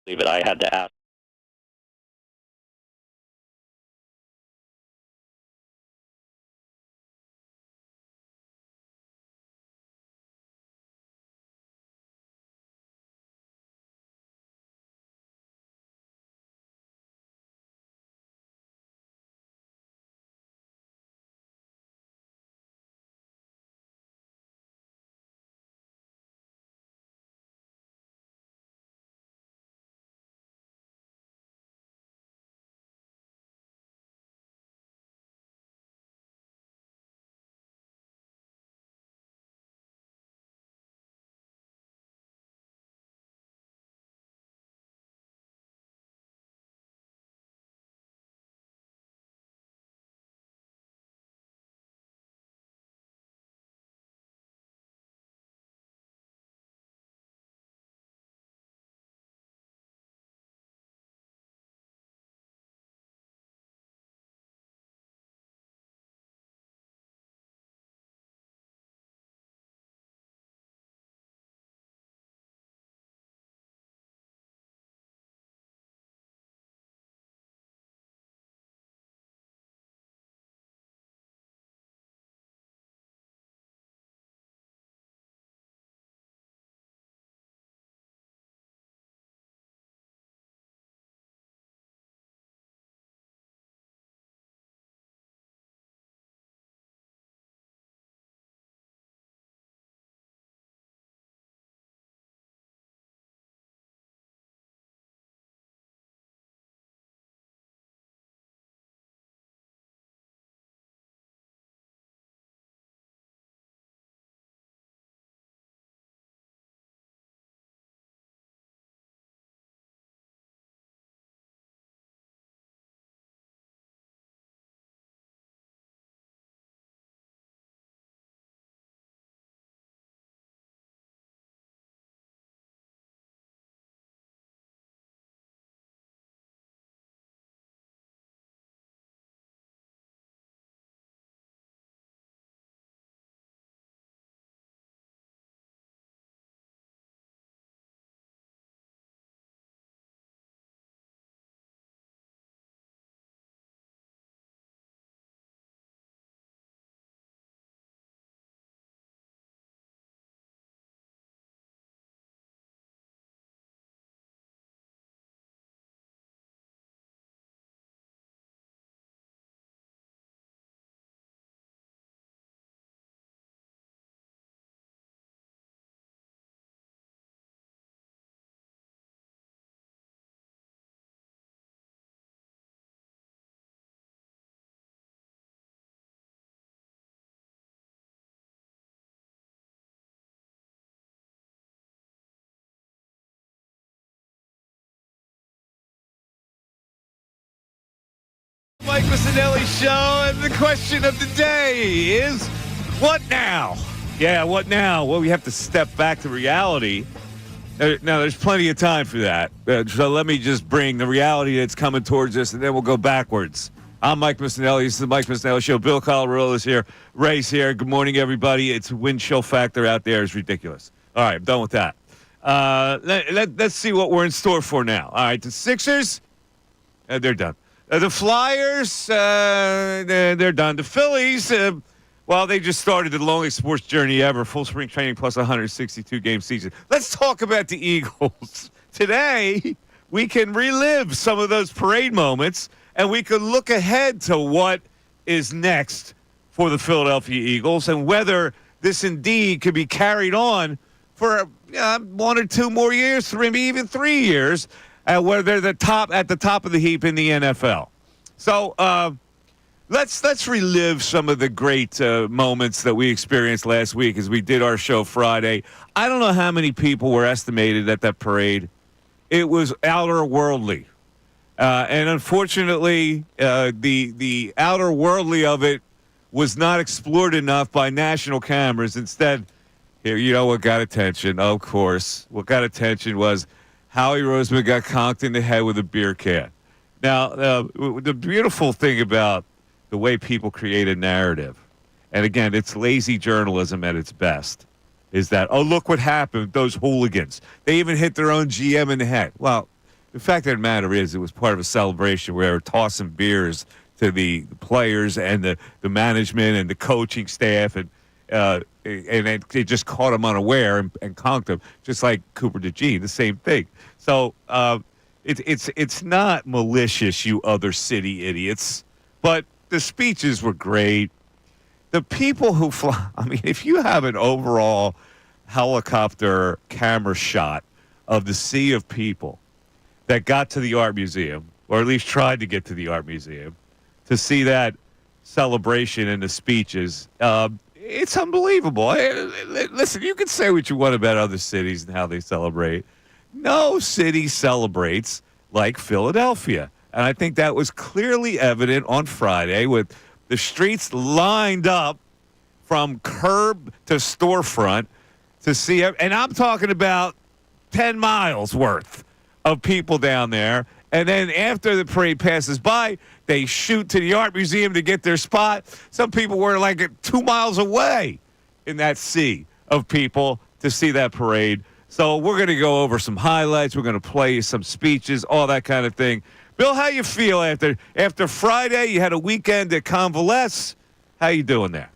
believe it. I had to ask. Mike Missanelli Show, and the question of the day is, what now? Yeah, what now? Well, we have to step back to reality. Now, there's plenty of time for that. So let me just bring the reality that's coming towards us, and then we'll go backwards. I'm Mike Missanelli. This is the Mike Missanelli Show. Bill Colorado is here. Ray's here. Good morning, everybody. It's wind chill factor out there is ridiculous. All right, I'm done with that. Let's see what we're in store for now. All right, the Sixers, they're done. The Flyers, they're done. The Phillies, well, they just started the longest sports journey ever, full spring training plus 162-game season. Let's talk about the Eagles. Today, we can relive some of those parade moments, and we can look ahead to what is next for the Philadelphia Eagles and whether this indeed could be carried on for 1 or 2 more years, maybe even 3 years, where they're at the top of the heap in the NFL. So let's relive some of the great moments that we experienced last week as we did our show Friday. I don't know how many people were estimated at that parade. It was outer worldly. And unfortunately, the outer worldly of it was not explored enough by national cameras. Instead, here, you know what got attention? Of course. What got attention was Howie Roseman got conked in the head with a beer can. Now, the beautiful thing about the way people create a narrative, and again, it's lazy journalism at its best, is that, oh, look what happened, those hooligans. They even hit their own GM in the head. Well, the fact of the matter is it was part of a celebration where they were tossing beers to the players and the management and the coaching staff, and it just caught them unaware and conked them, just like Cooper DeJean, the same thing. So it's not malicious, you other city idiots, but the speeches were great. The people who fly, I mean, if you have an overall helicopter camera shot of the sea of people that got to the art museum, or at least tried to get to the art museum, to see that celebration and the speeches, it's unbelievable. Listen, you can say what you want about other cities and how they celebrate. No city celebrates like Philadelphia. And I think that was clearly evident on Friday with the streets lined up from curb to storefront to see. And I'm talking about 10 miles worth of people down there. And then after the parade passes by, they shoot to the art museum to get their spot. Some people were like 2 miles away in that sea of people to see that parade. So we're going to go over some highlights. We're going to play some speeches, all that kind of thing. Bill, how you feel after Friday? You had a weekend to convalesce. How you doing there?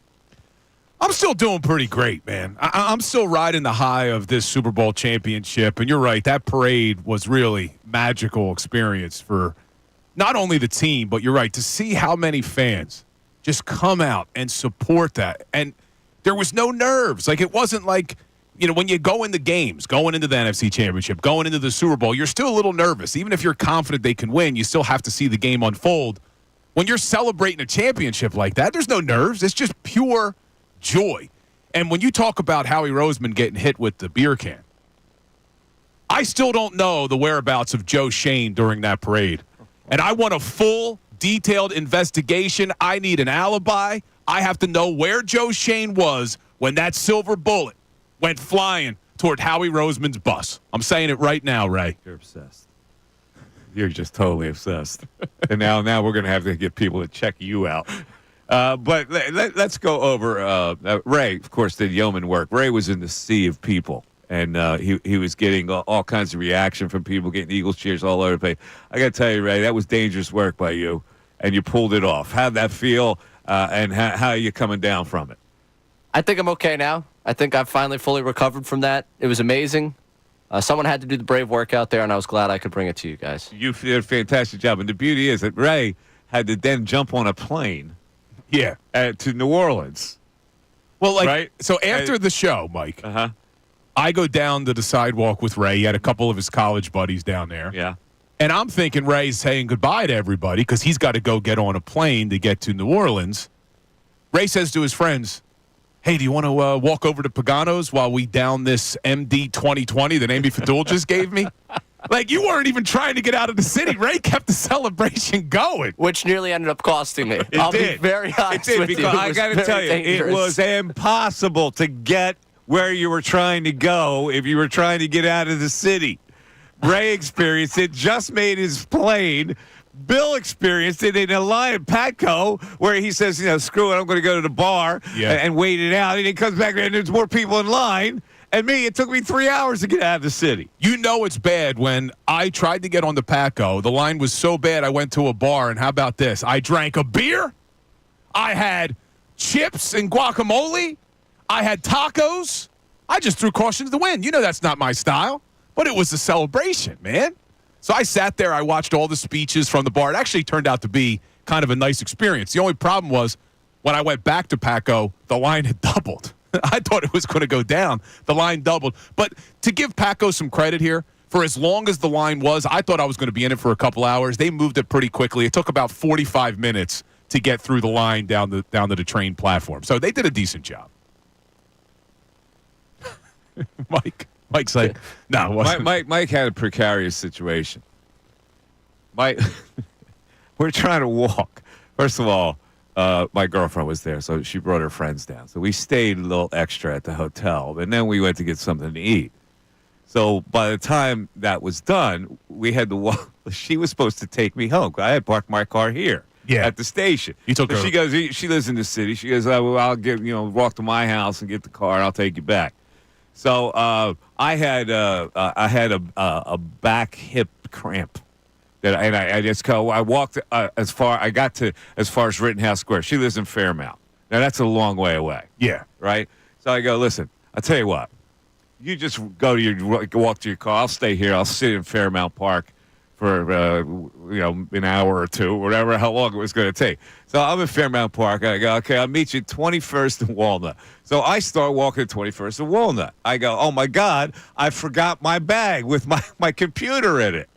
I'm still doing pretty great, man. I'm still riding the high of this Super Bowl championship. And you're right, that parade was really magical experience for not only the team, but you're right, to see how many fans just come out and support that. And there was no nerves. Like, it wasn't like, you know, when you go in the games, going into the NFC Championship, going into the Super Bowl, you're still a little nervous. Even if you're confident they can win, you still have to see the game unfold. When you're celebrating a championship like that, there's no nerves. It's just pure joy. And when you talk about Howie Roseman getting hit with the beer can, I still don't know the whereabouts of Joe Shane during that parade. And I want a full, detailed investigation. I need an alibi. I have to know where Joe Shane was when that silver bullet went flying toward Howie Roseman's bus. I'm saying it right now, Ray. You're obsessed. You're just totally obsessed. And now we're going to have to get people to check you out. But let's go over Ray, of course, did yeoman work. Ray was in the sea of people, and he was getting all kinds of reaction from people, getting Eagles cheers all over the place. I got to tell you, Ray, that was dangerous work by you, and you pulled it off. How'd that feel, and how are you coming down from it? I think I'm okay now. I think I've finally fully recovered from that. It was amazing. Someone had to do the brave work out there, and I was glad I could bring it to you guys. You did a fantastic job, and the beauty is that Ray had to then jump on a plane to New Orleans. Well, like, right? So after the show, Mike, Uh-huh. I go down to the sidewalk with Ray. He had a couple of his college buddies down there. Yeah. And I'm thinking Ray's saying goodbye to everybody because he's got to go get on a plane to get to New Orleans. Ray says to his friends, hey, do you want to walk over to Pagano's while we down this MD 2020 that Amy Fadul just gave me? Like, you weren't even trying to get out of the city. Ray kept the celebration going. Which nearly ended up costing me. I'll be very honest with you. Because I got to tell you, dangerous. it was impossible to get where you were trying to go if you were trying to get out of the city. Ray experienced it, just made his plane. Bill experienced it in a line at Patco where he says, screw it, I'm going to go to the bar and wait it out. And he comes back and there's more people in line. And it took me 3 hours to get out of the city. You know it's bad when I tried to get on the Patco. The line was so bad I went to a bar, and how about this? I drank a beer. I had chips and guacamole. I had tacos. I just threw caution to the wind. You know that's not my style. But it was a celebration, man. So I sat there. I watched all the speeches from the bar. It actually turned out to be kind of a nice experience. The only problem was when I went back to Patco, the line had doubled. I thought it was going to go down. The line doubled. But to give Patco some credit here, for as long as the line was, I thought I was going to be in it for a couple hours. They moved it pretty quickly. It took about 45 minutes to get through the line down to the train platform. So they did a decent job. Mike's like, no, it wasn't. Mike had a precarious situation. Mike, we're trying to walk. First of all, my girlfriend was there, so she brought her friends down. So we stayed a little extra at the hotel, and then we went to get something to eat. So by the time that was done, we had to walk. She was supposed to take me home. I had parked my car here at the station. You took her. She goes, she lives in the city. She goes, I'll get, walk to my house and get the car, and I'll take you back. So I had a back hip cramp. I just go. I walked I got to as far as Rittenhouse Square. She lives in Fairmount. Now that's a long way away. Yeah. Right. So I go. Listen, I'll tell you what. You just walk to your car. I'll stay here. I'll sit in Fairmount Park for an hour or two, whatever, how long it was going to take. So I'm in Fairmount Park. I go, okay, I'll meet you 21st and Walnut. So I start walking 21st and Walnut. I go, oh my God, I forgot my bag with my computer in it.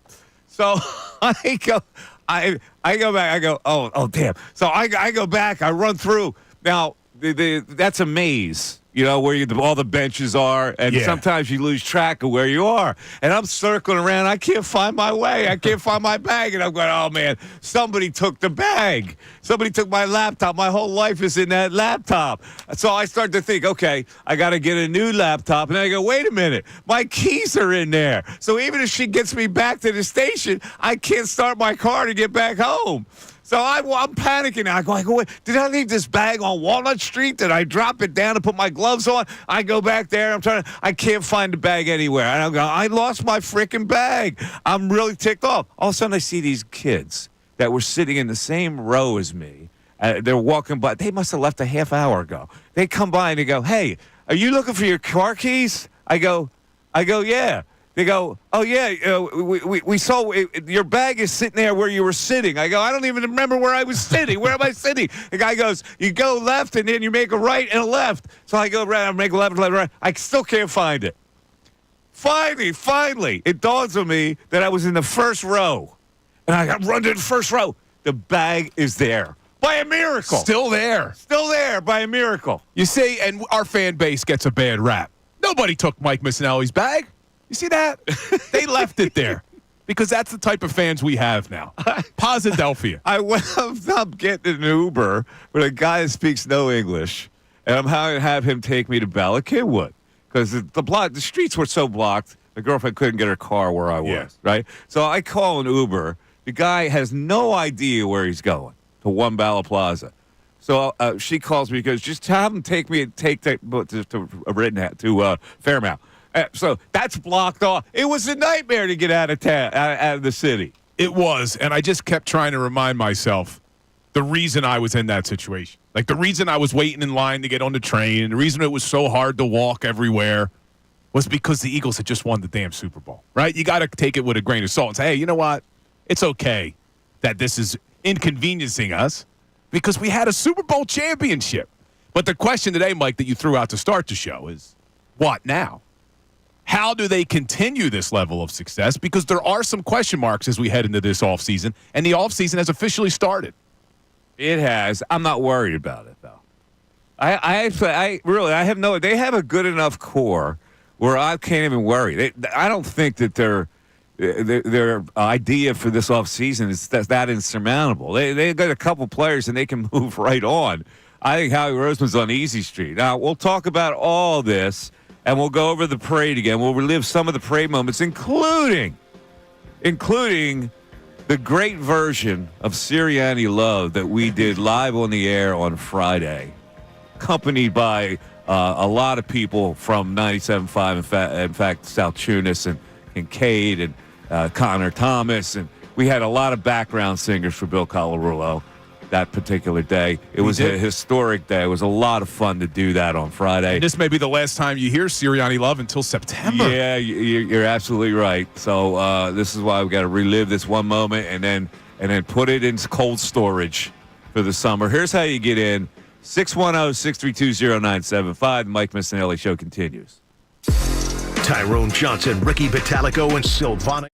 So I go back. I go, oh damn. So I go back. I run through. Now that's a maze. Where all the benches are, and sometimes you lose track of where you are. And I'm circling around. I can't find my way. I can't find my bag. And I'm going, oh, man, somebody took the bag. Somebody took my laptop. My whole life is in that laptop. So I start to think, okay, I got to get a new laptop. And I go, wait a minute, my keys are in there. So even if she gets me back to the station, I can't start my car to get back home. So I'm panicking. I go, wait, did I leave this bag on Walnut Street? Did I drop it down and put my gloves on? I go back there. I can't find the bag anywhere. And I go, I lost my freaking bag. I'm really ticked off. All of a sudden, I see these kids that were sitting in the same row as me. They're walking by. They must have left a half hour ago. They come by and they go, hey, are you looking for your car keys? I go, yeah. They go, oh, yeah, we saw your bag is sitting there where you were sitting. I go, I don't even remember where I was sitting. Where am I sitting? The guy goes, you go left, and then you make a right and a left. So I go right, I make a left, right. I still can't find it. Finally, it dawns on me that I was in the first row. And I run to the first row. The bag is there. By a miracle. Still there. Still there by a miracle. You see, and our fan base gets a bad rap. Nobody took Mike Missanelli's bag. You see that? They left it there because that's the type of fans we have now. Posidelphia. I wound up getting an Uber with a guy that speaks no English, and I'm going to have him take me to Bala Kidwood because the streets were so blocked, the girlfriend couldn't get her car where I was, right? So I call an Uber. The guy has no idea where he's going to One Bala Plaza. So she calls me because just have him take me to Fairmount. So that's blocked off. It was a nightmare to get out of town, out of the city. It was, and I just kept trying to remind myself the reason I was in that situation. Like the reason I was waiting in line to get on the train, and the reason it was so hard to walk everywhere was because the Eagles had just won the damn Super Bowl, right? You got to take it with a grain of salt and say, hey, you know what? It's okay that this is inconveniencing us because we had a Super Bowl championship. But the question today, Mike, that you threw out to start the show is, what now? How do they continue this level of success? Because there are some question marks as we head into this offseason, and the offseason has officially started. It has. I'm not worried about it, though. I have no. They have a good enough core where I can't even worry. I don't think that their idea for this offseason is that insurmountable. They got a couple players and they can move right on. I think Howie Roseman's on easy street. Now we'll talk about all this. And we'll go over the parade again. We'll relive some of the parade moments, including the great version of Sirianni Love that we did live on the air on Friday, accompanied by a lot of people from 97.5, in fact, Salciunas and Kincade and Connor Thomas. And we had a lot of background singers for Bill Colarulo that particular day. It was a historic day. It was a lot of fun to do that on Friday. And this may be the last time you hear Sirianni Love until September. Yeah, you're absolutely right. So this is why we got to relive this one moment and then put it in cold storage for the summer. Here's how you get in. 610-632-0975. The Mike Missanelli Show continues. Tyrone Johnson, Ricky Vitalico, and Silvana.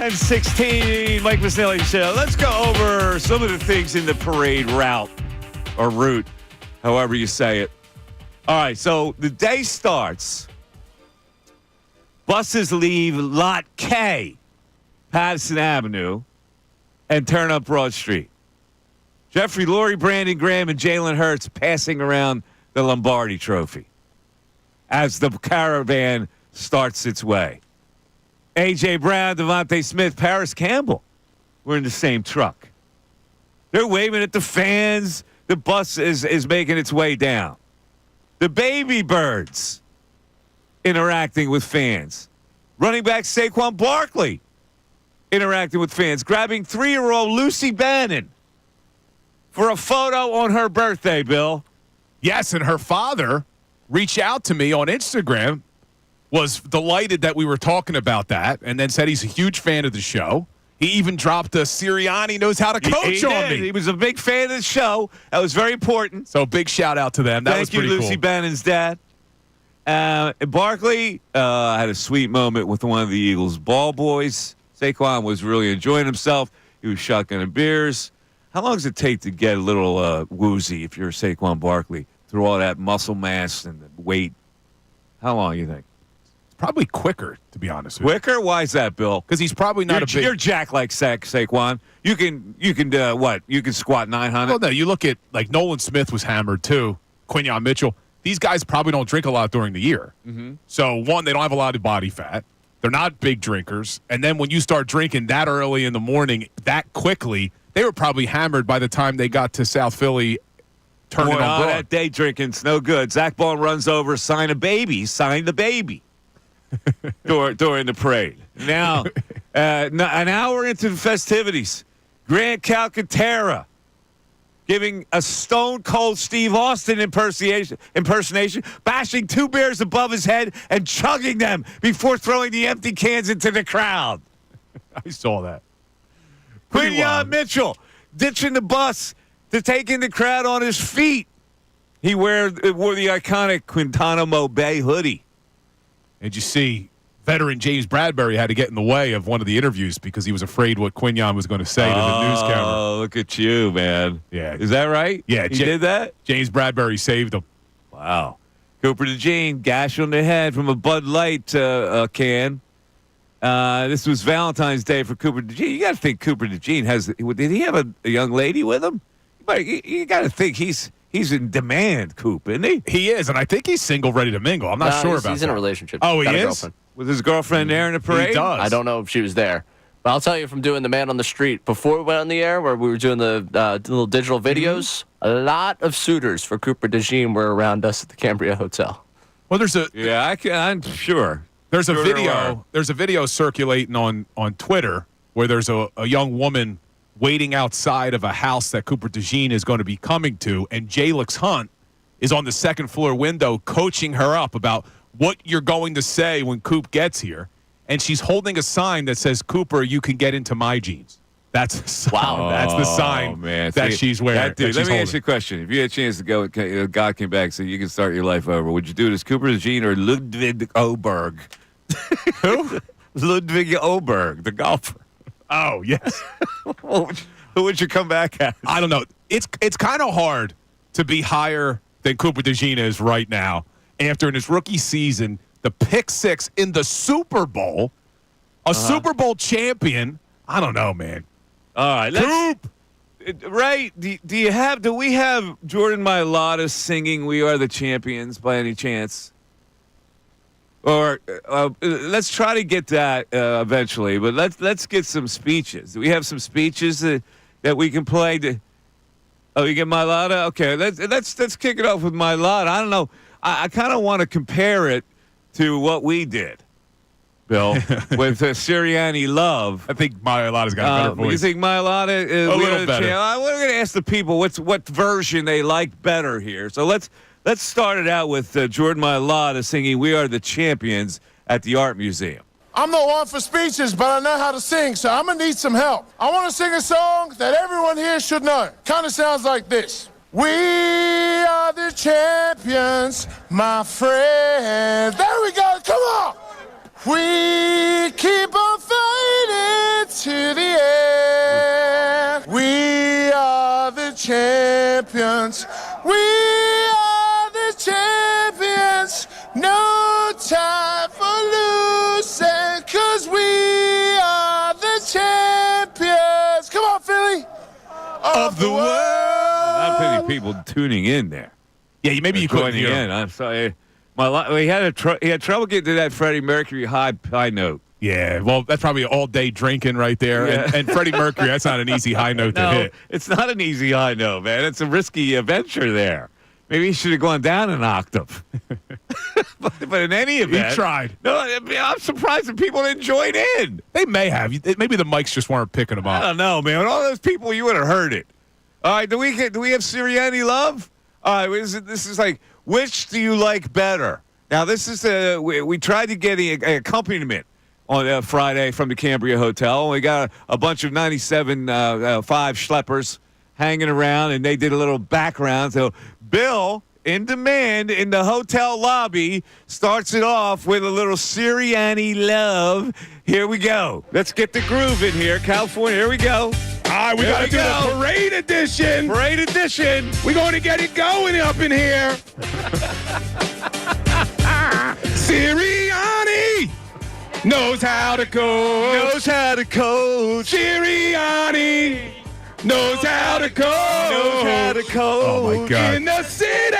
10:16, Mike Missanelli Show. Let's go over some of the things in the parade route, or route, however you say it. All right, so the day starts. Buses leave Lot K, Patterson Avenue, and turn up Broad Street. Jeffrey Lurie, Brandon Graham, and Jaylen Herz passing around the Lombardi Trophy as the caravan starts its way. A.J. Brown, Devontae Smith, Paris Campbell were in the same truck. They're waving at the fans. The bus is making its way down. The Baby Birds interacting with fans. Running back Saquon Barkley interacting with fans. Grabbing 3-year-old Lucy Bannon for a photo on her birthday, Bill. Yes, and her father reached out to me on Instagram, was delighted that we were talking about that, and then said he's a huge fan of the show. He even dropped a Sirianni knows how to coach on me. He was a big fan of the show. That was very important. So big shout out to them. That was pretty cool. Thank you, Lucy Bannon's dad. Barkley had a sweet moment with one of the Eagles' ball boys. Saquon was really enjoying himself. He was shotgunning beers. How long does it take to get a little woozy if you're Saquon Barkley through all that muscle mass and the weight? How long do you think? Probably quicker, to be honest with you. Quicker? Why is that, Bill? Because he's probably not a big... You're jacked like Saquon. You can what? You can squat 900? Well, no, you look at, like, Nolan Smith was hammered, too. Quinyon Mitchell. These guys probably don't drink a lot during the year. Mm-hmm. So, one, they don't have a lot of body fat. They're not big drinkers. And then when you start drinking that early in the morning, that quickly, they were probably hammered by the time they got to South Philly turning on Broad. That day drinking's no good. Zach Ball runs over, sign the baby during the parade. Now, an hour into the festivities, Grant Calcaterra giving a stone-cold Steve Austin impersonation, bashing 2 beers above his head and chugging them before throwing the empty cans into the crowd. I saw that. Quinyon Mitchell ditching the bus to take in the crowd on his feet. He wore the iconic Guantanamo Bay hoodie. And you see, veteran James Bradbury had to get in the way of one of the interviews because he was afraid what Quinyon was going to say to the news camera. Oh, look at you, man. Yeah. Is that right? Yeah. He did that? James Bradbury saved him. Wow. Cooper DeJean, gash on the head from a Bud Light can. This was Valentine's Day for Cooper DeJean. You got to think Cooper DeJean did he have a young lady with him? You got to think he's in demand, Coop, isn't he? He is, and I think he's single, ready to mingle. I'm not sure about that. He's in a relationship. Oh, he Got a is? girlfriend. Was his girlfriend there in the parade? He does. I don't know if she was there. But I'll tell you from doing the man on the street before we went on the air where we were doing the little digital videos, a lot of suitors for Cooper DeJean were around us at the Cambria Hotel. Well, I'm sure. There's a video. There's a video circulating on Twitter where there's a young woman waiting outside of a house that Cooper DeJean is going to be coming to, and Jalix Hunt is on the second floor window coaching her up about what you're going to say when Coop gets here. And she's holding a sign that says, "Cooper, you can get into my jeans." That's the sign. That's the sign that she's wearing. Let me ask you a question. If you had a chance to go, God came back and said you can start your life over, would you do it as Cooper DeJean or Ludwig Oberg? Who? Ludwig Oberg, the golfer. Oh, yes. Who would you come back as? I don't know. It's kind of hard to be higher than Cooper DeJean is right now after in his rookie season, the pick 6 in the Super Bowl, Super Bowl champion. I don't know, man. All right, Coop. Right? Do we have Jordan Mailata singing "We Are the Champions" by any chance? Or let's try to get that eventually. But let's get some speeches. Do we have some speeches that we can play? You get Mailata? Okay, let's kick it off with Mailata. I don't know. I kind of want to compare it to what we did, Bill, with Sirianni Love. I think Mailata's got a better voice. You think Mailata is a little better? We're going to ask the people what version they like better here. So let's start it out with Jordan Mailata singing "We Are the Champions" at the Art Museum. I'm no one for speeches, but I know how to sing, so I'm gonna need some help. I want to sing a song that everyone here should know. Kind of sounds like this. We are the champions, my friend. There we go, come on. We keep on fighting to the end. We are the champions. We are the champions. No time for losing, 'cause we are the champions. Come on, Philly. Of the world. Not many people tuning in there. Yeah, maybe you couldn't Joining hear in. him. I'm sorry. He had trouble getting to that Freddie Mercury high note. Yeah, well, that's probably all day drinking right there. Yeah. And Freddie Mercury, that's not an easy high note to No, hit. it's not an easy high note, man. It's a risky venture there. Maybe he should have gone down an octave. but in any event, He tried. No, I'm surprised that people didn't join in. They may have. Maybe the mics just weren't picking them I up. don't know, man. With all those people, you would have heard it. All right, do we have Sirianni love? All right, this is like, which do you like better? Now, this is we tried to get an accompaniment on Friday from the Cambria Hotel. We got a bunch of 97.5 schleppers hanging around, and they did a little background. So Bill, in demand in the hotel lobby, starts it off with a little Sirianni love. Here we go. Let's get the groove in here. California, here we go. All right, we got to do the parade edition. Parade edition. We're going to get it going up in here. Sirianni knows how to coach. Knows how to coach. Sirianni knows how to coach. Knows how to coach. Oh, my God. In the city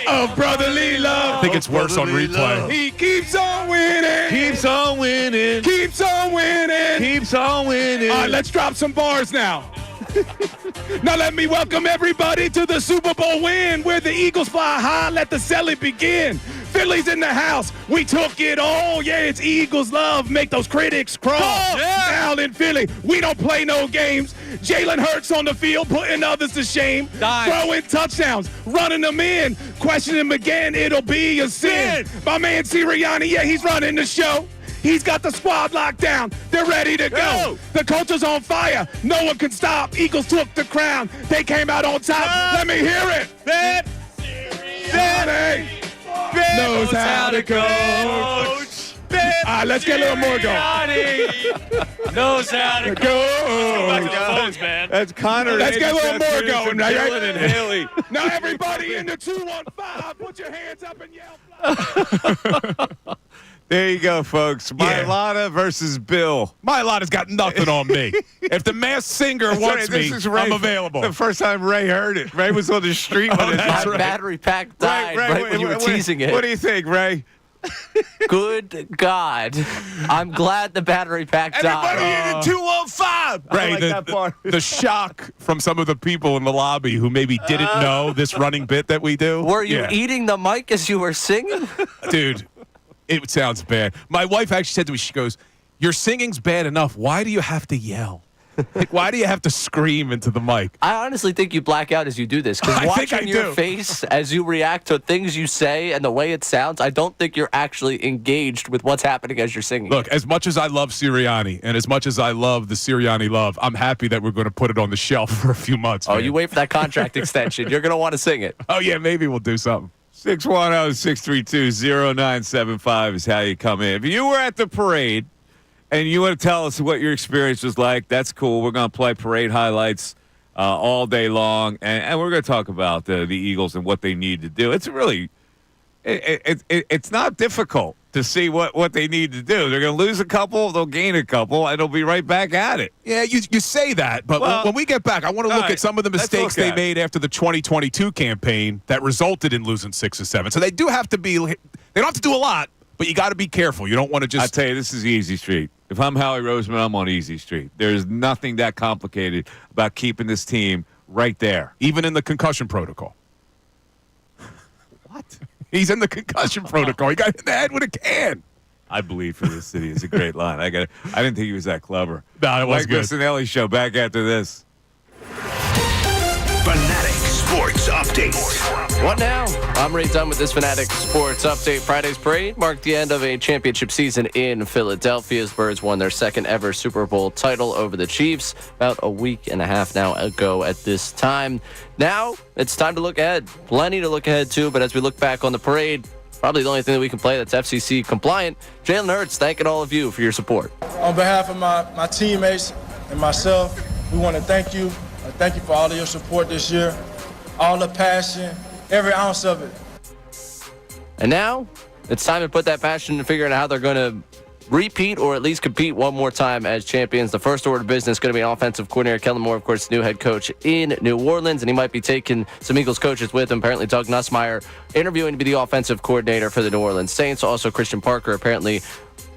Of brotherly love. I think it's worse on Brotherly replay. love. He keeps on winning. Keeps on winning. Keeps on winning. Keeps on winning. All right, let's drop some bars now. Now let me welcome everybody to the Super Bowl win, where the Eagles fly high. Let the selling begin. Phillies in the house. We took it all. Yeah, it's Eagles love. Make those critics crawl. Yeah. Down in Philly, we don't play no games. Jaylen Herz on the field, putting others to shame. Nice. Throwing touchdowns, running them in. Question him again, it'll be a sin. My man Sirianni, yeah, he's running the show. He's got the squad locked down. They're ready to go. The culture's on fire. No one can stop. Eagles took the crown. They came out on top. Let me hear it. That Sirianni knows how to coach. All right, let's get a little more going. Knows how to Go. man. That's Connor. Let's get a little more Producer going, right? Dylan and Haley. Now everybody in the 215, put your hands up and yell. There you go, folks. Yeah. Mylata versus Bill. Mylata's got nothing on me. If the masked singer wants me, I'm available. The first time Ray heard it. Ray was on the street with it. that's My right. battery pack died right when you were teasing it. What do you think, Ray? Good God. I'm glad the battery pack Everybody died. in the 215. I Ray, like that part. the shock from some of the people in the lobby who maybe didn't know this running bit that we do. Were you Yeah. eating the mic as you were singing? Dude, it sounds bad. My wife actually said to me, she goes, your singing's bad enough. Why do you have to yell? Like, why do you have to scream into the mic? I honestly think you black out as you do this, because I think watching I your do. face as you react to things you say and the way it sounds, I don't think you're actually engaged with what's happening as you're singing. Look, as much as I love Sirianni and as much as I love the Sirianni love, I'm happy that we're going to put it on the shelf for a few months. Oh, man. you wait for that contract extension. You're going to want to sing it. Oh, yeah, maybe we'll do something. 610-632-0975 is how you come in. If you were at the parade and you want to tell us what your experience was like, that's cool. We're going to play parade highlights all day long, and we're going to talk about the Eagles and what they need to do. It's really it's not difficult to see what they need to do. They're going to lose a couple, they'll gain a couple, and they'll be right back at it. Yeah, you say that, but Well, when we get back, I want to look right, at some of the let's mistakes look they at it. made after the 2022 campaign that resulted in losing 6 or 7. So they do have to be. They don't have to do a lot, but you got to be careful. You don't want to I just. tell you, this is easy street. If I'm Howie Roseman, I'm on easy street. There's nothing that complicated about keeping this team right there. Even in the concussion protocol. What? He's in the concussion protocol. He got hit in the head with a can. I believe for this city is a great line. I didn't think he was that clever. No, it was Mike good. Missanelli show back after this. Fanatic Sports Update. What now? I'm already done with this Fanatic Sports Update. Friday's parade marked the end of a championship season in Philadelphia as Birds won their second ever Super Bowl title over the Chiefs about a week and a half now ago at this time. Now it's time to look ahead. Plenty to look ahead to, but as we look back on the parade, probably the only thing that we can play that's FCC compliant. Jaylen Herz, thanking all of you for your support. On behalf of my teammates and myself, we want to thank you. Thank you for all of your support this year, all the passion, every ounce of it. And now it's time to put that passion into figuring out how they're going to repeat or at least compete one more time as champions. The first order of business is going to be an offensive coordinator. Kellen Moore, of course, new head coach in New Orleans, and he might be taking some Eagles coaches with him. Apparently, Doug Nussmeier interviewing to be the offensive coordinator for the New Orleans Saints. Also, Christian Parker apparently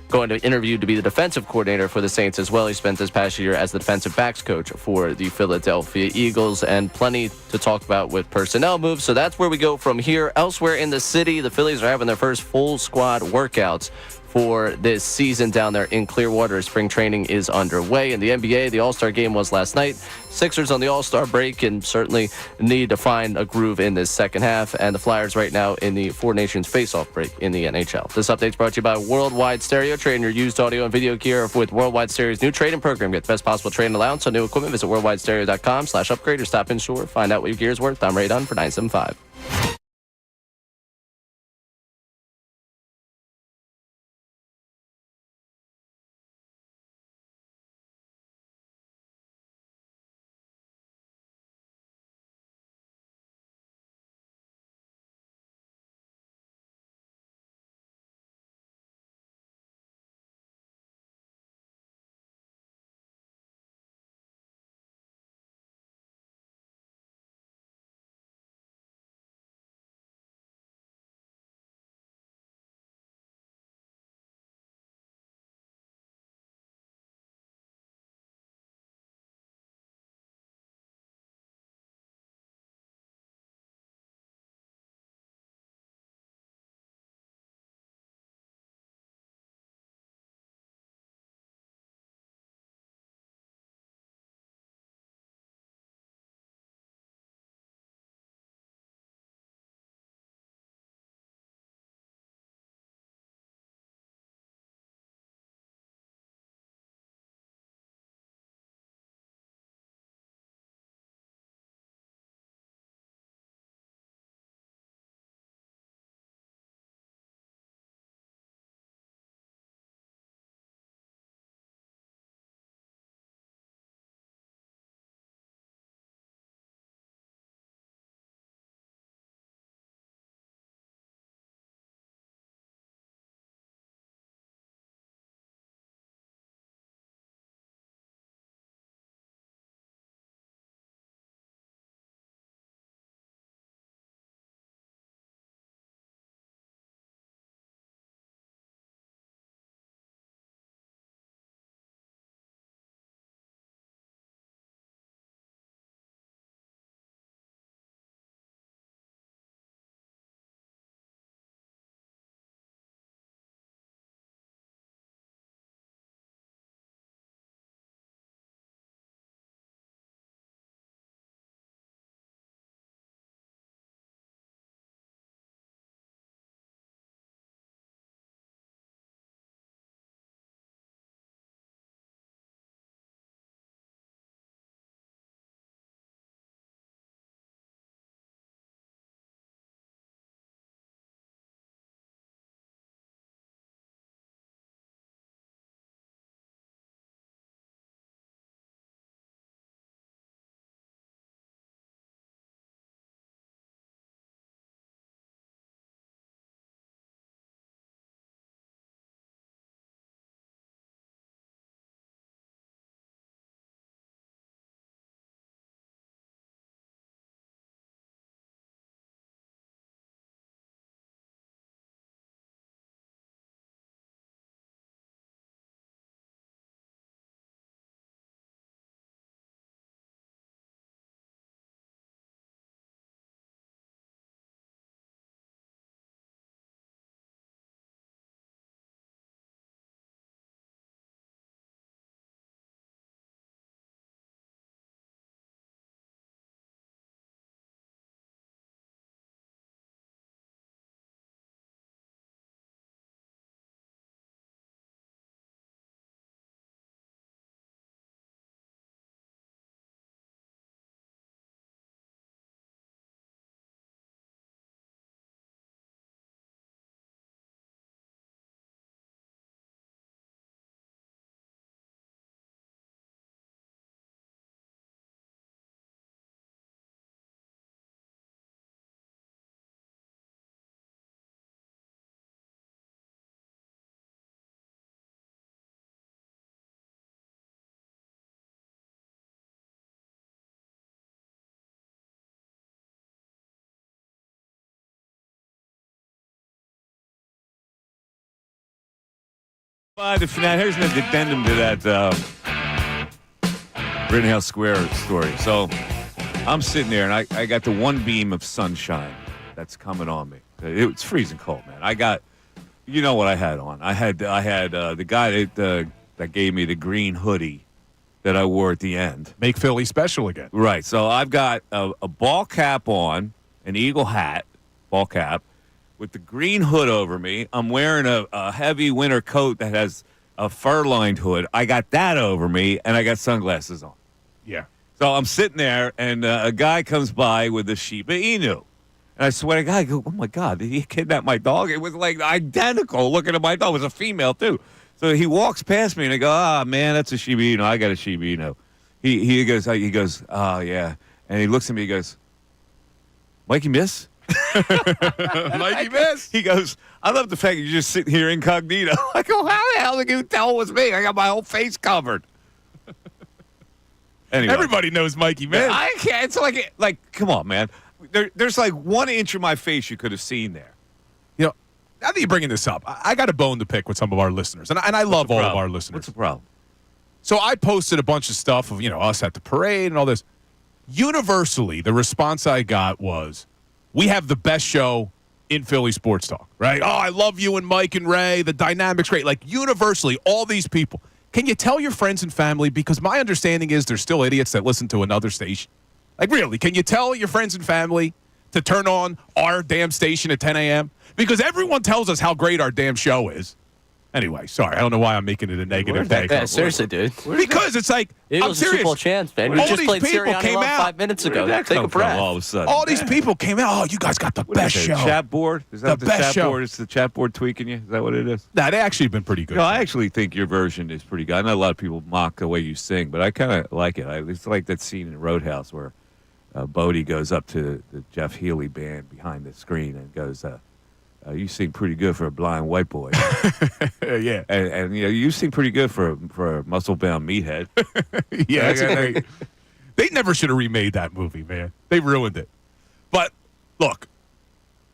going to interview to be the defensive coordinator for the Saints as well. He spent this past year as the defensive backs coach for the Philadelphia Eagles, and plenty to talk about with personnel moves. So that's where we go from here. Elsewhere in the city, the Phillies are having their first full squad workouts for this season down there in Clearwater. Spring training is underway. In the NBA, the All-Star game was last night. Sixers on the All-Star break and certainly need to find a groove in this second half. And the Flyers right now in the Four Nations face-off break in the NHL. This update is brought to you by Worldwide Stereo. Trade in your used audio and video gear with Worldwide Stereo's new trade-in program. Get the best possible trade-in allowance on new equipment. Visit worldwidestereo.com/upgrade or stop in store. Find out what your gear is worth. I'm Ray Dunn for 975. Here's an addendum to that Rittenhouse Square story. So I'm sitting there, and I got the one beam of sunshine that's coming on me. It's freezing cold, man. You know what I had on. I had the guy that gave me the green hoodie that I wore at the end. Make Philly special again. Right. So I've got a ball cap on, an Eagle hat, ball cap, with the green hood over me. I'm wearing a heavy winter coat that has a fur-lined hood. I got that over me, and I got sunglasses on. Yeah. So I'm sitting there, and a guy comes by with a Shiba Inu. And I swear to God, I go, oh, my God, did he kidnap my dog? It was like identical looking at my dog. It was a female, too. So he walks past me, and I go, man, that's a Shiba Inu. I got a Shiba Inu. He goes, oh, yeah. And he looks at me, he goes, Mikey Miss? Mikey Miss? He goes, I love the fact you're just sitting here incognito. I go, how the hell did you tell it was me? I got my whole face covered. Anyway. Everybody knows Mikey Miss. I can't. It's like, come on, man. There's like 1 inch of my face you could have seen there. You know, now that you're bringing this up, I got a bone to pick with some of our listeners, and I love all of our listeners. What's the problem? So I posted a bunch of stuff of, us at the parade and all this. Universally, the response I got was, we have the best show in Philly sports talk, right? Oh, I love you and Mike and Ray. The dynamic's great. Like, universally, all these people. Can you tell your friends and family? Because my understanding is there's still idiots that listen to another station. Like, really, can you tell your friends and family to turn on our damn station at 10 a.m.? Because everyone tells us how great our damn show is. Anyway, sorry. I don't know why I'm making it a negative thing. Yeah, seriously, dude. Because it's like, I'm Eagles are Super serious. Bowl chance, man. We All just these played people Sirianni came Love out. 5 minutes ago. Where did that Take come a breath. from all of a sudden? All these people came out. Oh, you guys got the What best is that, show. Chat board? Is that The the best chat show. board? Is the chat board tweaking you? Is that what it is? Nah, they actually have been pretty good. No, I actually think your version is pretty good. I know a lot of people mock the way you sing, but I kind of like it. It's like that scene in Roadhouse where Bodie goes up to the Jeff Healey band behind the screen and goes, you sing pretty good for a blind white boy. Yeah. And you sing pretty good for a muscle-bound meathead. Yeah, that's great. They never should have remade that movie, man. They ruined it. But, look,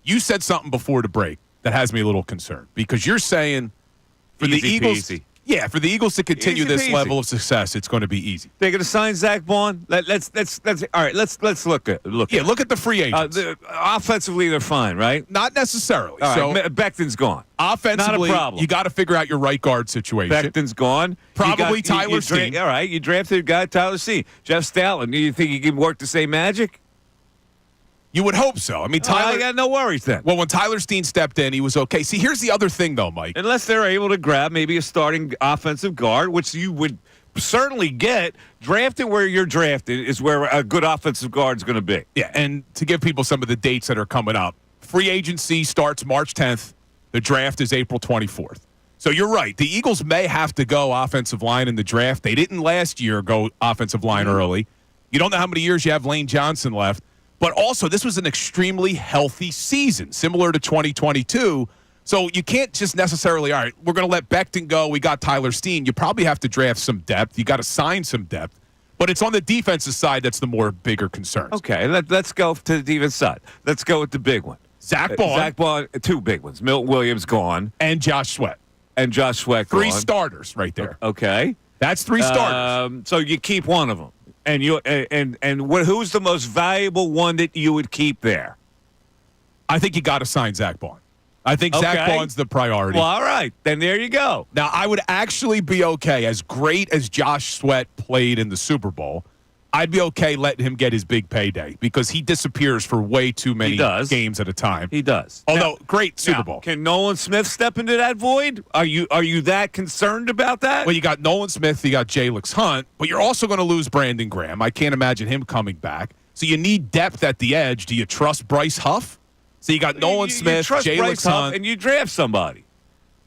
you said something before the break that has me a little concerned because you're saying for the Easy Eagles, peasy. yeah, for the Eagles to continue Easy this peasy. level of success, it's going to be easy. They're going to sign Zach Bond. Let's all right. Let's look at Yeah, look at the free agents. offensively, they're fine, right? Not necessarily. All So right, Becton's gone. offensively, Not a problem. you got to figure out your right guard situation. Becton's gone. Probably Tyler Steen. All right, you drafted a guy, Tyler Steen. Jeff Stoutland. Do you think he can work the same magic? You would hope so. I mean, I Tyler. got no worries then. Well, when Tyler Steen stepped in, he was okay. See, here's the other thing, though, Mike. Unless they're able to grab maybe a starting offensive guard, which you would certainly get. Drafted where you're drafted is where a good offensive guard is going to be. Yeah, and to give people some of the dates that are coming up, free agency starts March 10th. The draft is April 24th. So you're right. The Eagles may have to go offensive line in the draft. They didn't last year go offensive line early. You don't know how many years you have Lane Johnson left. But also, this was an extremely healthy season, similar to 2022. So you can't just necessarily, all right, we're going to let Becton go. We got Tyler Steen. You probably have to draft some depth. You got to sign some depth. But it's on the defensive side that's the more bigger concern. Okay, let's go to the defense side. Let's go with the big one. Zach Bond. Two big ones. Milton Williams gone. And Josh Sweat. And Josh Sweat gone. 3 starters right there. Okay. That's 3 starters. So you keep one of them. And who's the most valuable one that you would keep there? I think you got to sign Zach Bond. I think Zach Okay. Bond's the priority. Well, all right. Then there you go. Now, I would actually be okay, as great as Josh Sweat played in the Super Bowl, I'd be okay letting him get his big payday because he disappears for way too many games at a time. He does. Although, great Super Now, Bowl. Can Nolan Smith step into that void? Are you that concerned about that? Well, you got Nolan Smith, you got Jalix Hunt, but you're also going to lose Brandon Graham. I can't imagine him coming back. So you need depth at the edge. Do you trust Bryce Huff? So you got Nolan Smith, Jalix Hunt. and you draft somebody.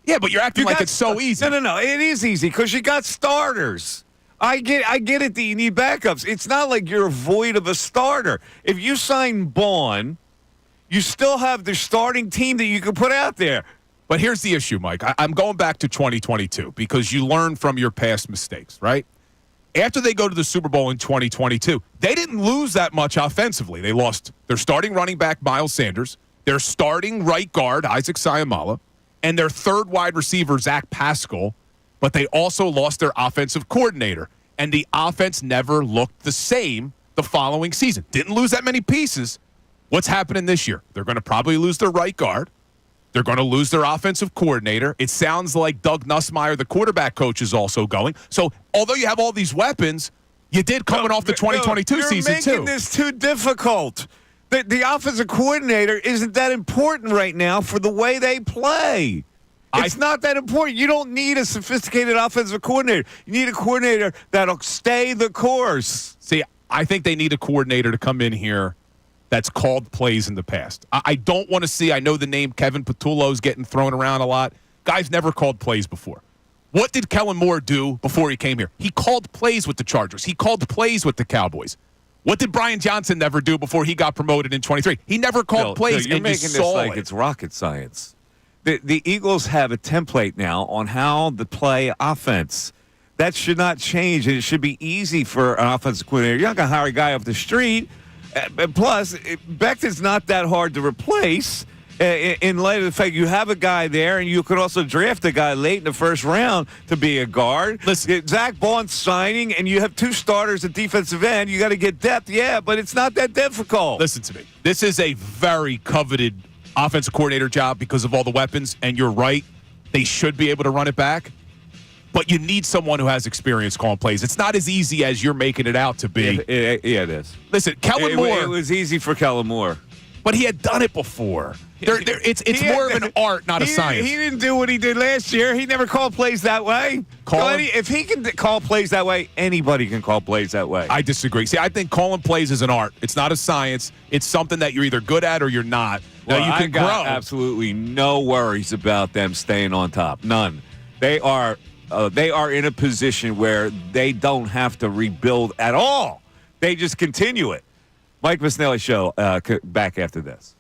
Yeah, but you're acting like it's so easy. No. It is easy because you got starters. I get it that you need backups. It's not like you're void of a starter. If you sign Bond, you still have the starting team that you can put out there. But here's the issue, Mike. I'm going back to 2022 because you learn from your past mistakes, right? After they go to the Super Bowl in 2022, they didn't lose that much offensively. They lost their starting running back, Miles Sanders, their starting right guard, Isaac Sayamala, and their third wide receiver, Zach Pascal, but they also lost their offensive coordinator, and the offense never looked the same the following season. Didn't lose that many pieces. What's happening this year? They're going to probably lose their right guard. They're going to lose their offensive coordinator. It sounds like Doug Nussmeier, the quarterback coach, is also going. So although you have all these weapons, you did coming off the 2022 season, too. You're making this too difficult. The offensive coordinator isn't that important right now for the way they play. It's not that important. You don't need a sophisticated offensive coordinator. You need a coordinator that'll stay the course. See, I think they need a coordinator to come in here that's called plays in the past. I don't want to see, I know the name Kevin Patullo's getting thrown around a lot. Guy's never called plays before. What did Kellen Moore do before he came here? He called plays with the Chargers. He called plays with the Cowboys. What did Brian Johnson never do before he got promoted in 23? He never called plays. You're and making this like it's rocket science. The Eagles have a template now on how to play offense. That should not change, and it should be easy for an offensive coordinator. You're not going to hire a guy off the street. Plus, Becton's not that hard to replace in light of the fact you have a guy there, and you could also draft a guy late in the first round to be a guard. Listen, Zach Bond's signing, and you have 2 starters at defensive end. You got to get depth, yeah, but it's not that difficult. Listen to me. This is a very coveted offensive coordinator job because of all the weapons, and you're right. They should be able to run it back. But you need someone who has experience calling plays. It's not as easy as you're making it out to be. Yeah, it is. Listen, Kellen Moore. It was easy for Kellen Moore. But he had done it before. It's more of an art, not a science. He didn't do what he did last year. He never called plays that way. If he can call plays that way, anybody can call plays that way. I disagree. See, I think calling plays is an art. It's not a science. It's something that you're either good at or you're not. Now, you can grow. Absolutely no worries about them staying on top. None. They are in a position where they don't have to rebuild at all. They just continue it. Mike Missanelli Show, back after this.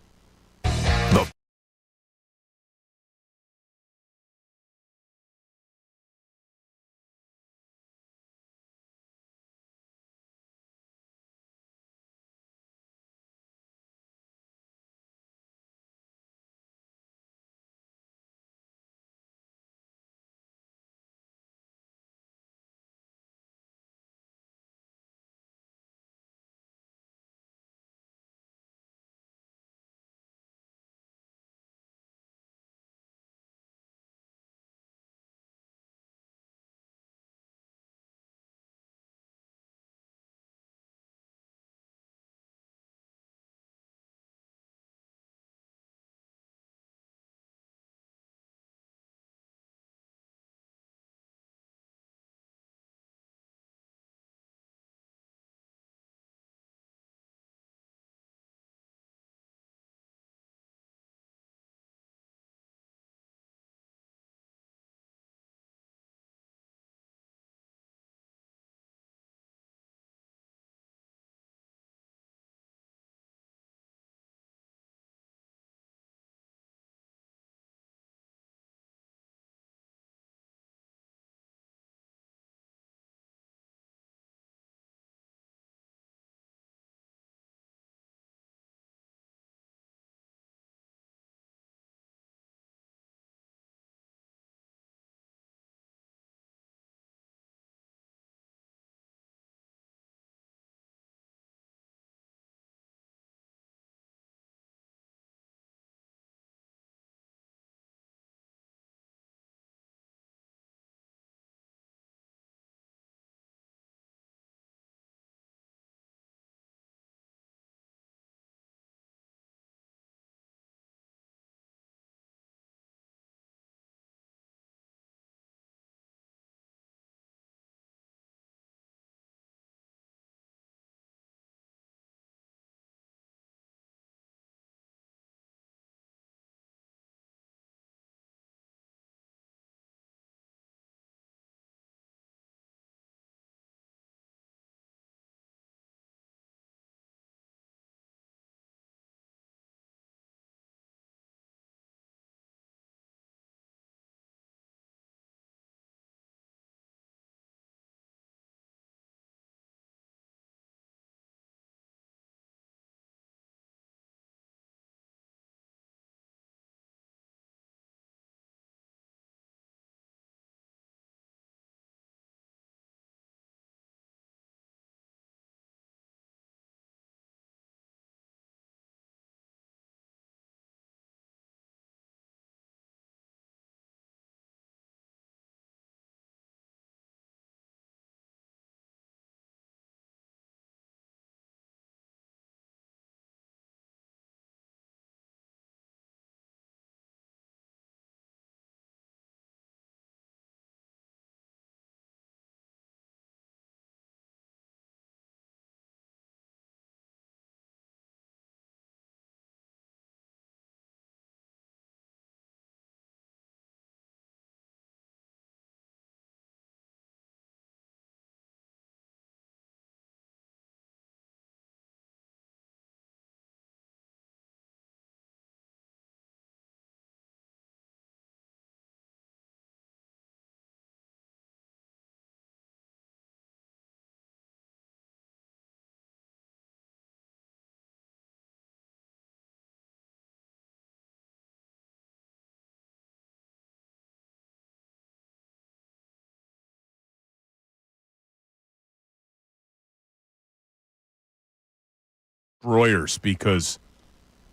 destroyers because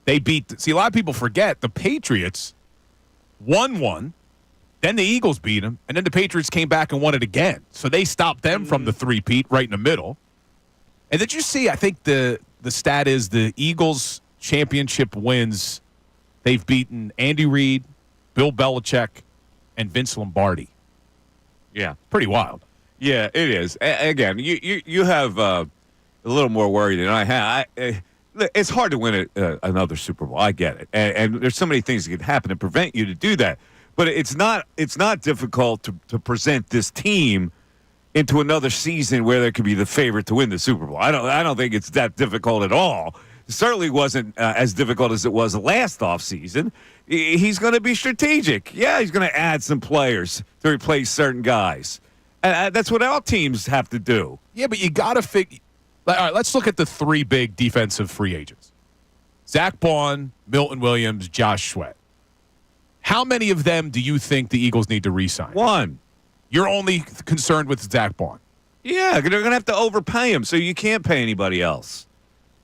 they beat. See, a lot of people forget the Patriots won one, then the Eagles beat them, and then the Patriots came back and won it again. So they stopped them from the three-peat right in the middle. And did you see? I think the stat is the Eagles championship wins. They've beaten Andy Reid, Bill Belichick, and Vince Lombardi. Yeah. Pretty wild. Yeah, it is. Again, you have a little more worry than I have. It's hard to win another Super Bowl. I get it, and there's so many things that could happen to prevent you to do that. But it's not difficult to present this team into another season where they could be the favorite to win the Super Bowl. I don't think it's that difficult at all. It certainly wasn't as difficult as it was last offseason. He's going to be strategic. Yeah, he's going to add some players to replace certain guys. And that's what all teams have to do. Yeah, but you got to figure. All right, let's look at the three big defensive free agents. Zach Bond, Milton Williams, Josh Sweat. How many of them do you think the Eagles need to re-sign? One. You're only concerned with Zach Bond. Yeah, they're going to have to overpay him, so you can't pay anybody else.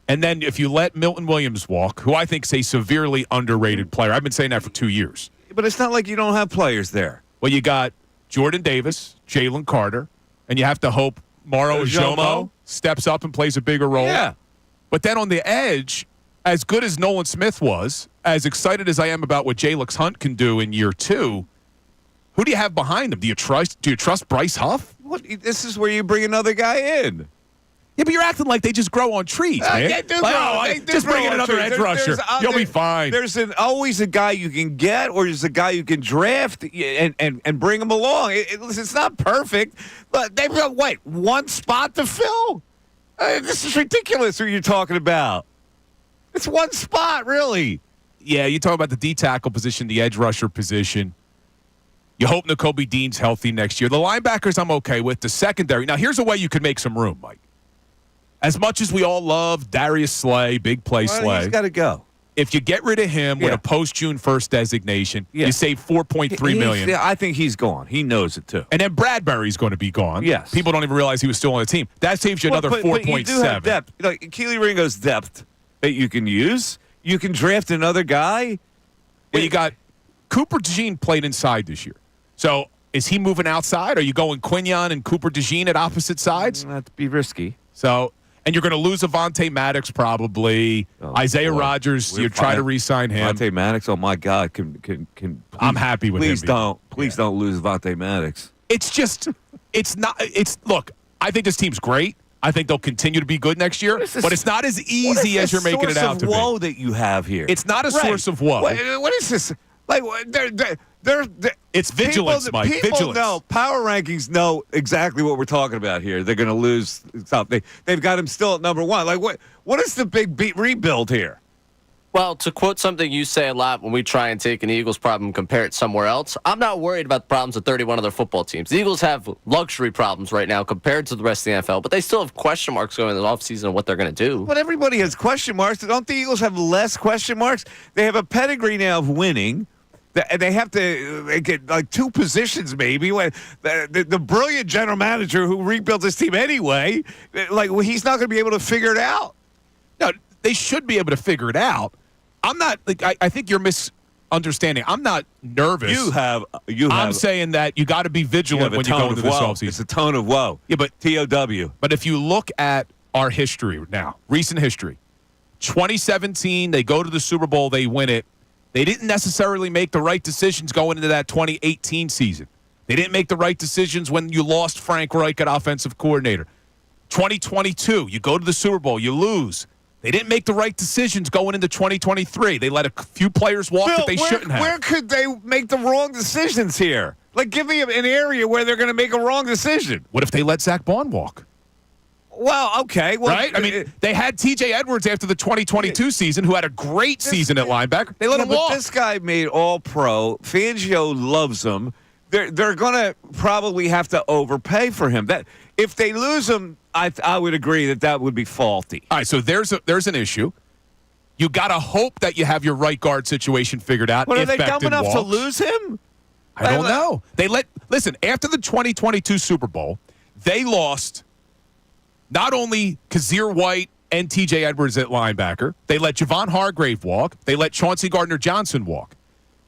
And then if you let Milton Williams walk, who I think is a severely underrated player. I've been saying that for 2 years. But it's not like you don't have players there. Well, you got Jordan Davis, Jalen Carter, and you have to hope Maro Ojomo steps up and plays a bigger role. Yeah. But then on the edge, as good as Nolan Smith was, as excited as I am about what Jalix Hunt can do in year 2, who do you have behind him? Do you trust Bryce Huff? What? This is where you bring another guy in. Yeah, but you're acting like they just grow on trees, man. Just bring in another edge rusher. You'll be fine. There's always a guy you can get, or there's a guy you can draft and bring him along. It's not perfect, but they've got, one spot to fill? This is ridiculous what you're talking about. It's one spot, really. Yeah, you talk about the D-tackle position, the edge rusher position. You hope Nakobe Dean's healthy next year. The linebackers I'm okay with. The secondary. Now, here's a way you could make some room, Mike. As much as we all love Darius Slay, big play Slay. He's got to go. If you get rid of him with a post-June 1st designation, you save $4.3 million. I think he's gone. He knows it, too. And then Bradbury's going to be gone. Yes. People don't even realize he was still on the team. That saves you another 4.7. But you do have depth. Like Keely Ringo's depth that you can use. You can draft another guy. Well, you got Cooper DeJean played inside this year. So is he moving outside? Are you going Quinion and Cooper DeJean at opposite sides? That'd be risky. So, and you're going to lose Avonte Maddox probably. Isaiah Rodgers, you try to re-sign him. Avonte Maddox, oh my God, can I'm happy with him. Please don't lose Avonte Maddox. It's just, look, I think this team's great. I think they'll continue to be good next year, but it's not as easy as you're making it out to be. What is the source of woe that you have here? It's not a source of woe. What is this? Like, it's vigilance, Mike. People vigilance. know, power rankings know exactly what we're talking about here. They're going to lose something. They've got him still at number 1. Like, what is the big rebuild here? Well, to quote something you say a lot when we try and take an Eagles problem and compare it somewhere else, I'm not worried about the problems of 31 other football teams. The Eagles have luxury problems right now compared to the rest of the NFL, but they still have question marks going in the offseason of what they're going to do. But everybody has question marks. Don't the Eagles have less question marks? They have a pedigree now of winning. They have to get like 2 positions maybe. The brilliant general manager who rebuilt this team anyway, he's not going to be able to figure it out. No, they should be able to figure it out. I'm not. I think you're misunderstanding. I'm not nervous. I'm saying that you got to be vigilant when you go into this offseason. It's a tone of woe. Yeah, but TOW. But if you look at our history now, recent history, 2017, they go to the Super Bowl, they win it. They didn't necessarily make the right decisions going into that 2018 season. They didn't make the right decisions when you lost Frank Reich at offensive coordinator. 2022, you go to the Super Bowl, you lose. They didn't make the right decisions going into 2023. They let a few players walk that they shouldn't have. Where could they make the wrong decisions here? Like, give me an area where they're going to make a wrong decision. What if they let Zach Bond walk? Well, okay. Well, right? I mean, they had T.J. Edwards after the 2022 season, who had a great season at linebacker. They let him walk. But this guy made All-Pro. Fangio loves him. They're going to probably have to overpay for him. That if they lose him, I would agree that would be faulty. All right, so there's an issue. You got to hope that you have your right guard situation figured out. But are if they dumb Becton enough walks. to lose him? I don't know. Listen, after the 2022 Super Bowl, they lost not only Kazir White and TJ Edwards at linebacker. They let Javon Hargrave walk. They let Chauncey Gardner-Johnson walk.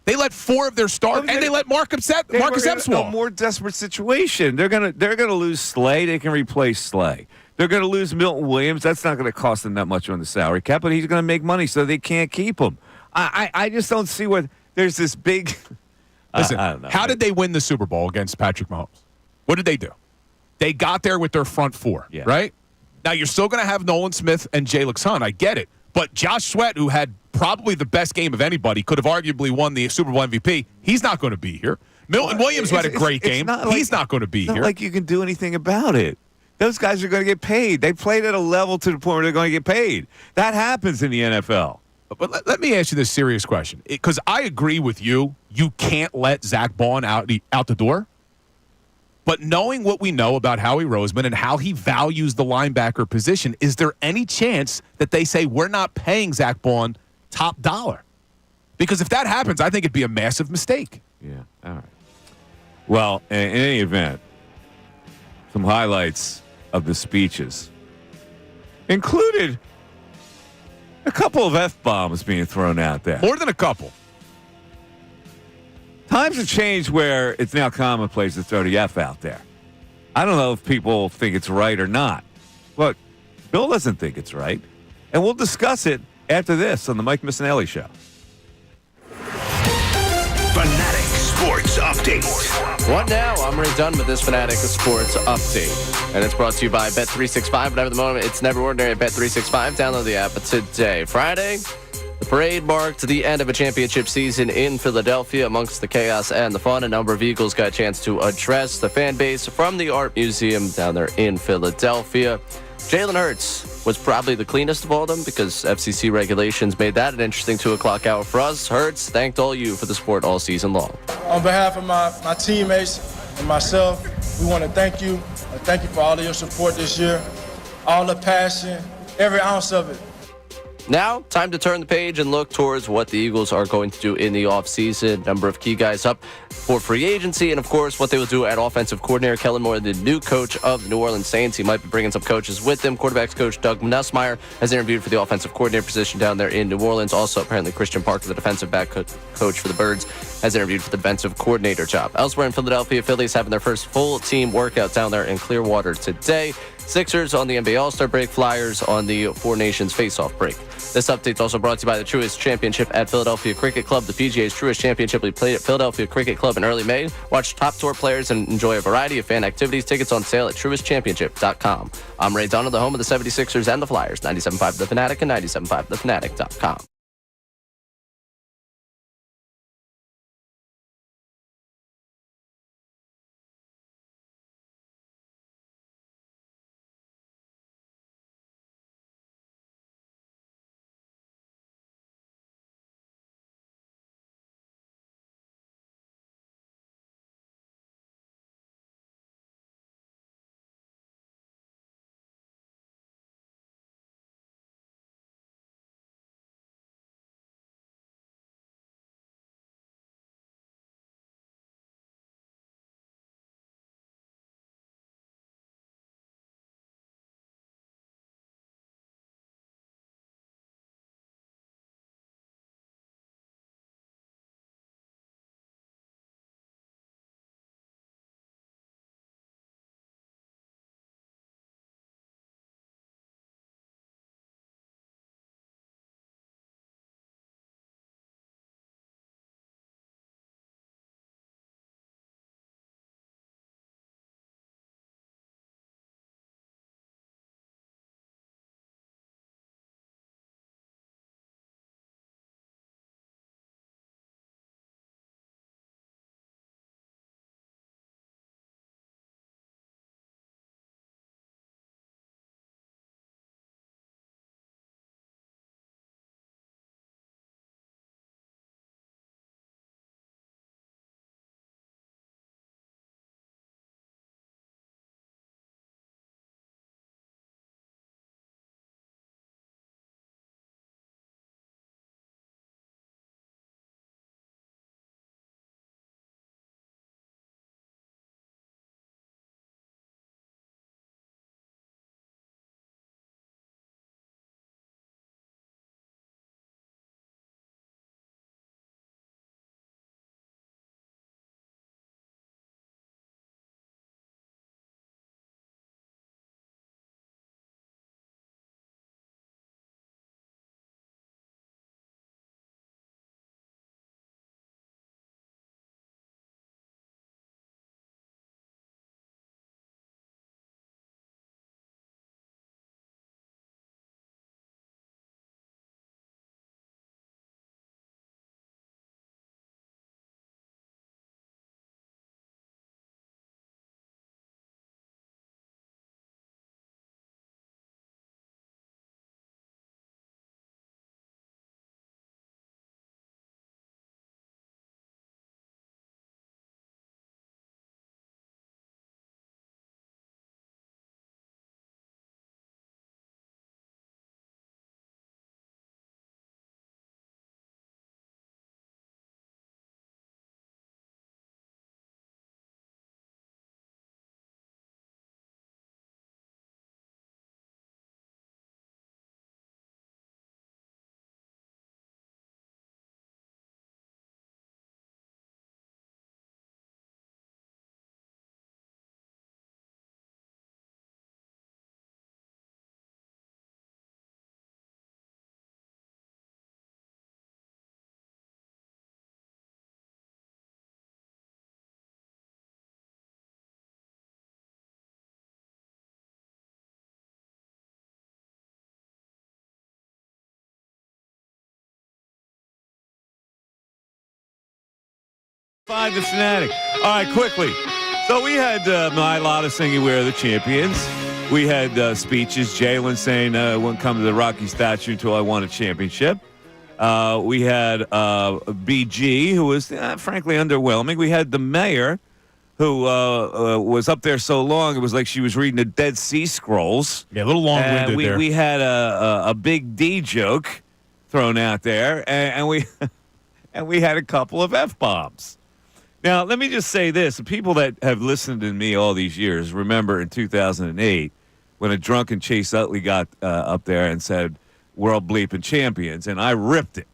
They let 4 of their starters, and they let Marcus Epps in a walk. more desperate situation. They're gonna lose Slay. They can replace Slay. They're gonna lose Milton Williams. That's not gonna cost them that much on the salary cap, but he's gonna make money, so they can't keep him. I just don't see what there's this big. Listen, I don't know. how did they win the Super Bowl against Patrick Mahomes? What did they do? They got there with their front 4, right? Now, you're still going to have Nolan Smith and Jalen Hunt. I get it. But Josh Sweat, who had probably the best game of anybody, could have arguably won the Super Bowl MVP. He's not going to be here. Milton Williams, who had a great game, he's not going to be here. Not like you can do anything about it. Those guys are going to get paid. They played at a level to the point where they're going to get paid. That happens in the NFL. But let me ask you this serious question, because I agree with you. You can't let Zach Bond out the door. But knowing what we know about Howie Roseman and how he values the linebacker position, is there any chance that they say we're not paying Zach Bond top dollar? Because if that happens, I think it'd be a massive mistake. Yeah, all right. Well, in any event, some highlights of the speeches included a couple of F-bombs being thrown out there. More than a couple. Times have changed where it's now commonplace to throw the F out there. I don't know if people think it's right or not, but Bill doesn't think it's right. And we'll discuss it after this on the Mike Missanelli Show. Fanatic Sports Update. What now? I'm already done with this Fanatic Sports Update. And it's brought to you by Bet365. Whatever the moment, it's never ordinary at Bet365. Download the app today. Friday, the parade marked the end of a championship season in Philadelphia. Amongst the chaos and the fun, a number of Eagles got a chance to address the fan base from the Art Museum down there in Philadelphia. Jaylen Herz was probably the cleanest of all of them because FCC regulations made that an interesting 2 o'clock hour for us. Herz thanked all you for the support all season long. On behalf of my teammates and myself, we want to thank you. Thank you for all of your support this year, all the passion, every ounce of it. Now, time to turn the page and look towards what the Eagles are going to do in the offseason. Number of key guys up for free agency, and of course, what they will do at offensive coordinator. Kellen Moore, the new coach of the New Orleans Saints. He might be bringing some coaches with him. Quarterbacks coach Doug Nussmeier has interviewed for the offensive coordinator position down there in New Orleans. Also, apparently, Christian Parker, the defensive back coach for the Birds, has interviewed for the defensive coordinator job. Elsewhere in Philadelphia, Phillies having their first full team workout down there in Clearwater today. Sixers on the NBA All-Star break, Flyers on the Four Nations face-off break. This update is also brought to you by the Truist Championship at Philadelphia Cricket Club. The PGA's Truist Championship will be played at Philadelphia Cricket Club in early May. Watch top tour players and enjoy a variety of fan activities. Tickets on sale at truistchampionship.com. I'm Ray Donald, the home of the 76ers and the Flyers. 97.5 The Fanatic and 97.5thefanatic.com. Find the fanatic. All right, quickly. So we had my Lotta singing "We're the Champions." We had speeches. Jaylen saying, "I wouldn't come to the Rocky statue until I won a championship." We had BG, who was frankly underwhelming. We had the mayor, who was up there so long it was like she was reading the Dead Sea Scrolls. Yeah, a little long-winded there. We had a big D joke thrown out there, and we and we had a couple of F-bombs. Now, let me just say this. The people that have listened to me all these years remember in 2008 when a drunken Chase Utley got up there and said, "World bleeping champions," and I ripped it.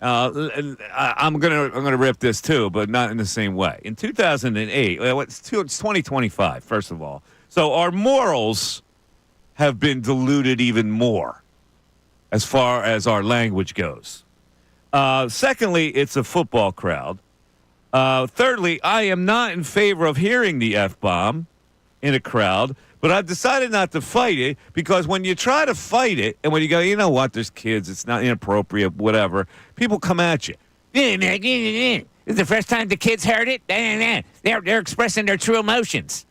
I'm gonna rip this too, but not in the same way. In 2008, it's 2025, first of all. So our morals have been diluted even more as far as our language goes. Secondly, it's a football crowd. Thirdly, I am not in favor of hearing the F-bomb in a crowd, but I've decided not to fight it because when you try to fight it and when you go, you know what, there's kids, it's not inappropriate, whatever, people come at you. This is the first time the kids heard it. They're expressing their true emotions.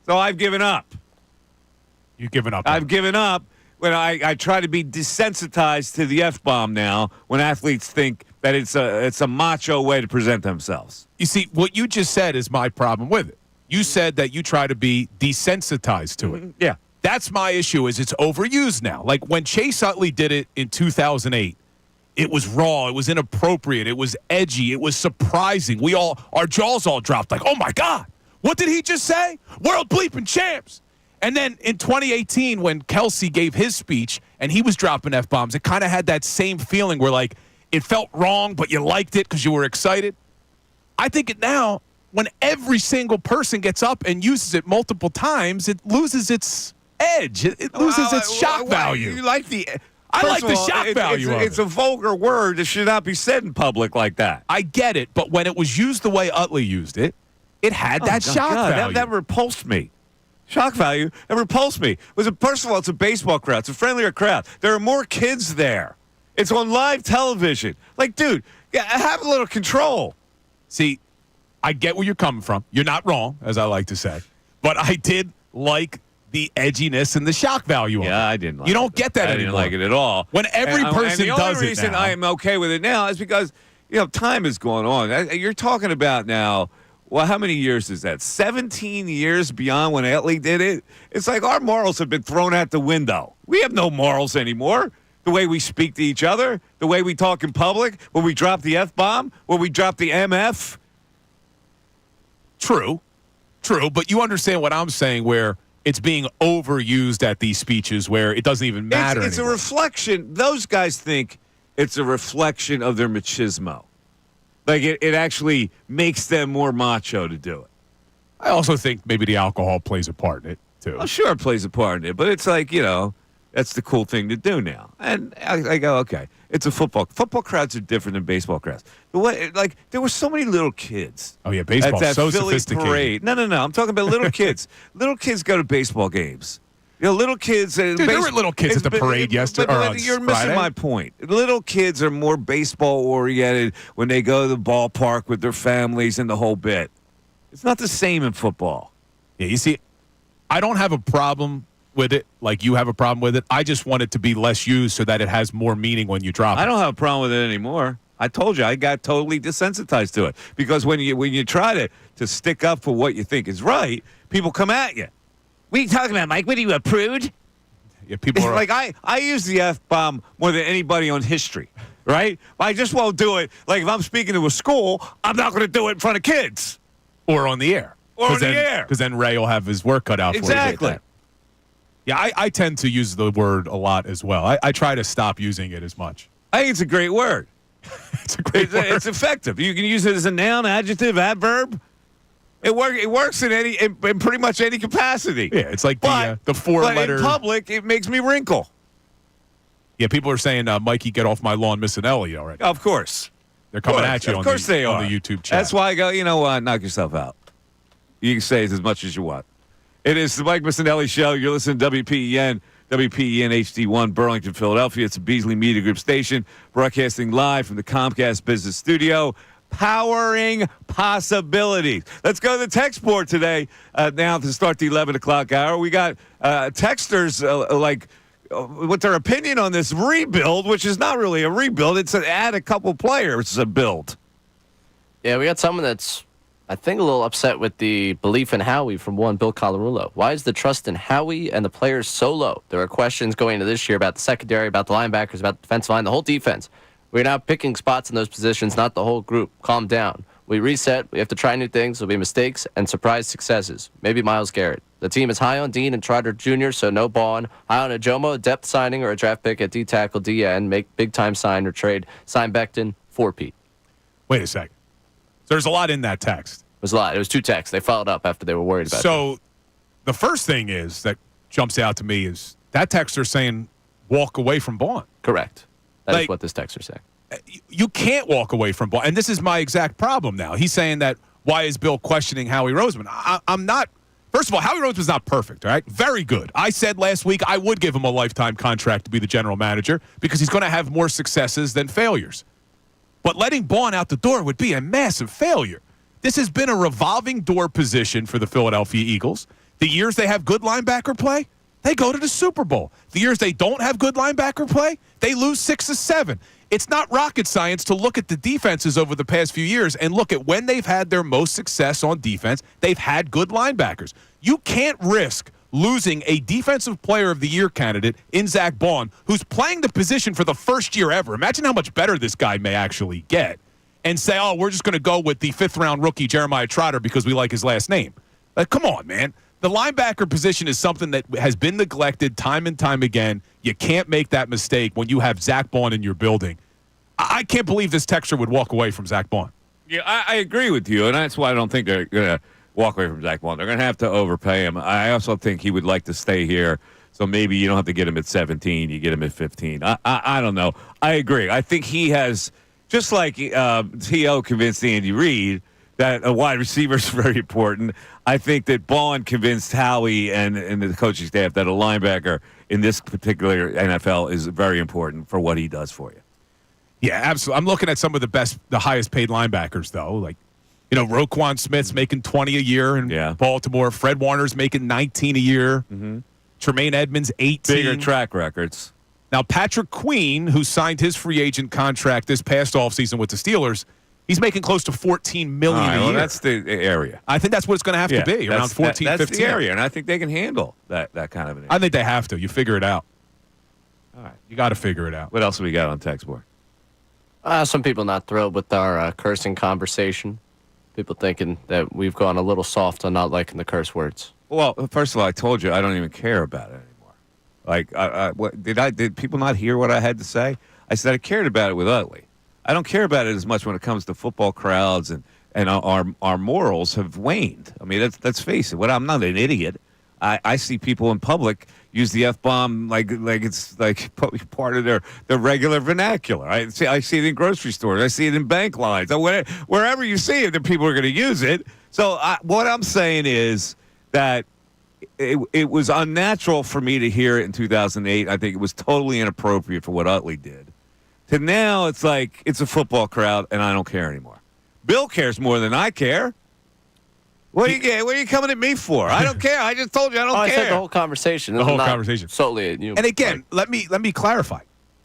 So I've given up. You've given up. I've given up when I try to be desensitized to the F-bomb now when athletes think that it's a macho way to present themselves. You see, what you just said is my problem with it. You said that you try to be desensitized to it. Yeah. That's my issue is it's overused now. Like when Chase Utley did it in 2008, it was raw, it was inappropriate, it was edgy, it was surprising. Our jaws all dropped like, oh my God, what did he just say? World bleeping champs. And then in 2018, when Kelsey gave his speech and he was dropping F-bombs, it kind of had that same feeling where like it felt wrong, but you liked it because you were excited. I think it now, when every single person gets up and uses it multiple times, it loses its edge. It loses its shock value. You like the... I like the all, shock value of it. It's a vulgar word that should not be said in public like that. I get it, but when it was used the way Utley used it, it had that shock value. That repulsed me. Shock value, it repulsed me. First of all, it's a baseball crowd. It's a friendlier crowd. There are more kids there. It's on live television. Like, dude, have a little control. See, I get where you're coming from. You're not wrong, as I like to say. But I did like the edginess and the shock value of it. Yeah, I didn't like it. You don't get that anymore. I didn't like it at all. When every person and the does only it reason now. I am okay with it now is because, time is going on. You're talking about now, well, how many years is that? 17 years beyond when Utley did it? It's like our morals have been thrown out the window. We have no morals anymore. The way we speak to each other, the way we talk in public, when we drop the F-bomb, when we drop the MF. True, but you understand what I'm saying where it's being overused at these speeches where it doesn't even matter It's a anymore. reflection. Those guys think it's a reflection of their machismo. Like it actually makes them more macho to do it. I also think maybe the alcohol plays a part in it, too. Well, sure, it plays a part in it, but it's like, that's the cool thing to do now. And I go, okay, it's a football. Football crowds are different than baseball crowds. There were so many little kids. Oh, yeah, baseball's at that so Philly sophisticated. Parade. No. I'm talking about little kids. Little kids go to baseball games. Little kids. Dude, there were little kids at the parade yesterday. But you're missing Friday. my point. Little kids are more baseball oriented when they go to the ballpark with their families and the whole bit. It's not the same in football. Yeah, you see, I don't have a problem with it like you have a problem with it. I just want it to be less used so that it has more meaning when you drop it. I don't have a problem with it anymore. I told you I got totally desensitized to it because when you try to stick up for what you think is right, people come at you. What are you talking about, Mike? What are you, a prude? Yeah, people are like I use the F-bomb more than anybody on history, right? I just won't do it. Like if I'm speaking to a school, I'm not going to do it in front of kids. or on the air. Air. Because then Ray will have his work cut out for Exactly. him. Yeah, I tend to use the word a lot as well. I try to stop using it as much. I think it's a great word. It's a great word. It's effective. You can use it as a noun, adjective, adverb. It works in pretty much any capacity. Yeah, it's like the four-letter. But in public, it makes me wrinkle. Yeah, people are saying, Mikey, get off my lawn, Missanelli already. Of course. They're coming at you Of on course the they are. YouTube chat. That's why I go, you know what? Knock yourself out. You can say it as much as you want. It is the Mike Missanelli Show. You're listening to WPEN HD1, Burlington, Philadelphia. It's a Beasley Media Group station, broadcasting live from the Comcast Business Studio. powering possibilities. Let's go to the text board today now to start the 11 o'clock hour. We got texters with their opinion on this rebuild, which is not really a rebuild. It's an add a couple players. It's a build. Yeah, we got someone that's, I think, a little upset with the belief in Howie from one Bill Colarulo. Why is the trust in Howie and the players so low? There are questions going into this year about the secondary, about the linebackers, about the defensive line, the whole defense. We're now picking spots in those positions, not the whole group. Calm down. We reset. We have to try new things. There'll be mistakes and surprise successes. Maybe Myles Garrett. The team is high on Dean and Trotter Jr., so no Bond. High on Ajomo, a depth signing or a draft pick at D-tackle, D-end. Make big-time sign or trade. Sign Becton for Pete. Wait a second. There's a lot in that text. It was a lot. It was 2 texts. They followed up after they were worried about it. So the first thing is that jumps out to me is that texter saying walk away from Bond. Correct. That is what this texter saying. You can't walk away from Bond. And this is my exact problem now. He's saying that why is Bill questioning Howie Roseman? I'm not. First of all, Howie Roseman's not perfect, all right? Very good. I said last week I would give him a lifetime contract to be the general manager because he's going to have more successes than failures. But letting Bond out the door would be a massive failure. This has been a revolving door position for the Philadelphia Eagles. The years they have good linebacker play, they go to the Super Bowl. The years they don't have good linebacker play, they lose 6 of 7. It's not rocket science to look at the defenses over the past few years and look at when they've had their most success on defense, they've had good linebackers. You can't risk losing a Defensive Player of the Year candidate in Zach Bond, who's playing the position for the first year ever. Imagine how much better this guy may actually get. And say, oh, we're just going to go with the 5th-round rookie Jeremiah Trotter because we like his last name. Come on, man. The linebacker position is something that has been neglected time and time again. You can't make that mistake when you have Zach Bond in your building. I can't believe this texter would walk away from Zach Bond. Yeah, I agree with you, and that's why I don't think they're going to walk away from Zach Bond. They're going to have to overpay him. I also think he would like to stay here, so maybe you don't have to get him at 17. You get him at 15. I don't know. I agree. I think he has, just like T.O. convinced Andy Reid that a wide receiver is very important, I think that Bond convinced Howie and the coaching staff that a linebacker in this particular NFL is very important for what he does for you. Yeah, absolutely. I'm looking at some of the highest paid linebackers, though. Like, Roquan Smith's making $20 a year in Baltimore. Fred Warner's making $19 a year. Mm-hmm. Tremaine Edmonds, $18. Bigger track records. Now, Patrick Queen, who signed his free agent contract this past offseason with the Steelers, he's making close to $14 million a year. Well, that's the area. I think that's what it's going to have to be, around 14, 15. That's the area, and I think they can handle that kind of an area. I think they have to. You figure it out. All right. You got to figure it out. What else have we got on text board? Some people not thrilled with our cursing conversation. People thinking that we've gone a little soft on not liking the curse words. Well, first of all, I told you I don't even care about it anymore. Like, did people not hear what I had to say? I said I cared about it with Utley. I don't care about it as much when it comes to football crowds and our morals have waned. I mean, let's face it. I'm not an idiot. I see people in public use the F-bomb like it's like part of their regular vernacular. I see it in grocery stores. I see it in bank lines. Wherever you see it, the people are going to use it. So what I'm saying is that it was unnatural for me to hear it in 2008. I think it was totally inappropriate for what Utley did. To now, it's like it's a football crowd, and I don't care anymore. Bill cares more than I care. What are you coming at me for? I don't care. I just told you I don't care. I said the whole conversation. The whole conversation. Solely at you. And again, let me clarify.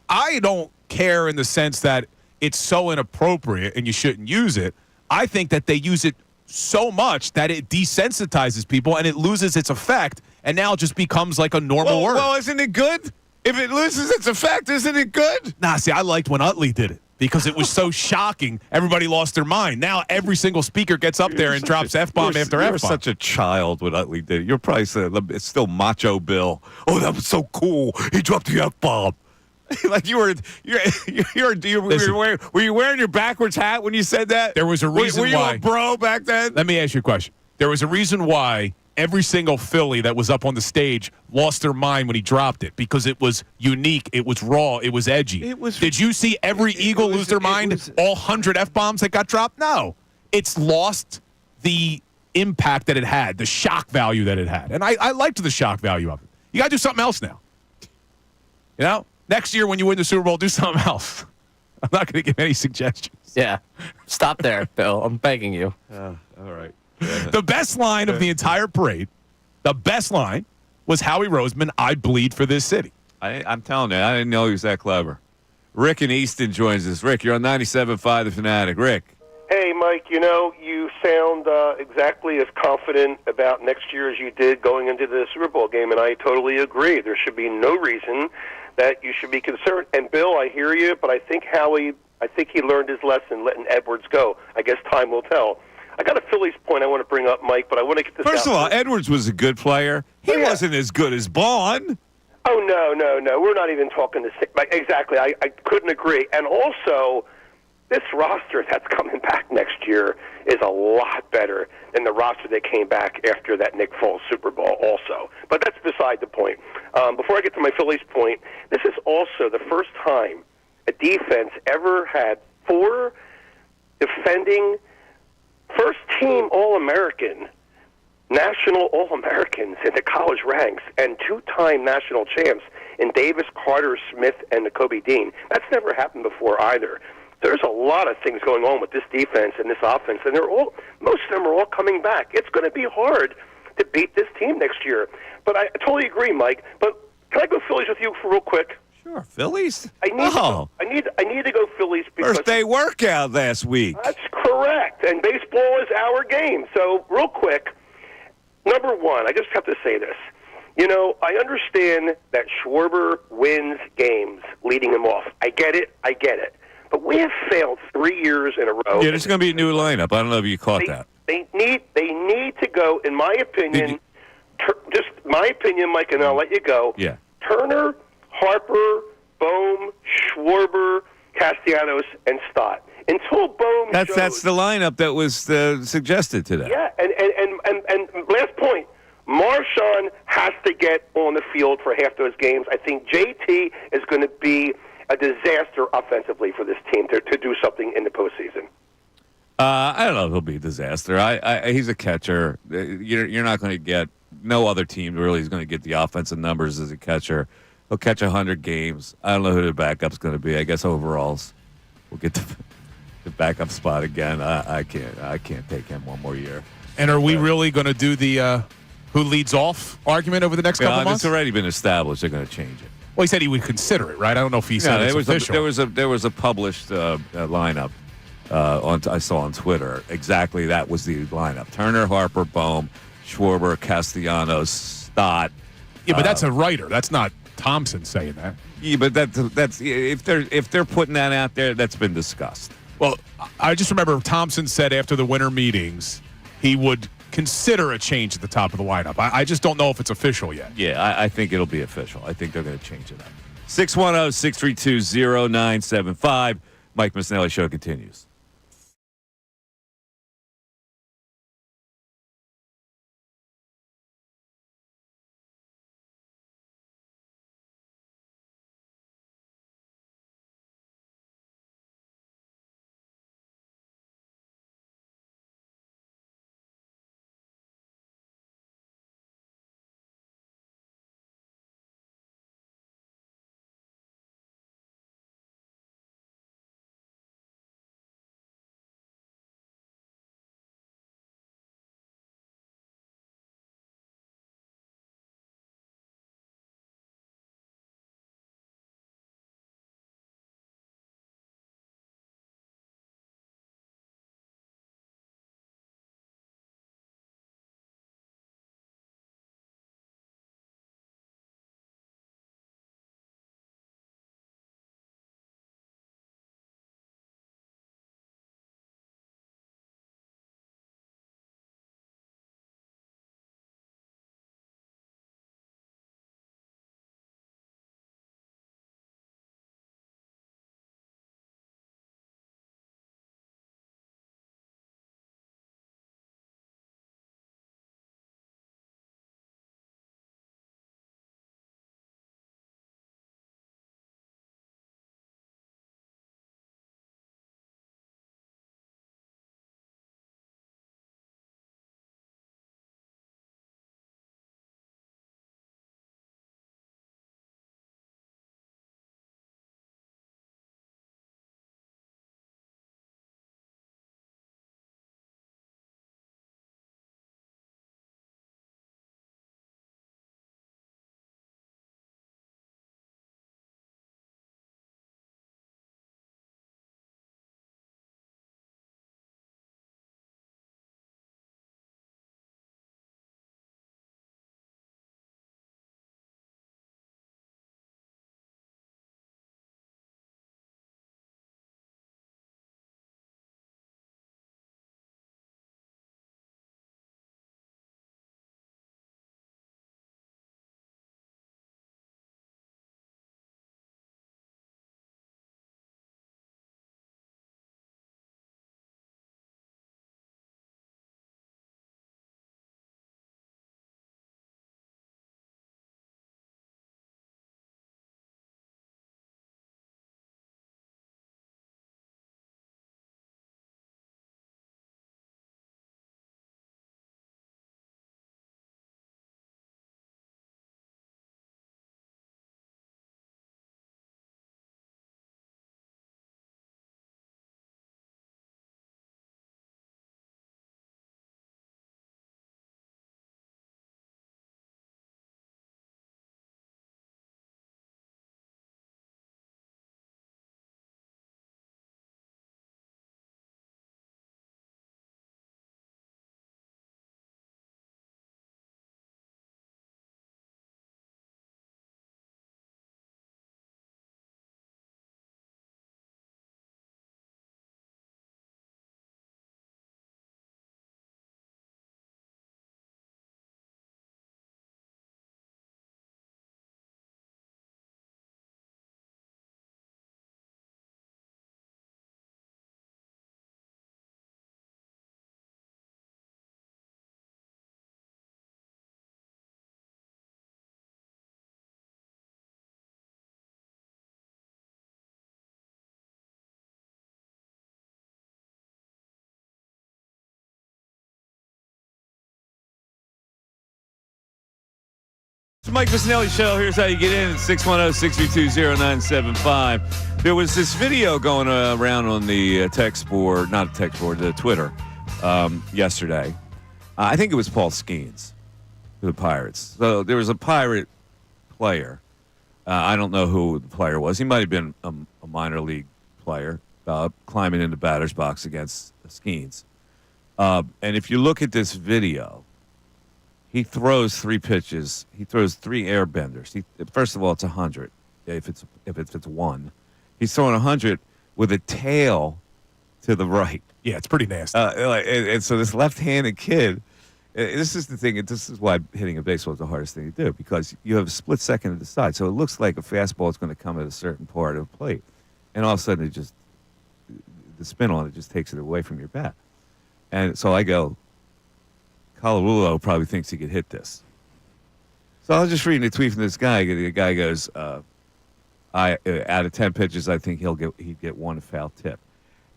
I don't care in the sense that it's so inappropriate and you shouldn't use it. I think that they use it so much that it desensitizes people and it loses its effect and now it just becomes like a normal word. Well, isn't it good? If it loses its effect, isn't it good? Nah, see, I liked when Utley did it because it was so shocking. Everybody lost their mind. Now every single speaker gets up there and drops F-bomb after F-bomb. You're such a child when Utley did it. You're probably it's still Macho Bill. Oh, that was so cool. He dropped the F-bomb. Like were you wearing your backwards hat when you said that? There was a reason why. Were you a bro back then? Let me ask you a question. There was a reason why every single Philly that was up on the stage lost their mind when he dropped it because it was unique, it was raw, it was edgy. Did you see every Eagle lose their mind? All 100 F-bombs that got dropped? No. It's lost the impact that it had, the shock value that it had. And I liked the shock value of it. You got to do something else now. Next year when you win the Super Bowl, do something else. I'm not going to give any suggestions. Yeah. Stop there, Bill. I'm begging you. All right. The best line of the entire parade, the best line was Howie Roseman, I bleed for this city. I'm telling you, I didn't know he was that clever. Rick in Easton joins us. Rick, you're on 97.5 The Fanatic. Rick. Hey, Mike, you sound exactly as confident about next year as you did going into the Super Bowl game, and I totally agree. There should be no reason that you should be concerned. And, Bill, I hear you, but I think he learned his lesson letting Edwards go. I guess time will tell. I got a Phillies point I want to bring up, Mike, but I want to get this First out. of all, Edwards was a good player. He wasn't as good as Bond. Oh, no. We're not even talking the same. Exactly. I couldn't agree. And also, this roster that's coming back next year is a lot better than the roster that came back after that Nick Foles Super Bowl also. But that's beside the point. Before I get to my Phillies point, this is also the first time a defense ever had 4 defending first-team All-American, national All-Americans in the college ranks, and 2-time national champs in Davis, Carter, Smith, and Kobe Dean. That's never happened before either. There's a lot of things going on with this defense and this offense, and most of them are all coming back. It's going to be hard to beat this team next year. But I totally agree, Mike. But can I go Phillies with you for real quick? Sure, Phillies. I need to go Phillies because First day workout last week. That's correct. And baseball is our game. So real quick, number one, I just have to say this. I understand that Schwarber wins games leading him off. I get it. But we have failed 3 years in a row. Yeah, there's going to be a new lineup. I don't know if you caught that. They need to go, in my opinion, just my opinion, Mike, and I'll let you go. Yeah. Turner, Harper, Bohm, Schwarber, Castellanos, and Stott. Until Bohm That's the lineup that was suggested today. Yeah, and last point, Marshawn has to get on the field for half those games. I think JT is going to be a disaster offensively for this team to do something in the postseason. I don't know if he'll be a disaster. He's a catcher. You're not going to get – no other team really is going to get the offensive numbers as a catcher. He'll catch 100 games. I don't know who the backup's going to be. I guess overalls will get the backup spot again. I can't take him one more year. And are we really going to do the who leads off argument over the next couple months? It's already been established. They're going to change it. Well, he said he would consider it, right? I don't know if he said it's official. There was a published lineup I saw on Twitter. Exactly, that was the lineup: Turner, Harper, Bohm, Schwarber, Castellanos, Stott. Yeah, but that's a writer. That's not Thompson saying that. Yeah, but that's if they're putting that out there, that's been discussed. Well, I just remember Thompson said after the winter meetings he would consider a change at the top of the lineup. I just don't know if it's official yet. Yeah, I think it'll be official. I think they're going to change it up. 610-632-0975. Mike Missanelli Show continues. Mike Missanelli Show. Here's how you get in at 610-632-0975. There was this video going around on the text board, not text board, the Twitter, yesterday. I think it was Paul Skeens for the Pirates. So there was a Pirate player. I don't know who the player was. He might have been a minor league player climbing into batter's box against Skeens. And if you look at this video, he throws 3 pitches. He throws 3 air benders. First of all, it's 100. If it's 1, he's throwing 100 with a tail to the right. Yeah, it's pretty nasty. And so this left-handed kid. This is the thing. This is why hitting a baseball is the hardest thing to do, because you have a split second to decide. So it looks like a fastball is going to come at a certain part of the plate, and all of a sudden the spin on it just takes it away from your bat. And so I go, Colarulo probably thinks he could hit this. So I was just reading a tweet from this guy. The guy goes, out of 10 pitches, I think he'd get 1 foul tip.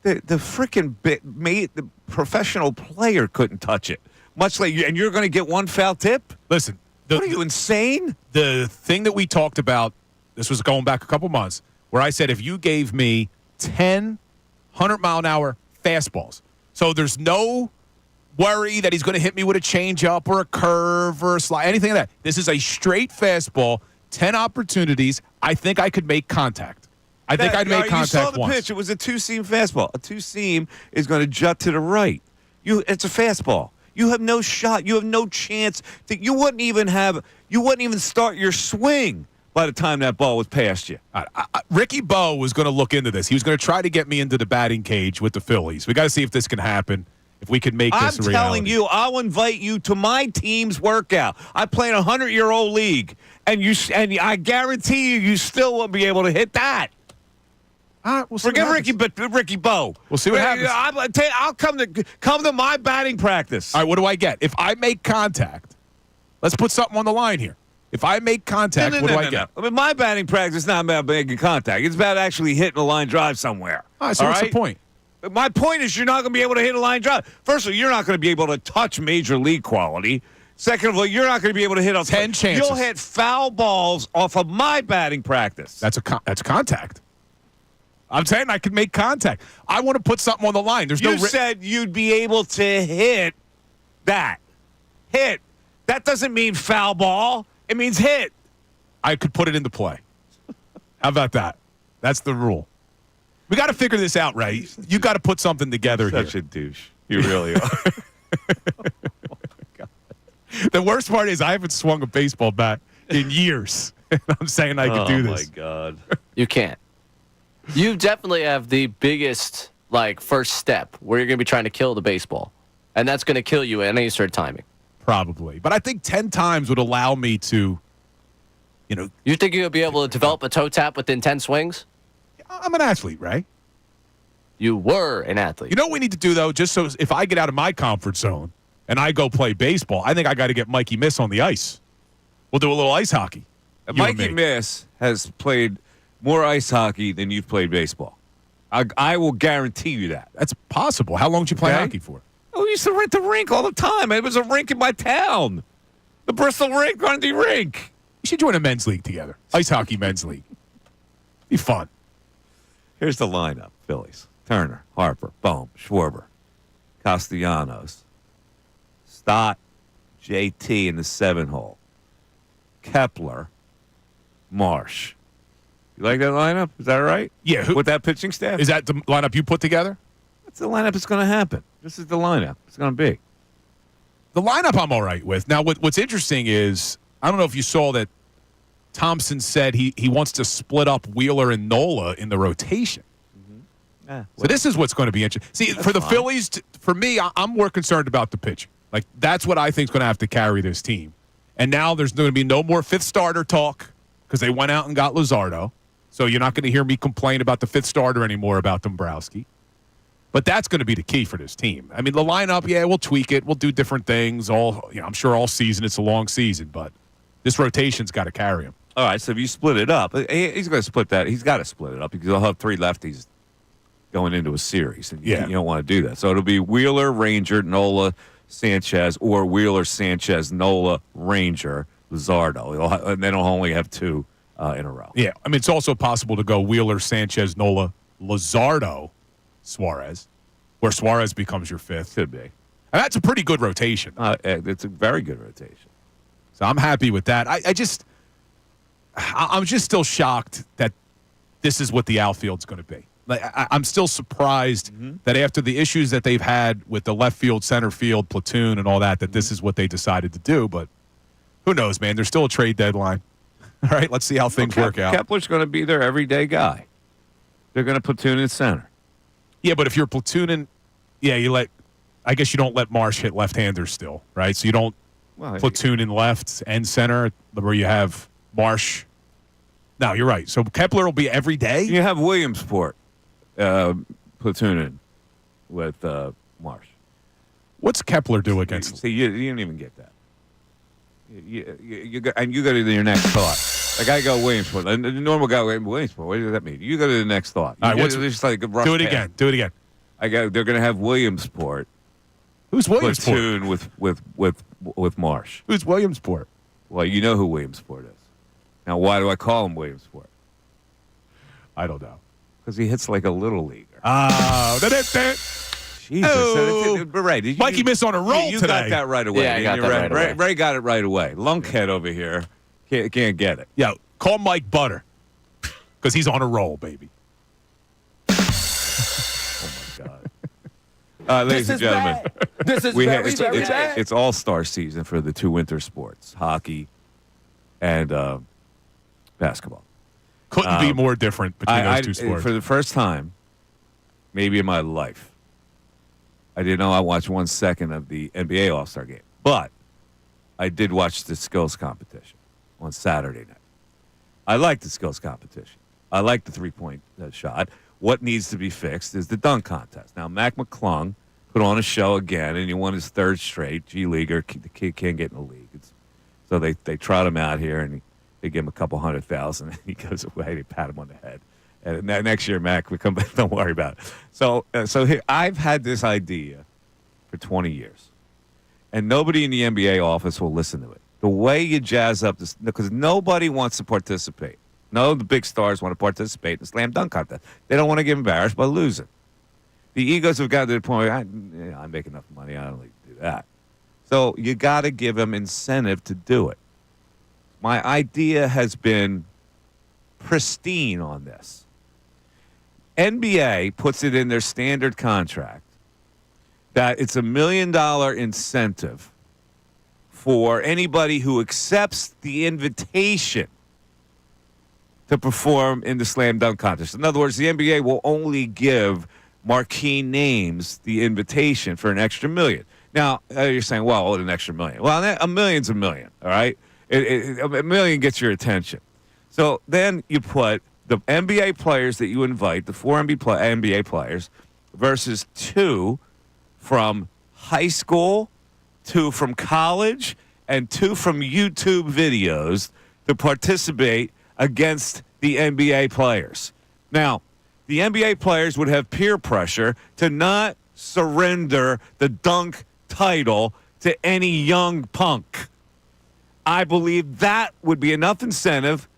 The freaking the professional player couldn't touch it. Much like and you're going to get 1 foul tip? Listen, what are you, insane? The thing that we talked about, this was going back a couple months, where I said if you gave me 10 100-mile-an-hour fastballs, so there's no worry that he's going to hit me with a changeup or a curve or a slide, anything like that. This is a straight fastball, 10 opportunities. I think I could make contact. I think I'd make contact once. You saw the pitch. It was a 2-seam fastball. A 2-seam is going to jut to the right. It's a fastball. You have no shot. You have no chance. You wouldn't even start your swing by the time that ball was past you. Ricky Bo was going to look into this. He was going to try to get me into the batting cage with the Phillies. We got to see if this can happen. If we can make this a reality. I'm telling you, I'll invite you to my team's workout. I play in a 100-year-old league, and I guarantee you still won't be able to hit that. We'll Forget Ricky Bo. We'll see what happens. I'll come to my batting practice. All right, what do I get? If I make contact, let's put something on the line here. If I make contact, what do I get? I mean, my batting practice is not about making contact. It's about actually hitting a line drive somewhere. All right, so what's the point? My point is you're not going to be able to hit a line drive. First of all, you're not going to be able to touch major league quality. Second of all, you're not going to be able to hit 10 chances. You'll hit foul balls off of my batting practice. That's contact. I'm saying I can make contact. I want to put something on the line. You said you'd be able to hit that. Hit. That doesn't mean foul ball. It means hit. I could put it into play. How about that? That's the rule. We got to figure this out, right? You got to put something together here. Such a douche. You really are. The worst part is I haven't swung a baseball bat in years. I'm saying I can do this. Oh, my God. You can't. You definitely have the biggest, first step where you're going to be trying to kill the baseball. And that's going to kill you at any sort of timing. Probably. But I think 10 times would allow me to, You think you'll be able to develop a toe tap within 10 swings? I'm an athlete, right? You were an athlete. You know what we need to do, though? Just so if I get out of my comfort zone and I go play baseball, I think I got to get Mikey Miss on the ice. We'll do a little ice hockey. Mikey Miss has played more ice hockey than you've played baseball. I will guarantee you that. That's possible. How long did you play hockey for? Oh, we used to rent the rink all the time. It was a rink in my town. The Bristol Rink, Grundy Rink. We should join a men's league together. Ice hockey men's league. Be fun. Here's the lineup. Phillies. Turner, Harper, Bohm, Schwarber, Castellanos, Stott, JT in the 7-hole, Kepler, Marsh. You like that lineup? Is that right? Yeah. With that pitching staff? Is that the lineup you put together? That's the lineup that's going to happen. This is the lineup. It's going to be. The lineup I'm all right with. Now, what's interesting is, I don't know if you saw that Thompson said he wants to split up Wheeler and Nola in the rotation. Mm-hmm. So this is what's going to be interesting. See, for the Phillies, for me, I'm more concerned about the pitching. That's what I think is going to have to carry this team. And now there's going to be no more fifth starter talk because they went out and got Luzardo. So you're not going to hear me complain about the fifth starter anymore about Dombrowski. But that's going to be the key for this team. I mean, the lineup, yeah, we'll tweak it. We'll do different things. I'm sure all season. It's a long season, but this rotation's got to carry him. All right, so if you split it up, he's going to split that. He's got to split it up because he'll have 3 lefties going into a series, and you don't want to do that. So it'll be Wheeler, Ranger, Nola, Sanchez, or Wheeler, Sanchez, Nola, Ranger, Luzardo, and then he'll only have 2 in a row. Yeah, I mean, it's also possible to go Wheeler, Sanchez, Nola, Luzardo, Suarez, where Suarez becomes your 5th. Could be. And that's a pretty good rotation. It's a very good rotation. So I'm happy with that. I'm just still shocked that this is what the outfield's going to be. Like, I'm still surprised that after the issues that they've had with the left field, center field, platoon, and all that this is what they decided to do. But who knows, man? There's still a trade deadline. All right, let's see how things work out. Kepler's going to be their everyday guy. They're going to platoon in center. Yeah, but if you're platooning, I guess you don't let Marsh hit left-handers still, right? So you don't platoon in left and center where you have Marsh. No, you're right. So Kepler will be every day? You have Williamsport platooning with Marsh. What's Kepler do against? See, you didn't even get that. You go to your next thought. Like I go Williamsport. The normal guy Williamsport. What does that mean? You go to the next thought. All right, just like a rough do it path. again. Do it again. They're going to have Williamsport. Who's Williamsport? Platoon with Marsh. Who's Williamsport? Well, you know who Williamsport is. Now, why do I call him Williamsport? I don't know. Because he hits like a little leaguer. Oh, Jesus. Oh. Right. Mikey missed on a roll you today. got that right away. Yeah, I got that right away. Ray got it right away. Lunkhead over here can't get it. Yeah, call Mike Butter because he's on a roll, baby. Oh, my God. Ladies and gentlemen, This is very bad. it's all-star season for the 2 winter sports, hockey and basketball. Couldn't be more different between those 2 sports. For the first time, maybe in my life, I didn't know I watched 1 second of the NBA All-Star game. But I did watch the skills competition on Saturday night. I like the skills competition. I like the three-point shot. What needs to be fixed is the dunk contest. Now, Mac McClung put on a show again, and he won his 3rd straight. G-Leaguer, the kid can't get in the league. So they trot him out here, and they give him a couple $100,000, and he goes away. They pat him on the head. And next year, Mac, we come back. Don't worry about it. So here, I've had this idea for 20 years, and nobody in the NBA office will listen to it. The way you jazz up this, because nobody wants to participate. No, the big stars want to participate in the slam dunk contest. They don't want to get embarrassed by losing. The egos have gotten to the point where I make enough money. I don't need to do that. So you got to give them incentive to do it. My idea has been pristine on this. NBA puts it in their standard contract that it's $1 million incentive for anybody who accepts the invitation to perform in the slam dunk contest. In other words, the NBA will only give marquee names the invitation for an extra $1 million. Now, you're saying, well, an extra $1 million. Well, $1 million's $1 million, all right? $1 million gets your attention. So then you put the NBA players that you invite, the 4 NBA players, versus 2 from high school, 2 from college, and 2 from YouTube videos to participate against the NBA players. Now, the NBA players would have peer pressure to not surrender the dunk title to any young punk. I believe that would be enough incentive,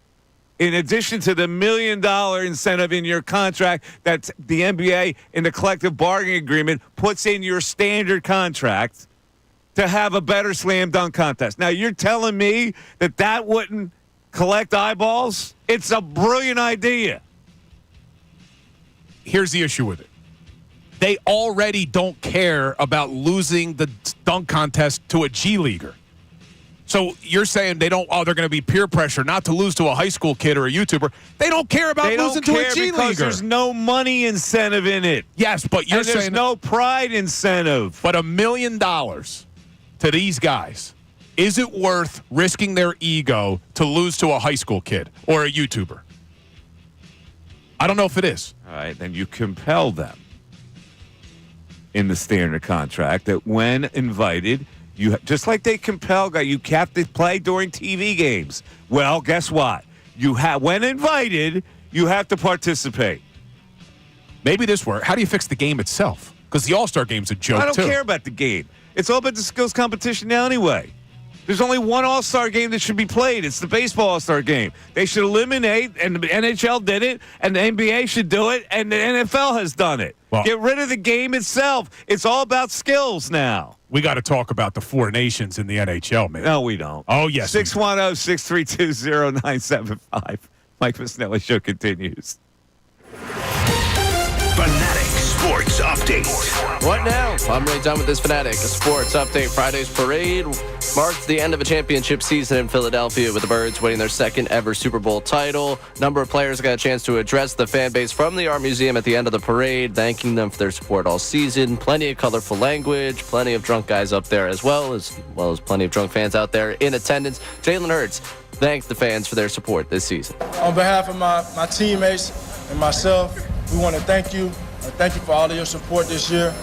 in addition to the $1 million incentive in your contract that the NBA in the collective bargaining agreement puts in your standard contract, to have a better slam dunk contest. Now, you're telling me that wouldn't collect eyeballs? It's a brilliant idea. Here's the issue with it. They already don't care about losing the dunk contest to a G-Leaguer. So you're saying they're going to be peer pressure not to lose to a high school kid or a YouTuber. They don't care about losing to a G-Leaguer. Because there's no money incentive in it. Yes, but you're saying there's no pride incentive. But $1 million to these guys, is it worth risking their ego to lose to a high school kid or a YouTuber? I don't know if it is. All right, then you compel them in the standard contract that when invited, you just like they compel guys, you have to play during TV games. Well, guess what? When invited, you have to participate. Maybe this works. How do you fix the game itself? Because the All-Star game's a joke, I don't too. care about the game. It's all about the skills competition now anyway. There's only one All-Star game that should be played. It's the baseball All-Star game. They should eliminate, and the NHL did it, and the NBA should do it, and the NFL has done it. Well, get rid of the game itself. It's all about skills now. We got to talk about the four nations in the NHL, man. No, we don't. Oh, yes. 610-632-0975. Mike Missanelli Show continues. Fanatic Sports Update. What now? I'm Ray Dunn with this Fanatic Sports Update. Friday's parade marked the end of a championship season in Philadelphia with the Birds winning their second ever Super Bowl title. Number of players got a chance to address the fan base from the Art Museum at the end of the parade, thanking them for their support all season. Plenty of colorful language, plenty of drunk guys up there as well as plenty of drunk fans out there in attendance. Jaylen Herz thanked the fans for their support this season. On behalf of my teammates and myself, we want to thank you. Thank you for all of your support this year.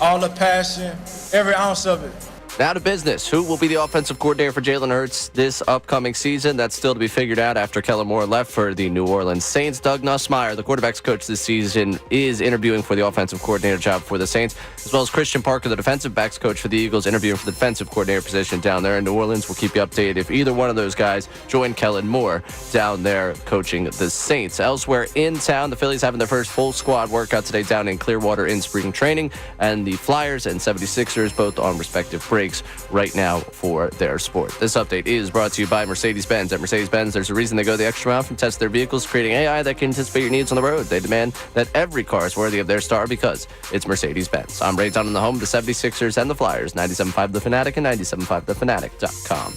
All the passion, every ounce of it. Now to business. Who will be the offensive coordinator for Jaylen Herz this upcoming season? That's still to be figured out after Kellen Moore left for the New Orleans Saints. Doug Nussmeier, the quarterback's coach this season, is interviewing for the offensive coordinator job for the Saints, as well as Christian Parker, the defensive backs coach for the Eagles, interviewing for the defensive coordinator position down there in New Orleans. We'll keep you updated if either one of those guys join Kellen Moore down there coaching the Saints. Elsewhere in town, the Phillies having their first full squad workout today down in Clearwater in spring training, and the Flyers and 76ers both on respective breaks right now for their sport. This update is brought to you by Mercedes-Benz. At Mercedes-Benz, there's a reason they go the extra mile and test their vehicles, creating AI that can anticipate your needs on the road. They demand that every car is worthy of their star because it's Mercedes-Benz. I'm Ray Dunn in the home of the 76ers and the Flyers, 97.5 The Fanatic and 97.5thefanatic.com.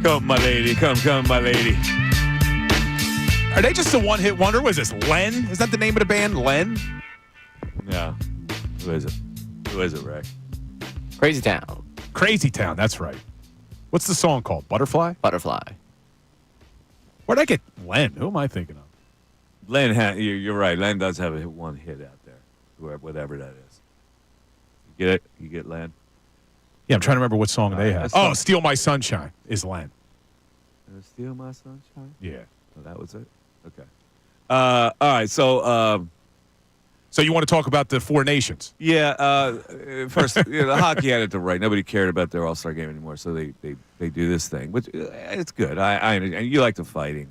Come, my lady. Come, my lady. Are they just a one-hit wonder? Was this Len? Is that the name of the band, Len? Yeah. Who is it? Who is it, Ray? Crazy Town. Crazy Town, that's right. What's the song called? Butterfly? Butterfly. Where'd I get Len? Who am I thinking of? Len, you're right. Len does have one hit out there, whatever that is. You get it? You get Len? Yeah, I'm trying to remember what song they had. that's Oh, not- Steal My Sunshine is Len. Steal My Sunshine? Yeah. Oh, that was it? Okay. All right, so... So you want to talk about the Four Nations? Yeah, first, the hockey had it to right. Nobody cared about their All-Star game anymore, so they do this thing, which it's good. I understand. You like the fighting.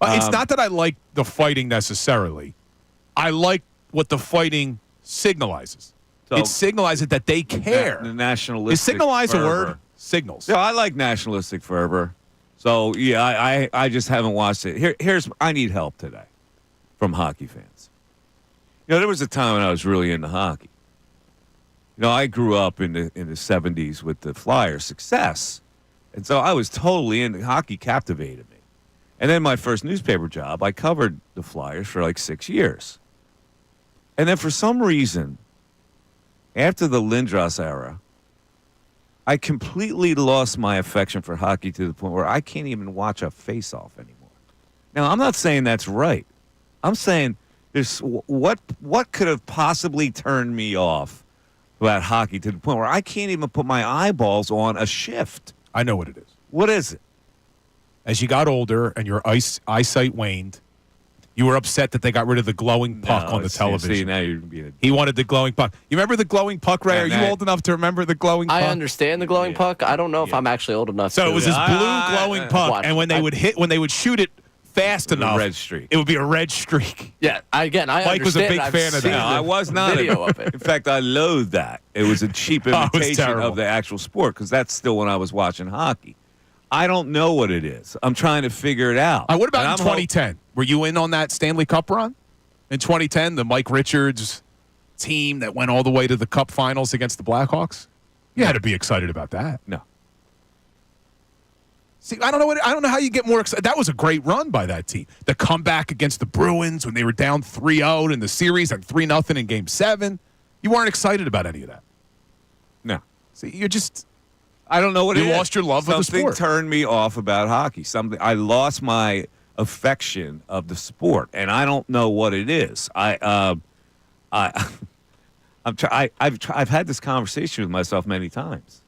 It's not that I like the fighting necessarily. I like what the fighting signalizes. So- it signalizes that they care. The nationalistic Is signalize a fervor. word? Signals. Yeah, I like nationalistic fervor. So, yeah, I just haven't watched it. Here's I need help today from hockey fans. There was a time when I was really into hockey. I grew up in the 70s with the Flyers' success. And so I was totally into hockey, captivated me. And then my first newspaper job, I covered the Flyers for like 6 years. And then for some reason, after the Lindros era, I completely lost my affection for hockey to the point where I can't even watch a face-off anymore. Now, I'm not saying that's right. I'm saying there's what could have possibly turned me off about hockey to the point where I can't even put my eyeballs on a shift. I know what it is. What is it? As you got older and your eyesight waned, you were upset that they got rid of the glowing puck on the television. See, now you're being He wanted the glowing puck. You remember the glowing puck, Ray? Yeah, Are you that- old enough to remember the glowing puck? I understand the glowing puck. I don't know if I'm actually old enough So to. it was this blue glowing puck, Watch. and when they would shoot it fast was a enough, red streak. it would be a red streak. Yeah, I Mike was a understand. big I've fan of seen that. No, the I was not. video of it. In fact, I loathed that. It was a cheap Oh, it was imitation terrible. of the actual sport because that's still when I was watching hockey. I don't know what it is. I'm trying to figure it out. What about And in I'm 2010? Were you in on that Stanley Cup run? In 2010, the Mike Richards team that went all the way to the Cup Finals against the Blackhawks? You had to be excited about that. No. See, I don't know how you get more excited. That was a great run by that team. The comeback against the Bruins when they were down 3-0 in the series and 3-0 in Game 7. You weren't excited about any of that. No. See, you're just I don't know what You it is. lost your love for the Something sport. turned me off about hockey. I lost my affection of the sport, and I don't know what it is. I've had this conversation with myself many times.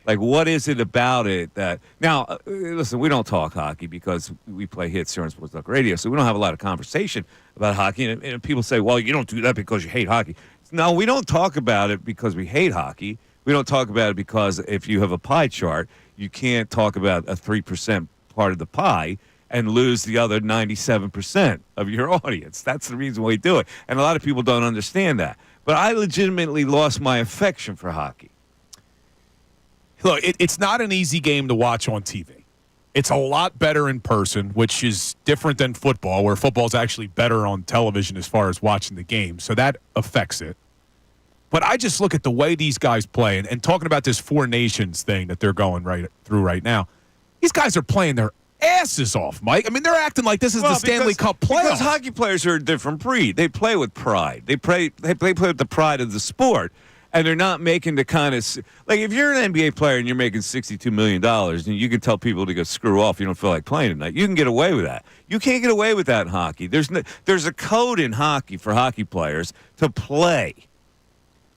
Like, what is it about it that now? Listen, we don't talk hockey because we play hits here on Sports Talk Radio, so we don't have a lot of conversation about hockey. And people say, "Well, you don't do that because you hate hockey." No, we don't talk about it because we hate hockey. We don't talk about it because if you have a pie chart, you can't talk about a 3% part of the pie and lose the other 97% of your audience. That's the reason why we do it. And a lot of people don't understand that. But I legitimately lost my affection for hockey. Look, it's not an easy game to watch on TV. It's a lot better in person, which is different than football, where football's actually better on television as far as watching the game. So that affects it. But I just look at the way these guys play, and talking about this Four Nations thing that they're going through right now, these guys are playing their asses off, Mike. I mean, they're acting like this is the Stanley Cup playoffs. Because hockey players are a different breed. They play with pride. They play with the pride of the sport, and they're not making the kind of like if you're an NBA player and you're making $62 million, and you can tell people to go screw off, you don't feel like playing tonight. You can get away with that. You can't get away with that in hockey. There's a code in hockey for hockey players to play.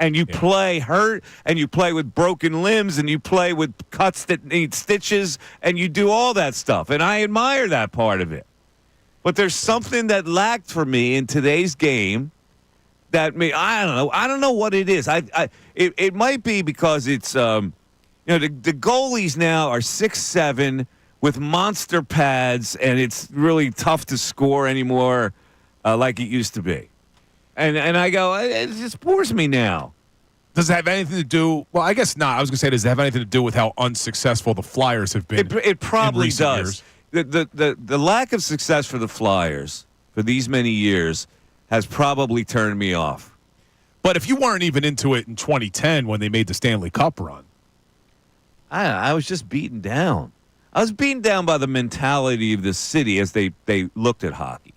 And you play hurt, and you play with broken limbs, and you play with cuts that need stitches, and you do all that stuff. And I admire that part of it. But there's something that lacked for me in today's game that I don't know. I don't know what it is. It might be because it's the goalies now are 6'7" with monster pads, and it's really tough to score anymore like it used to be. And I go, it just bores me now. Does it have anything to do? Well, I guess not. I was going to say, does it have anything to do with how unsuccessful the Flyers have been? It probably in recent does. years? The lack of success for the Flyers for these many years has probably turned me off. But if you weren't even into it in 2010 when they made the Stanley Cup run, I was just beaten down. I was beaten down by the mentality of the city as they looked at hockey.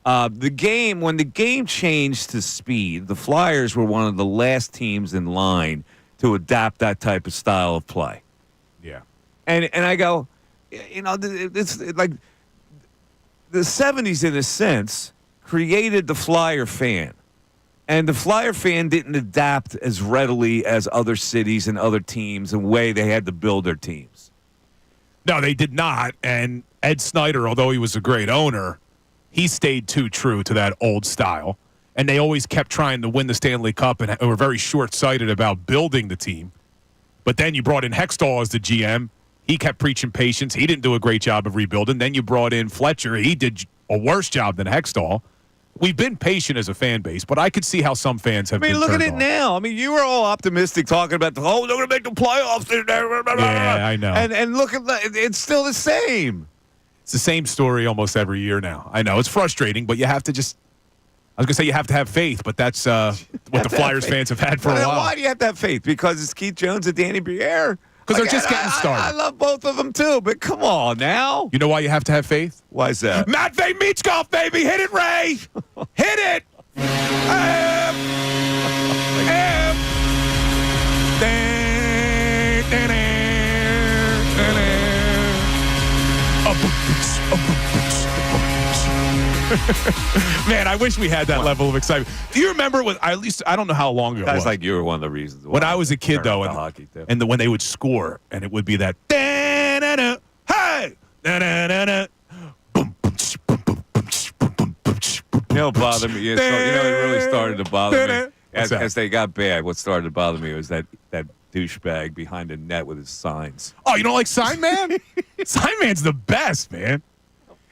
When the game changed to speed, the Flyers were one of the last teams in line to adapt that type of style of play. Yeah. And I go, it's like the 70s, in a sense, created the Flyer fan. And the Flyer fan didn't adapt as readily as other cities and other teams and the way they had to build their teams. No, they did not. And Ed Snyder, although he was a great owner, he stayed too true to that old style. And they always kept trying to win the Stanley Cup and were very short-sighted about building the team. But then you brought in Hextall as the GM. He kept preaching patience. He didn't do a great job of rebuilding. Then you brought in Fletcher. He did a worse job than Hextall. We've been patient as a fan base, but I could see how some fans have been look at it off. now. you were all optimistic talking about, they're going to make the playoffs. Yeah, I know. And look at it's still the same. It's the same story almost every year now. I know. It's frustrating, but you have to just – I was going to say you have to have faith, but that's what the Flyers fans have had for a while. Why do you have to have faith? Because it's Keith Jones and Danny Briere? Because they're just getting started. I love both of them, too, but come on now. You know why you have to have faith? Why is that? Matvei Michkov, baby. Hit it, Ray. Hit it. Man, I wish we had that level of excitement. Do you remember when, at least, I don't know how long ago it was. Guys like you were one of the reasons. When I was a kid, though, and when they would score, and it would be that, da-na-na, hey, da-na-na-na, boom, boom, boom, boom, boom, boom, boom, boom. You know, bother me. It really started to bother me As they got bad. What started to bother me was that douchebag behind the net with his signs. Oh, you don't like Sign Man? Sign Man's the best, man.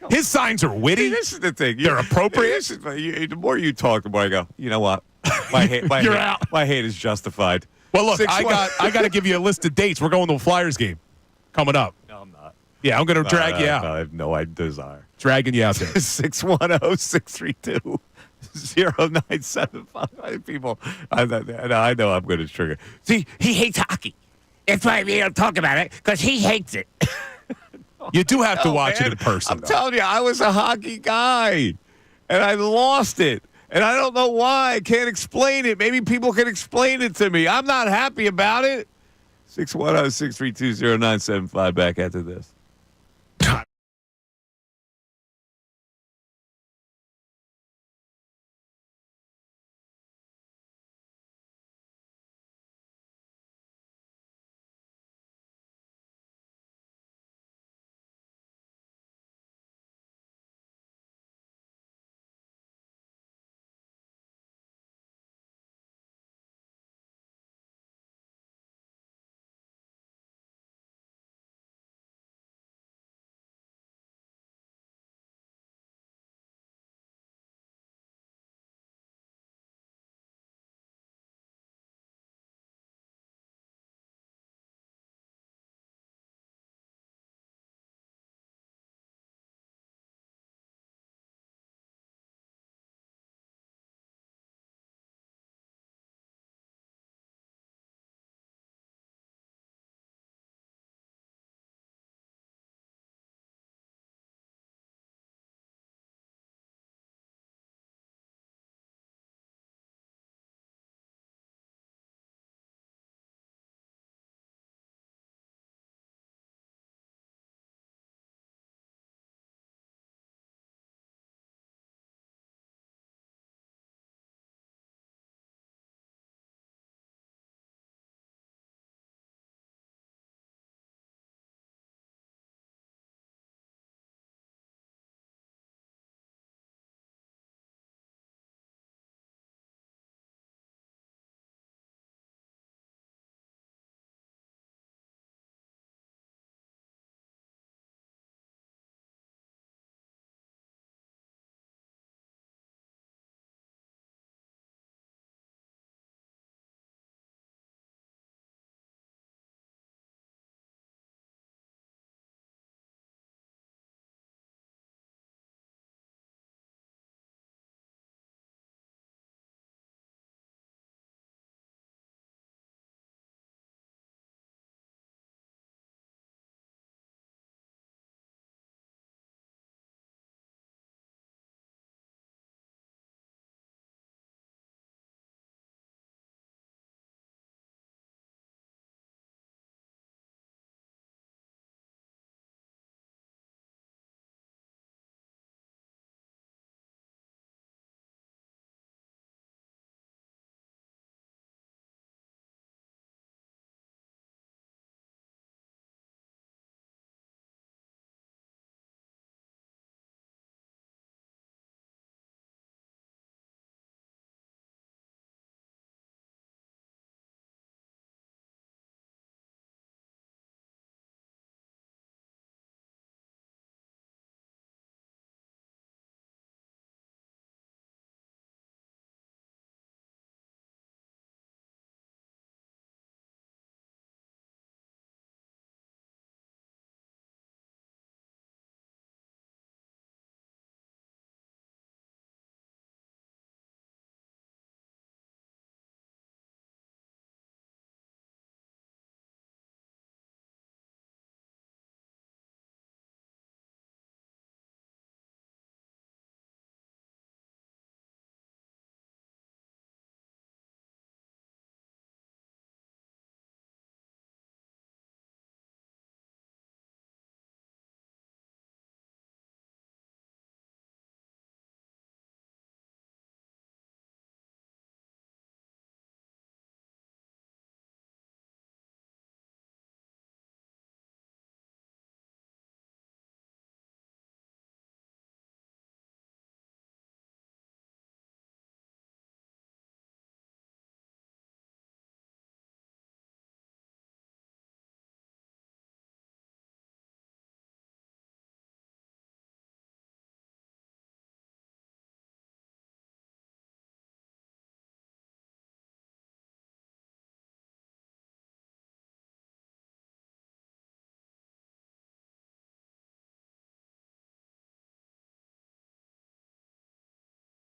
His signs are witty. See, this is the thing. They're appropriate. The more you talk, the more I go, you know what? You're out. My hate is justified. Well, look, I got to give you a list of dates. We're going to a Flyers game coming up. No, I'm not. Yeah, I'm going to drag you out. No, I have no desire. Dragging you out there. 610-632-0975. People, I know I'm going to trigger. See, he hates hockey. That's why we don't talk about it, because he hates it. You do have to watch it in person. I'm telling you, I was a hockey guy, and I lost it. And I don't know why. I can't explain it. Maybe people can explain it to me. I'm not happy about it. 610-632-0975. Back after this.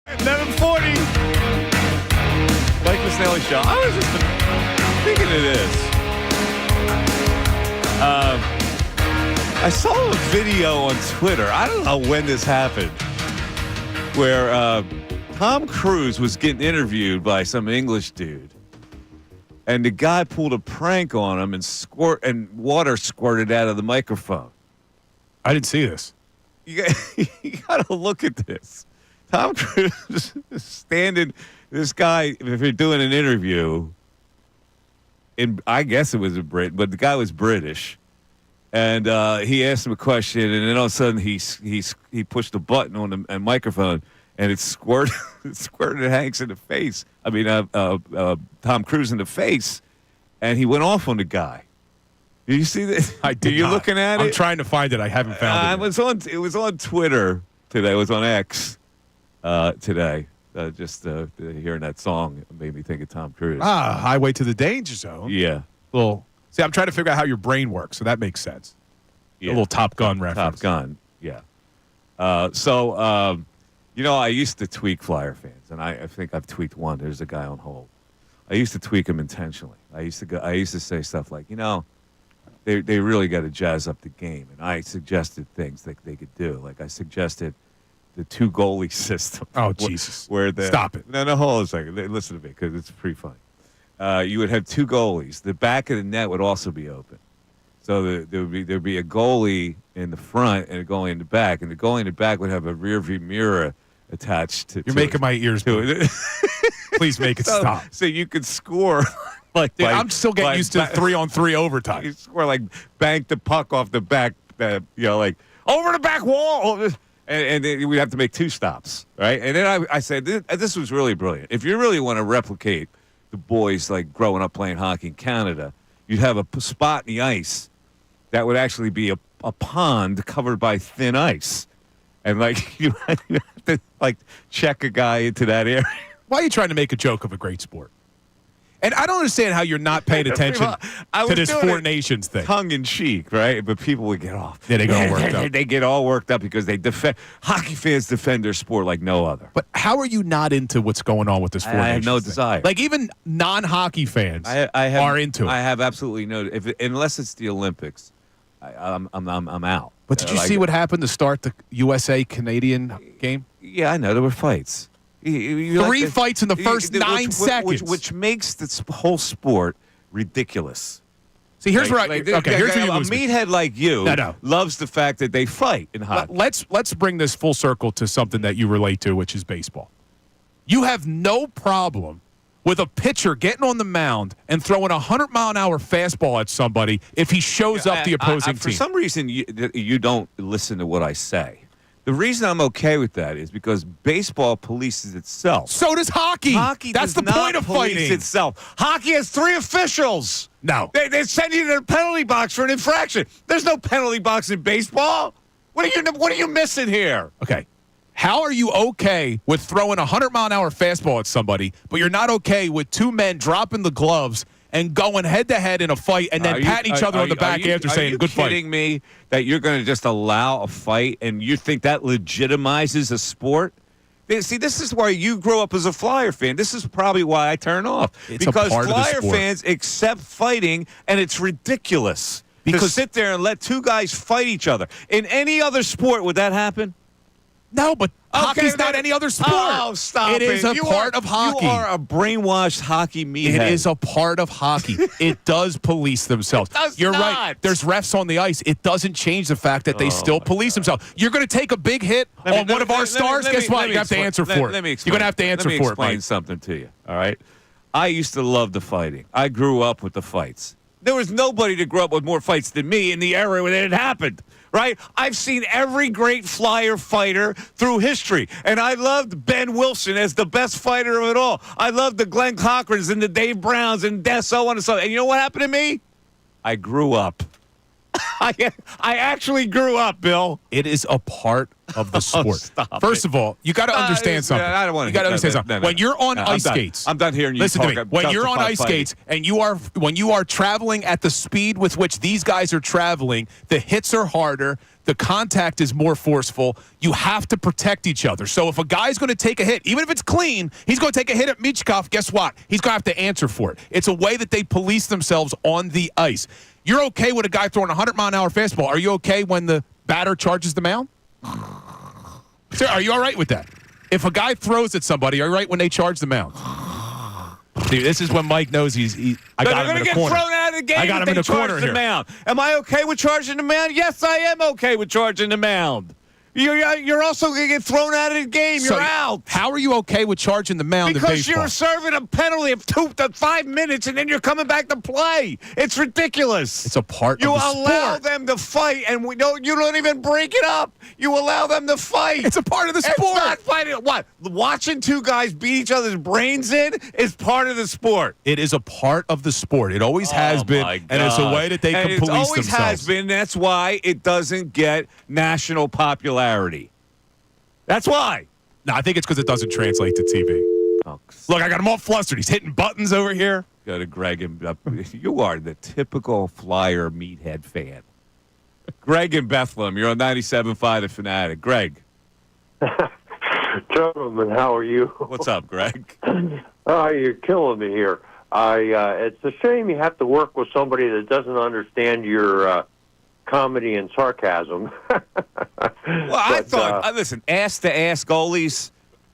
11:40. Mike Missanelli Show. I was just thinking of this. I saw a video on Twitter. I don't know when this happened, where Tom Cruise was getting interviewed by some English dude, and the guy pulled a prank on him and water squirted out of the microphone. I didn't see this. You got to look at this. Tom Cruise is standing. This guy, if you're doing an interview, I guess it was a Brit, but the guy was British, and he asked him a question, and then all of a sudden he pushed a button on the microphone, and it squirted Hanks in the face. I mean, Tom Cruise in the face, and he went off on the guy. Did you see that? I did. You not. looking at it? I'm trying to find it. I haven't found it. It was on Twitter today. It was on X today. Just hearing that song made me think of Tom Cruise. Highway to the Danger Zone. Yeah. Well, see, I'm trying to figure out how your brain works, so that makes sense. Yeah. A little Top Gun reference. Top Gun, yeah. I used to tweak Flyer fans, and I think I've tweaked one. There's a guy on hold. I used to tweak him intentionally. I used to say stuff like, they really got to jazz up the game, and I suggested things that they could do. Like I suggested the two goalie system. Oh, Jesus! Stop it! No, hold on a second. Listen to me because it's pretty funny. You would have two goalies. The back of the net would also be open. So there'd be a goalie in the front and a goalie in the back, and the goalie in the back would have a rear view mirror attached to. You're making my ears bleed. Please make it stop. So you could score. Dude, I'm still getting used to 3-on-3 overtime. You score bank the puck off the back, like over the back wall, and then we'd have to make two stops, right? And then I said this was really brilliant. If you really want to replicate the boys growing up playing hockey in Canada, you'd have a spot in the ice that would actually be a pond covered by thin ice, and you have to check a guy into that area. Why are you trying to make a joke of a great sport? And I don't understand how you're not paying attention to this Four Nations thing. Tongue in cheek, right? But people would get off. Yeah, they get all worked up. They get all worked up because they defend. Hockey fans defend their sport like no other. But how are you not into what's going on with this Four Nations I have no thing? desire. Even non-hockey fans are into it. I have absolutely no. Unless it's the Olympics, I'm out. But did you see what happened to start the USA-Canadian game? Yeah, I know. There were fights. Three fights in the first 9 seconds. Which makes this whole sport ridiculous. See, here's where here's where you a lose me. meathead like you loves the fact that they fight in hockey. Let's bring this full circle to something that you relate to, which is baseball. You have no problem with a pitcher getting on the mound and throwing a 100-mile-an-hour fastball at somebody if he shows up the opposing team. For some reason, you don't listen to what I say. The reason I'm okay with that is because baseball polices itself. So does hockey. That's the point of fighting. Itself. Hockey has 3 officials. No. They send you to the penalty box for an infraction. There's no penalty box in baseball. What are you missing here? Okay. How are you okay with throwing a 100-mile-an-hour fastball at somebody, but you're not okay with 2 men dropping the gloves and going head-to-head in a fight and then patting each other on the back after saying, good fight? Are you kidding me that you're going to just allow a fight and you think that legitimizes a sport? See, this is why you grew up as a Flyer fan. This is probably why I turn off. Because Flyer fans accept fighting, and it's ridiculous to sit there and let 2 guys fight each other. In any other sport, would that happen? No, but hockey's not any other sport. Oh, stop it. It is a part of hockey. You are a brainwashed hockey meathead. It is a part of hockey. It does police themselves. You're right. There's refs on the ice. It doesn't change the fact that they still police themselves. You're going to take a big hit on one of our stars? Guess what? You have to answer for it. You're going to have to answer for it, Mike. Let me explain something to you, all right? I used to love the fighting. I grew up with the fights. There was nobody to grow up with more fights than me in the era when it happened. Right? I've seen every great Flyer fighter through history, and I loved Ben Wilson as the best fighter of it all. I loved the Glenn Cochrans and the Dave Browns and so on and so on. And you know what happened to me? I grew up. I actually grew up, Bill. It is a part of the sport. stop First it. of all, you got to understand something. I don't want to. You got to understand something. When you're on ice skates, I'm done hearing you. Listen to me. talk When you're on about ice fighting. skates and when you are traveling at the speed with which these guys are traveling, the hits are harder. The contact is more forceful. You have to protect each other. So if a guy's going to take a hit, even if it's clean, he's going to take a hit at Michkov, guess what? He's going to have to answer for it. It's a way that they police themselves on the ice. You're okay with a guy throwing a 100-mile-an-hour fastball. Are you okay when the batter charges the mound? Sir, are you all right with that? If a guy throws at somebody, are you right when they charge the mound? Dude, this is when Mike knows I got him in the corner. They're going to get thrown out of the game I got him in the corner the here. mound. Am I okay with charging the mound? Yes, I am okay with charging the mound. You're also going to get thrown out of the game. You're out. How are you okay with charging the mound in Because baseball? you're serving a penalty of 2 to 5 minutes, and then you're coming back to play. It's ridiculous. It's a part you of the allow sport. them to fight, and you don't even break it up. You allow them to fight. It's a part of the sport. It's not fighting. What? Watching two guys beat each other's brains in is part of the sport. It is a part of the sport. It always has been, my and it's a God. way that they can And police it always themselves. has been. That's why it doesn't get national popularity. That's why. No, I think it's because it doesn't translate to TV. Oh, Look, I got him all flustered. He's hitting buttons over here. go to Greg and you are the typical Flyer meathead fan. Greg in Bethlehem, you're on 97.5 The Fanatic. Greg, Gentlemen, how are you? what's up, Greg? Oh, you're killing me here. It's a shame you have to work with somebody that doesn't understand your comedy and sarcasm. Well, I thought. Listen, ass-to-ass goalies,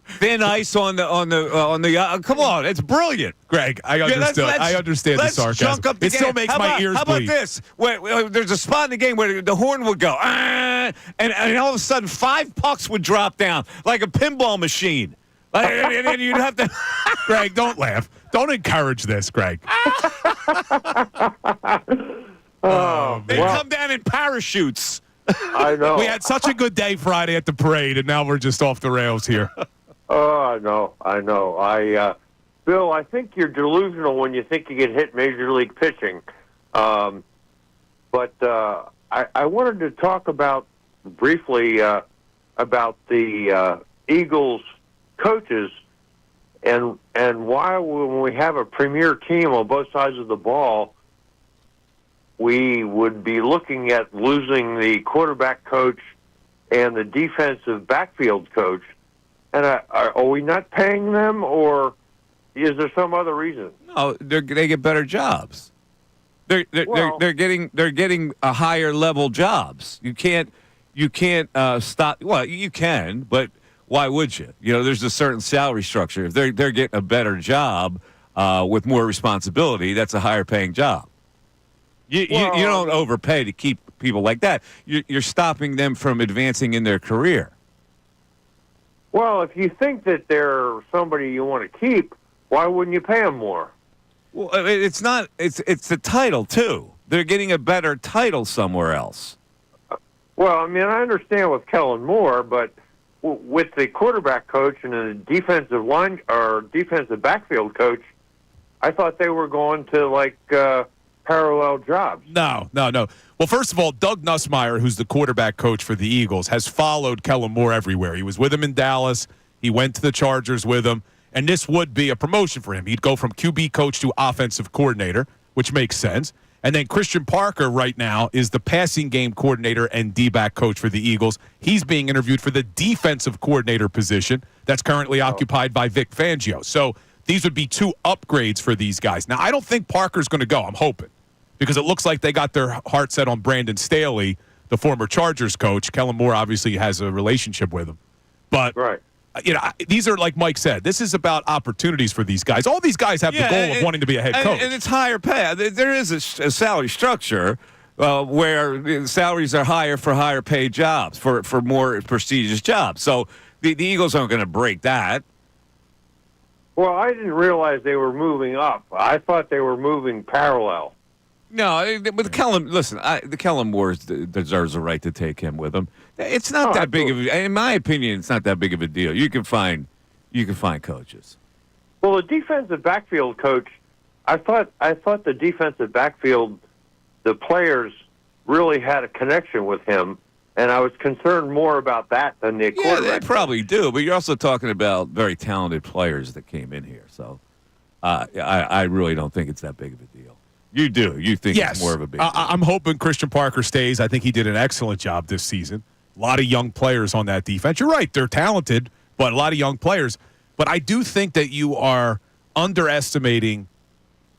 thin ice on the. Come on, it's brilliant. Greg, I understood. I understand the sarcasm. Junk up the It still game. makes How my about, ears How about bleed. this? Where there's a spot in the game where the horn would go, and all of a sudden 5 pucks would drop down like a pinball machine. And you'd have to. Greg, don't laugh. Don't encourage this, Greg. They come down in parachutes. I know. We had such a good day Friday at the parade, and now we're just off the rails here. Oh, I know. Bill, I think you're delusional when you think you get hit Major League pitching. But I wanted to talk briefly about the Eagles coaches and why when we have a premier team on both sides of the ball, we would be looking at losing the quarterback coach and the defensive backfield coach. And are we not paying them, or is there some other reason? No, they get better jobs. They're getting a higher level jobs. You can't stop. Well, you can, but why would you? You know, there's a certain salary structure. If they're getting a better job with more responsibility, that's a higher paying job. You don't overpay to keep people like that. You're stopping them from advancing in their career. Well, if you think that they're somebody you want to keep, why wouldn't you pay them more? Well, it's not. It's the title too. They're getting a better title somewhere else. Well, I mean, I understand with Kellen Moore, but with the quarterback coach and the defensive line or defensive backfield coach, I thought they were going to parallel jobs. No. Well, first of all, Doug Nussmeier, who's the quarterback coach for the Eagles, has followed Kellen Moore everywhere. He was with him in Dallas. He went to the Chargers with him. And this would be a promotion for him. He'd go from QB coach to offensive coordinator, which makes sense. And then Christian Parker right now is the passing game coordinator and D-back coach for the Eagles. He's being interviewed for the defensive coordinator position that's currently occupied by Vic Fangio. So these would be 2 upgrades for these guys. Now, I don't think Parker's going to go. I'm hoping. Because it looks like they got their heart set on Brandon Staley, the former Chargers coach. Kellen Moore obviously has a relationship with him. But, right. These are, like Mike said, this is about opportunities for these guys. All these guys have the goal of wanting to be a head coach. And it's higher pay. There is a salary structure where salaries are higher for higher paid jobs, for more prestigious jobs. So the Eagles aren't going to break that. Well, I didn't realize they were moving up. I thought they were moving parallel. No, with Kellen, listen, the Kellen Moore deserves a right to take him with him. It's not that big of in my opinion, it's not that big of a deal. You can find coaches. Well, the defensive backfield coach, I thought the defensive backfield, the players really had a connection with him, And I was concerned more about that than the Yeah, quarterback. they probably do, but you're also talking about very talented players that came in here. So I really don't think it's that big of a deal. You do. You think Yes. it's more of a big deal. I'm hoping Christian Parker stays. I think he did an excellent job this season. A lot of young players on that defense. You're right. They're talented, but a lot of young players. But I do think that you are underestimating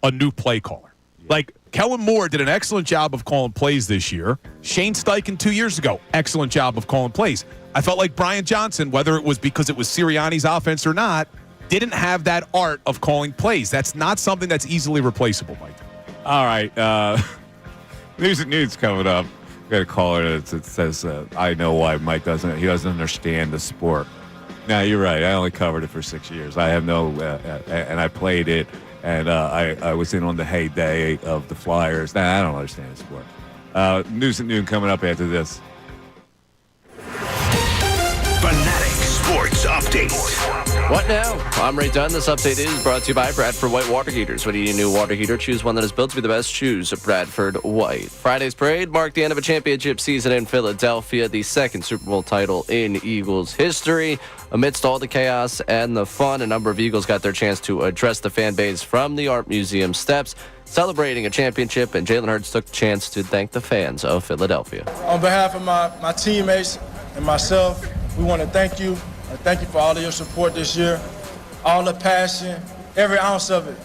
a new play caller. Yeah. Like, Kellen Moore did an excellent job of calling plays this year. Shane Steichen 2 years ago, excellent job of calling plays. I felt like Brian Johnson, whether it was because it was Sirianni's offense or not, didn't have that art of calling plays. That's not something that's easily replaceable, Mike. All right. News coming up. We got a caller that says, I know why Mike doesn't understand the sport. Now, you're right. I only covered it for 6 years. I have no, and I played it, and I was in on the heyday of the Flyers. Nah, I don't understand the sport. News at noon coming up after this. Fanatic Sports Update. What now? I'm Ray Dunn. This update is brought to you by Bradford White Water Heaters. When you need a new water heater, choose one that is built to be the best. Choose Bradford White. Friday's parade marked the end of a championship season in Philadelphia, the second Super Bowl title in Eagles history. Amidst all the chaos and the fun, a number of Eagles got their chance to address the fan base from the Art Museum steps, celebrating a championship, and Jaylen Herz took the chance to thank the fans of Philadelphia. On behalf of my teammates and myself, we want to thank you. Thank you for all of your support this year, all the passion, every ounce of it.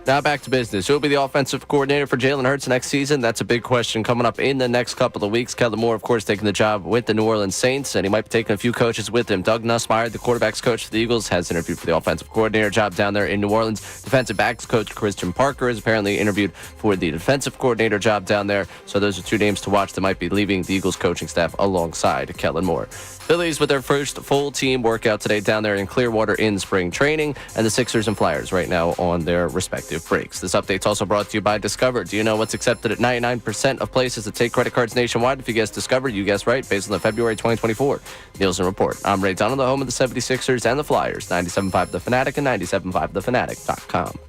Now back to business. Who will be the offensive coordinator for Jaylen Herz next season? That's a big question coming up in the next couple of weeks. Kellen Moore, of course, taking the job with the New Orleans Saints, and he might be taking a few coaches with him. Doug Nussmeier, the quarterback's coach for the Eagles, has interviewed for the offensive coordinator job down there in New Orleans. Defensive backs coach Christian Parker is apparently interviewed for the defensive coordinator job down there. So those are two names to watch that might be leaving the Eagles coaching staff alongside Kellen Moore. Phillies with their first full team workout today down there in Clearwater in spring training, and the Sixers and Flyers right now on their respective breaks. This update's also brought to you by Discover. Do you know what's accepted at 99% of places that take credit cards nationwide? If you guess Discover, you guess right, based on the February 2024 Nielsen report. I'm Ray Donald, the home of the 76ers and the Flyers, 97.5 The Fanatic and 97.5thefanatic.com.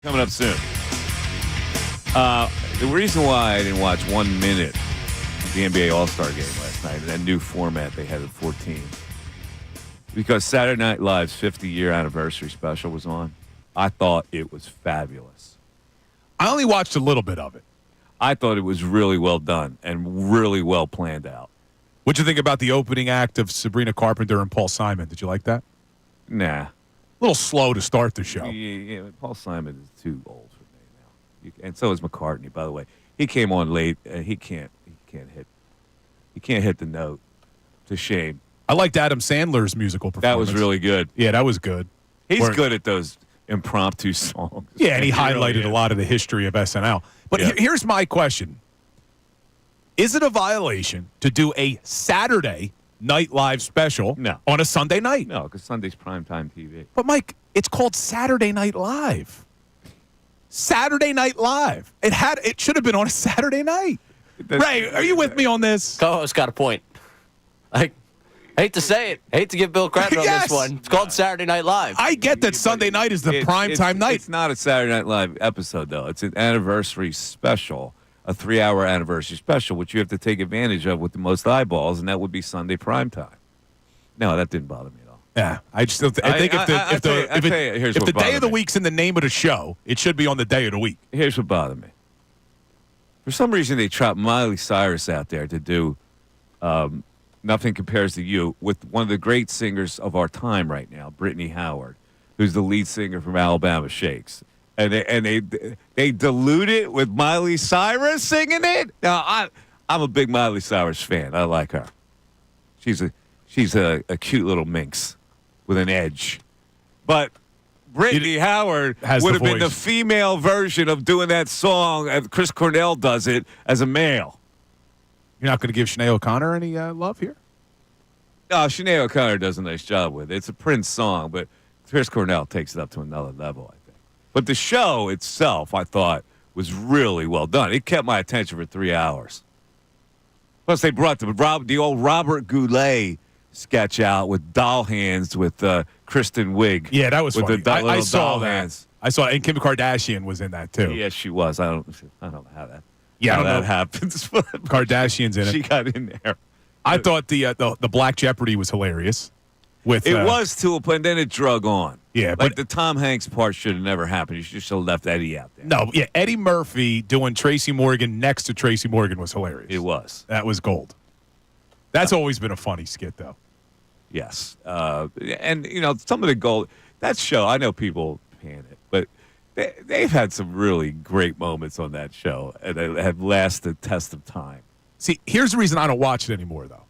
Coming up soon. The reason why I didn't watch 1 minute of the NBA All-Star game last night, that new format they had at 14, because Saturday Night Live's 50-year anniversary special was on. I thought it was fabulous. I only watched a little bit of it. I thought it was really well done and really well planned out. What'd you think about the opening act of Sabrina Carpenter and Paul Simon? Did you like that? Nah. A little slow to start the show. Yeah, Paul Simon is too old for me now. And so is McCartney, by the way. He came on late, and he can't hit the note. It's a shame. I liked Adam Sandler's musical performance. That was really good. Yeah, that was good. He's good at those impromptu songs. Yeah, and he highlighted a lot of the history of SNL. But here's my question. Is it a violation to do a Saturday Night Live special on a Sunday night? No, because Sunday's primetime TV. But, Mike, it's called Saturday Night Live. Saturday Night Live. It should have been on a Saturday night. Ray, are you with me on this? Co-host got a point. I hate to say it. Hate to give Bill credit on this one. It's called Saturday Night Live. I get that Sunday night is the primetime night. It's not a Saturday Night Live episode, though. It's an anniversary special, a 3-hour anniversary special, which you have to take advantage of with the most eyeballs, and that would be Sunday primetime. No, that didn't bother me at all. Yeah, I think if the day of the week's in the name of the show, it should be on the day of the week. Here's what bothered me. For some reason, they trapped Miley Cyrus out there to do Nothing Compares to You with one of the great singers of our time right now, Brittany Howard, who's the lead singer from Alabama Shakes. And they dilute it with Miley Cyrus singing it. Now, I'm a big Miley Cyrus fan. I like her. She's a cute little minx with an edge. But Brittany Howard would have been the female version of doing that song as Chris Cornell does it as a male. You're not going to give Sinead O'Connor any love here? No, Sinead O'Connor does a nice job with it. It's a Prince song, but Chris Cornell takes it up to another level, I think. But the show itself, I thought, was really well done. It kept my attention for 3 hours. Plus, they brought the old Robert Goulet sketch out with doll hands with Kristen Wiig. Yeah, that was with funny. I saw that. Hands. I saw, and Kim Kardashian was in that too. Yes, she was. I don't know how that. Yeah, how I don't know that happens. Kardashian's in it. She got in there. I thought the Black Jeopardy was hilarious. It was too, and then it drug on. Yeah, but the Tom Hanks part should have never happened. You should have left Eddie out there. No, yeah, Eddie Murphy doing Tracy Morgan next to Tracy Morgan was hilarious. It was. That was gold. That's always been a funny skit, though. Yes, and some of the gold. That show, I know people pan it, but they've had some really great moments on that show, and they have lasted the test of time. See, here's the reason I don't watch it anymore, though.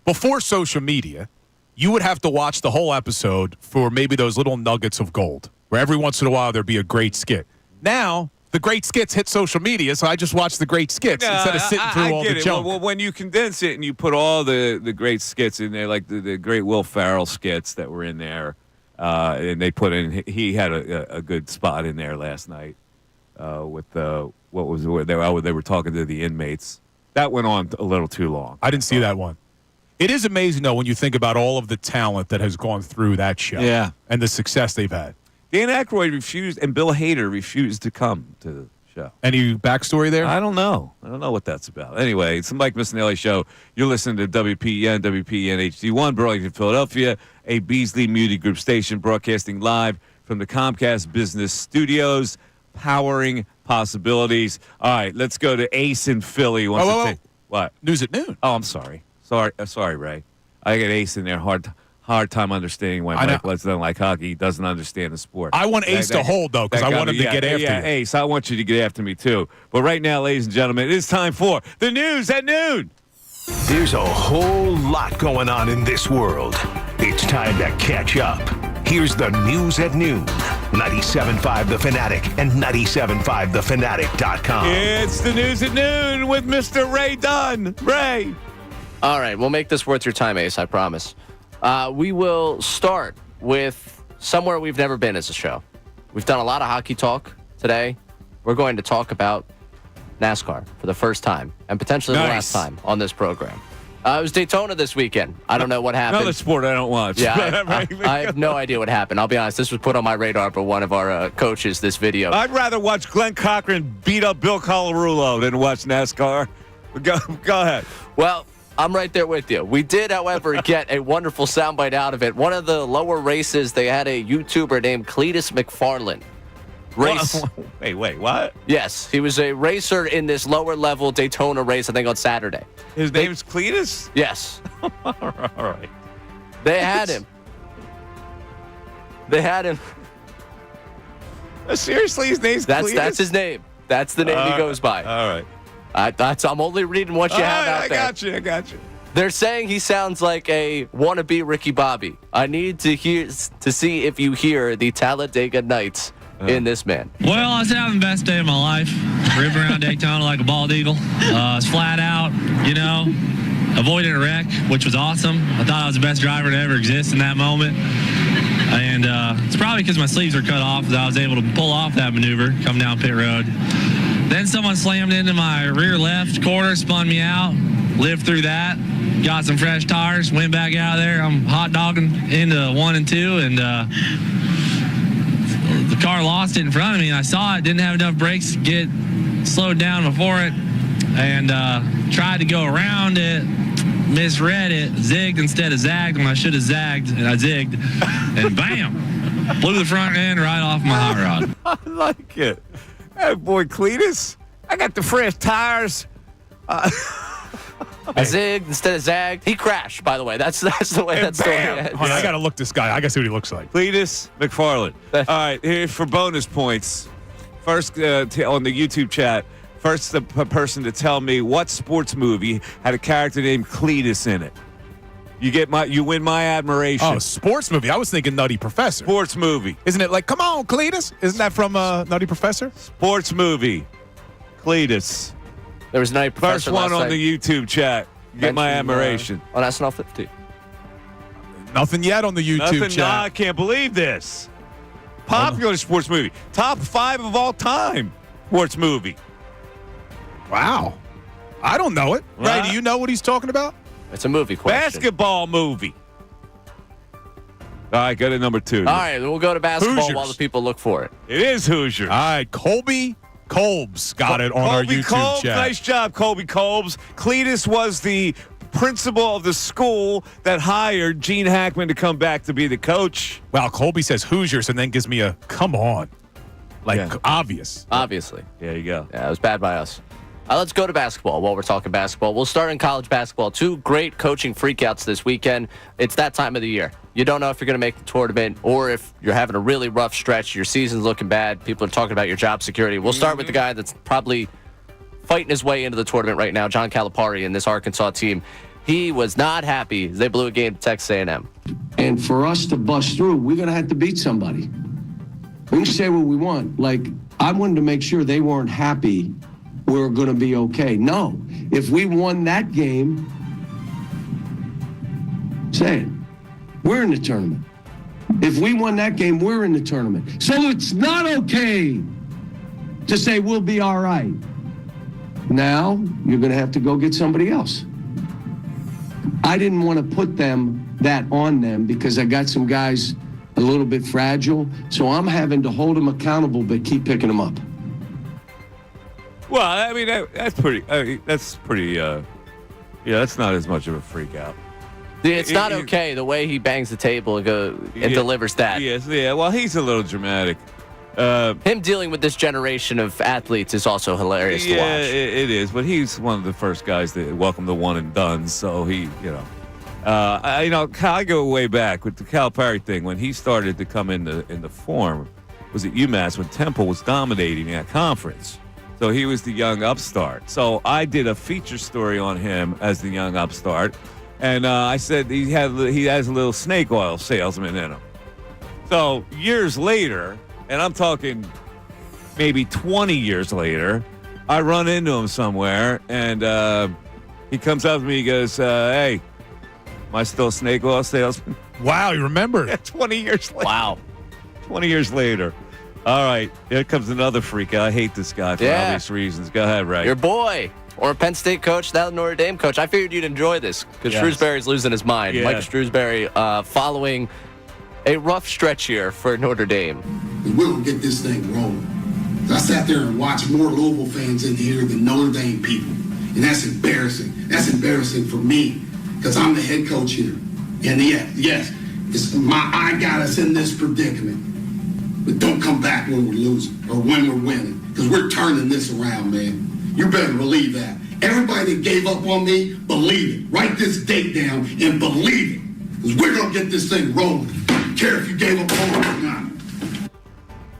Before social media, you would have to watch the whole episode for maybe those little nuggets of gold, where every once in a while there'd be a great skit. Now, the great skits hit social media, so I just watch the great skits instead of sitting through all the junk. Well, when you condense it and you put all the great skits in there, like the great Will Ferrell skits that were in there, and they put in, he had a good spot in there last night with where they were talking to the inmates. That went on a little too long. I didn't see that one. It is amazing, though, when you think about all of the talent that has gone through that show and the success they've had. Dan Aykroyd refused, and Bill Hader refused to come to the show. Any backstory there? I don't know. I don't know what that's about. Anyway, it's the Mike Missanelli Show. You're listening to WPEN HD1, Burlington, Philadelphia, a Beasley Media Group station broadcasting live from the Comcast Business Studios, powering possibilities. All right, let's go to Ace in Philly. What? News at noon. Oh, I'm sorry. Sorry, Ray. I got Ace in there. Hard time understanding why Mike doesn't like hockey. He doesn't understand the sport. I want Ace to hold, though, because I want him to get after you. Yeah, Ace, I want you to get after me, too. But right now, ladies and gentlemen, it is time for the News at Noon. There's a whole lot going on in this world. It's time to catch up. Here's the News at Noon. 97.5 The Fanatic and 97.5thefanatic.com. It's the News at Noon with Mr. Ray Dunn. Ray. All right, we'll make this worth your time, Ace, I promise. We will start with somewhere we've never been as a show. We've done a lot of hockey talk today. We're going to talk about NASCAR for the first time and potentially the last time on this program. It was Daytona this weekend. I don't know what happened. Another sport I don't watch. Yeah, I have no idea what happened. I'll be honest. This was put on my radar by one of our coaches, this video. I'd rather watch Glenn Cochran beat up Bill Colarulo than watch NASCAR. Go ahead. Well, I'm right there with you. We did, however, get a wonderful soundbite out of it. One of the lower races, they had a YouTuber named Cletus McFarland. Wait, what? Yes, he was a racer in this lower level Daytona race, I think on Saturday. His name's Cletus? Yes. All right. They had him. Seriously, his name's Cletus? That's his name. That's the name he goes by. All right. I'm only reading what you have out there. I got you. They're saying he sounds like a wannabe Ricky Bobby. I need to see if you hear the Talladega Nights in this man. Well, I was having the best day of my life. Ripping around Daytona like a bald eagle. I was flat out, avoided a wreck, which was awesome. I thought I was the best driver to ever exist in that moment. And it's probably because my sleeves were cut off that I was able to pull off that maneuver coming down pit road. Then someone slammed into my rear left quarter, spun me out, lived through that, got some fresh tires, went back out of there. I'm hot dogging into 1 and 2, and the car lost it in front of me, and I saw it, didn't have enough brakes to get slowed down before it, and tried to go around it, misread it, zigged instead of zagged when I should have zagged, and I zigged, and bam, blew the front end right off my hot rod. I like it. Hey, boy, Cletus, I got the fresh tires. I zigged instead of zagged. He crashed, by the way. That's the way that story ends. Hold on, I got to look this guy. I got to see what he looks like. Cletus McFarland. All right, here for bonus points. First, on the YouTube chat, first the person to tell me what sports movie had a character named Cletus in it. You win my admiration. Oh, sports movie. I was thinking Nutty Professor. Sports movie. Isn't it like, come on, Cletus? Isn't that from Nutty Professor? Sports movie. Cletus. There was Nutty Professor. First one on the YouTube chat. Get my admiration. On SNL 50. Nothing yet on the YouTube chat. I can't believe this. Popular sports movie. Top 5 of all time sports movie. Wow. I don't know it. Ray, do you know what he's talking about? It's a movie question. Basketball movie. All right, go to number 2. All right, we'll go to basketball Hoosiers. while the people look for it. It is Hoosiers. All right, Colby Kolb's got it on our YouTube Kolb, chat. Nice job, Colby Kolb's. Cletus was the principal of the school that hired Gene Hackman to come back to be the coach. Wow, Colby says Hoosiers and then gives me a come on. Obvious. Obviously. There you go. Yeah, it was bad by us. Let's go to basketball while we're talking basketball. We'll start in college basketball. 2 great coaching freakouts this weekend. It's that time of the year. You don't know if you're going to make the tournament or if you're having a really rough stretch. Your season's looking bad. People are talking about your job security. We'll start with the guy that's probably fighting his way into the tournament right now, John Calipari and this Arkansas team. He was not happy. They blew a game to Texas A&M. And for us to bust through, we're going to have to beat somebody. We can say what we want. Like, I wanted to make sure they weren't happy we're going to be okay. No. If we won that game, say it. We're in the tournament. If we won that game, we're in the tournament. So it's not okay to say we'll be all right. Now, you're going to have to go get somebody else. I didn't want to put that on them because I got some guys a little bit fragile. So I'm having to hold them accountable but keep picking them up. Well, I mean, that's pretty. That's not as much of a freak out. It's not okay the way he bangs the table and delivers that. Yes, yeah. Well, he's a little dramatic. Him dealing with this generation of athletes is also hilarious to watch. Yeah, it is. But he's one of the first guys that welcome the one and done. So he, I go way back with the Calipari thing when he started to come in the form. Was at UMass when Temple was dominating that conference. So he was the young upstart. So I did a feature story on him as the young upstart, and I said he has a little snake oil salesman in him. So years later, and I'm talking maybe 20 years later, I run into him somewhere, and he comes up to me. He goes, "Hey, am I still a snake oil salesman?" Wow, you remember? Yeah, 20 years later. Wow. 20 years later. All right, here comes another freak out. I hate this guy for obvious reasons. Go ahead, Ray. Your boy. Or a Penn State coach, now a Notre Dame coach. I figured you'd enjoy this because Yes. Shrewsbury's losing his mind. Yeah. Mike Shrewsbury following a rough stretch here for Notre Dame. We're going to get this thing rolling. I sat there and watched more Louisville fans in here than Notre Dame people. And that's embarrassing. That's embarrassing for me because I'm the head coach here. And yes, I got us in this predicament. But don't come back when we're losing or when we're winning because we're turning this around, man. You better believe that. Everybody that gave up on me, believe it. Write this date down and believe it because we're going to get this thing rolling. I don't care if you gave up on me or not.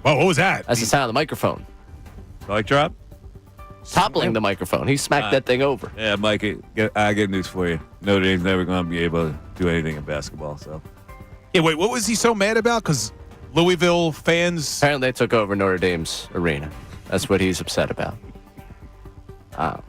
Whoa, what was that? That's the sound of the microphone. Mic drop? Toppling the microphone. He smacked that thing over. Yeah, Mike, I get news for you. Notre Dame's never going to be able to do anything in basketball. So, Yeah, wait, what was he so mad about? Because Louisville fans. Apparently they took over Notre Dame's arena. That's what he's upset about. Oh,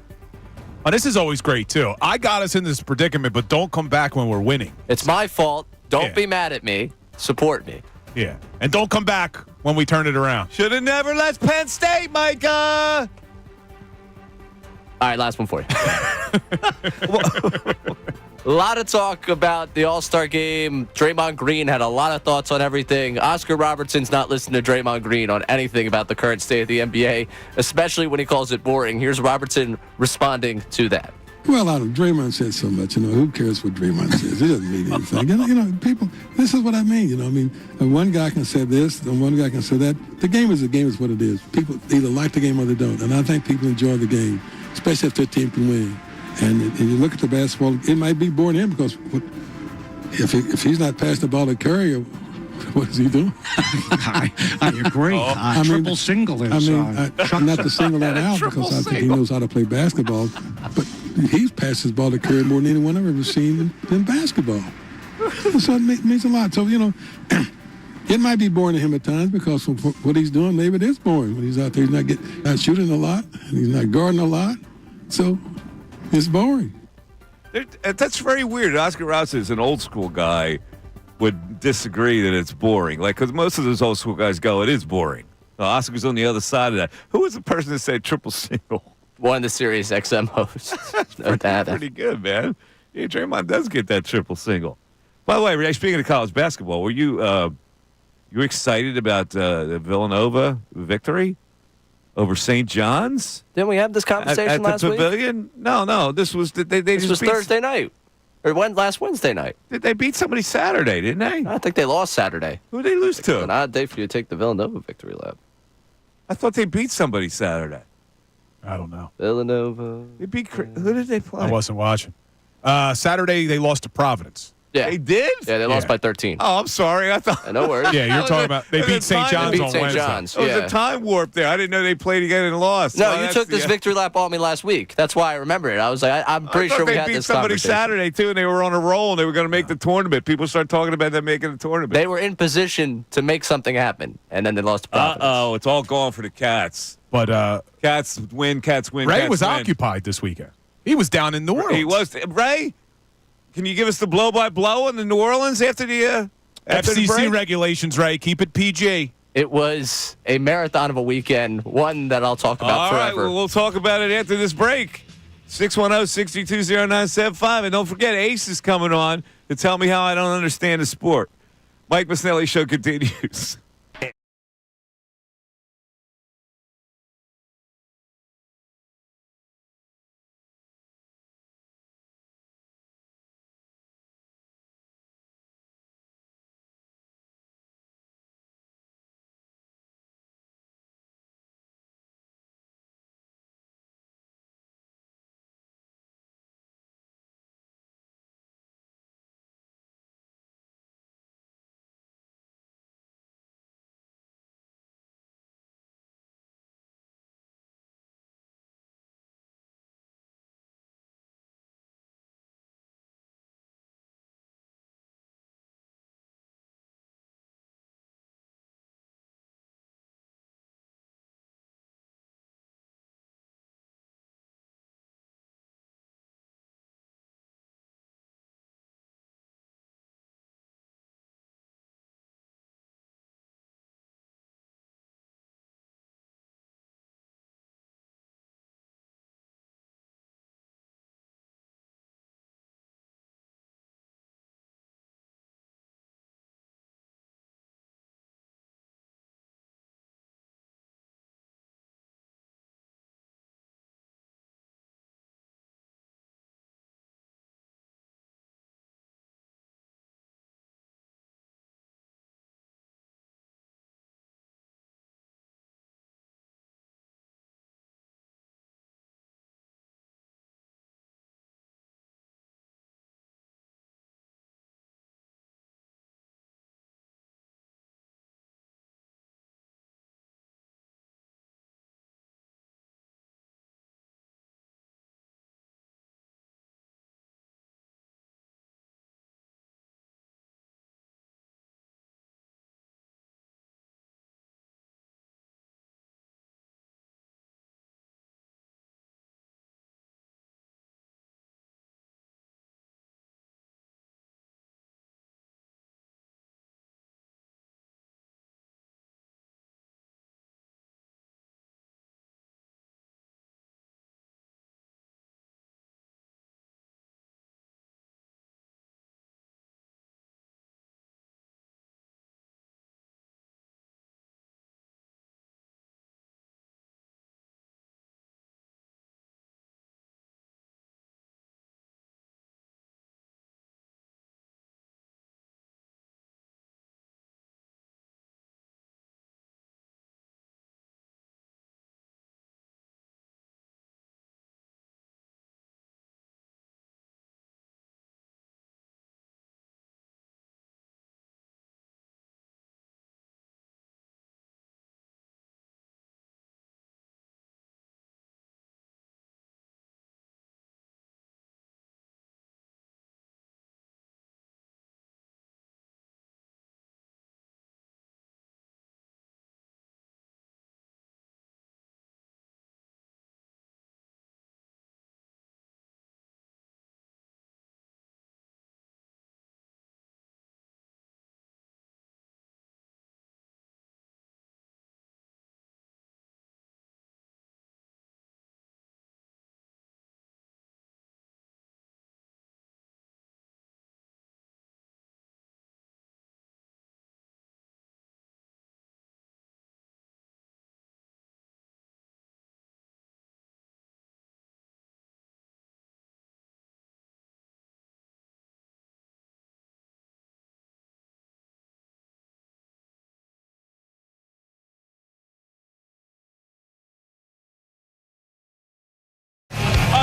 this is always great, too. I got us in this predicament, but don't come back when we're winning. It's my fault. Don't Yeah. be mad at me. Support me. Yeah. And don't come back when we turn it around. should have never left Penn State, Micah. All right, last one for you. A lot of talk about the All-Star game. Draymond Green had a lot of thoughts on everything. Oscar Robertson's not listening to Draymond Green on anything about the current state of the NBA, especially when he calls it boring. Here's Robertson responding to that. Well, Draymond said so much. Who cares what Draymond says? It doesn't mean anything. People. This is what I mean. One guy can say this, and one guy can say that. The game is what it is. People either like the game or they don't, and I think people enjoy the game, especially if their team can win. And you look at the basketball, it might be boring to him because if he's not passing the ball to Curry, what is he doing? I agree. Triple single is. Not to single that out because I think he knows how to play basketball, but he's passed his ball to Curry more than anyone I've ever seen in basketball. So it means a lot. So, it might be boring to him at times because of what he's doing, maybe it is boring when he's out there. He's not shooting a lot, and he's not guarding a lot. So it's boring. That's very weird. Oscar Robertson is an old school guy. Would disagree that it's boring. Because most of those old school guys go, it is boring. Oscar's on the other side of that. Who was the person that said triple single? One of the Sirius XM hosts. No data. Pretty good, man. Yeah, Draymond does get that triple single. By the way, Ray, speaking of college basketball, were you excited about the Villanova victory over St. John's? Didn't we have this conversation at last the week? Pavilion? No. This was This was Thursday night. Or last Wednesday night. They beat somebody Saturday, didn't they? I think they lost Saturday. Who did they lose to? It's an odd day for you to take the Villanova victory lap. I thought they beat somebody Saturday. I don't know. Villanova. They beat. Who did they play? I wasn't watching. Saturday, they lost to Providence. Yeah. They did? Yeah, they lost by 13. Oh, I'm sorry. I thought. No worries. Yeah, you're talking about they beat St. John's They beat on St. Wednesday. John's. There was Yeah. a time warp there. I didn't know they played again and lost. No, Oh, you that's took this the- victory lap on me last week. That's why I remember it. I was like, I'm pretty I thought sure we they had beat this somebody conversation. Saturday too, and they were on a roll, and they were going to make the tournament. People started talking about them making the tournament. They were in position to make something happen, and then they lost to Providence. Oh, it's all gone for the Cats. But Cats win. Ray was occupied this weekend. He was down in New Orleans. He was. Ray, can you give us the blow-by-blow in the New Orleans after the FCC break? regulations, Ray. Keep it PG. It was a marathon of a weekend, one that I'll talk about All right, forever. well, we'll talk about it after this break. 610-622-0975. And don't forget, Ace is coming on to tell me how I don't understand the sport. Mike Missanelli Show continues.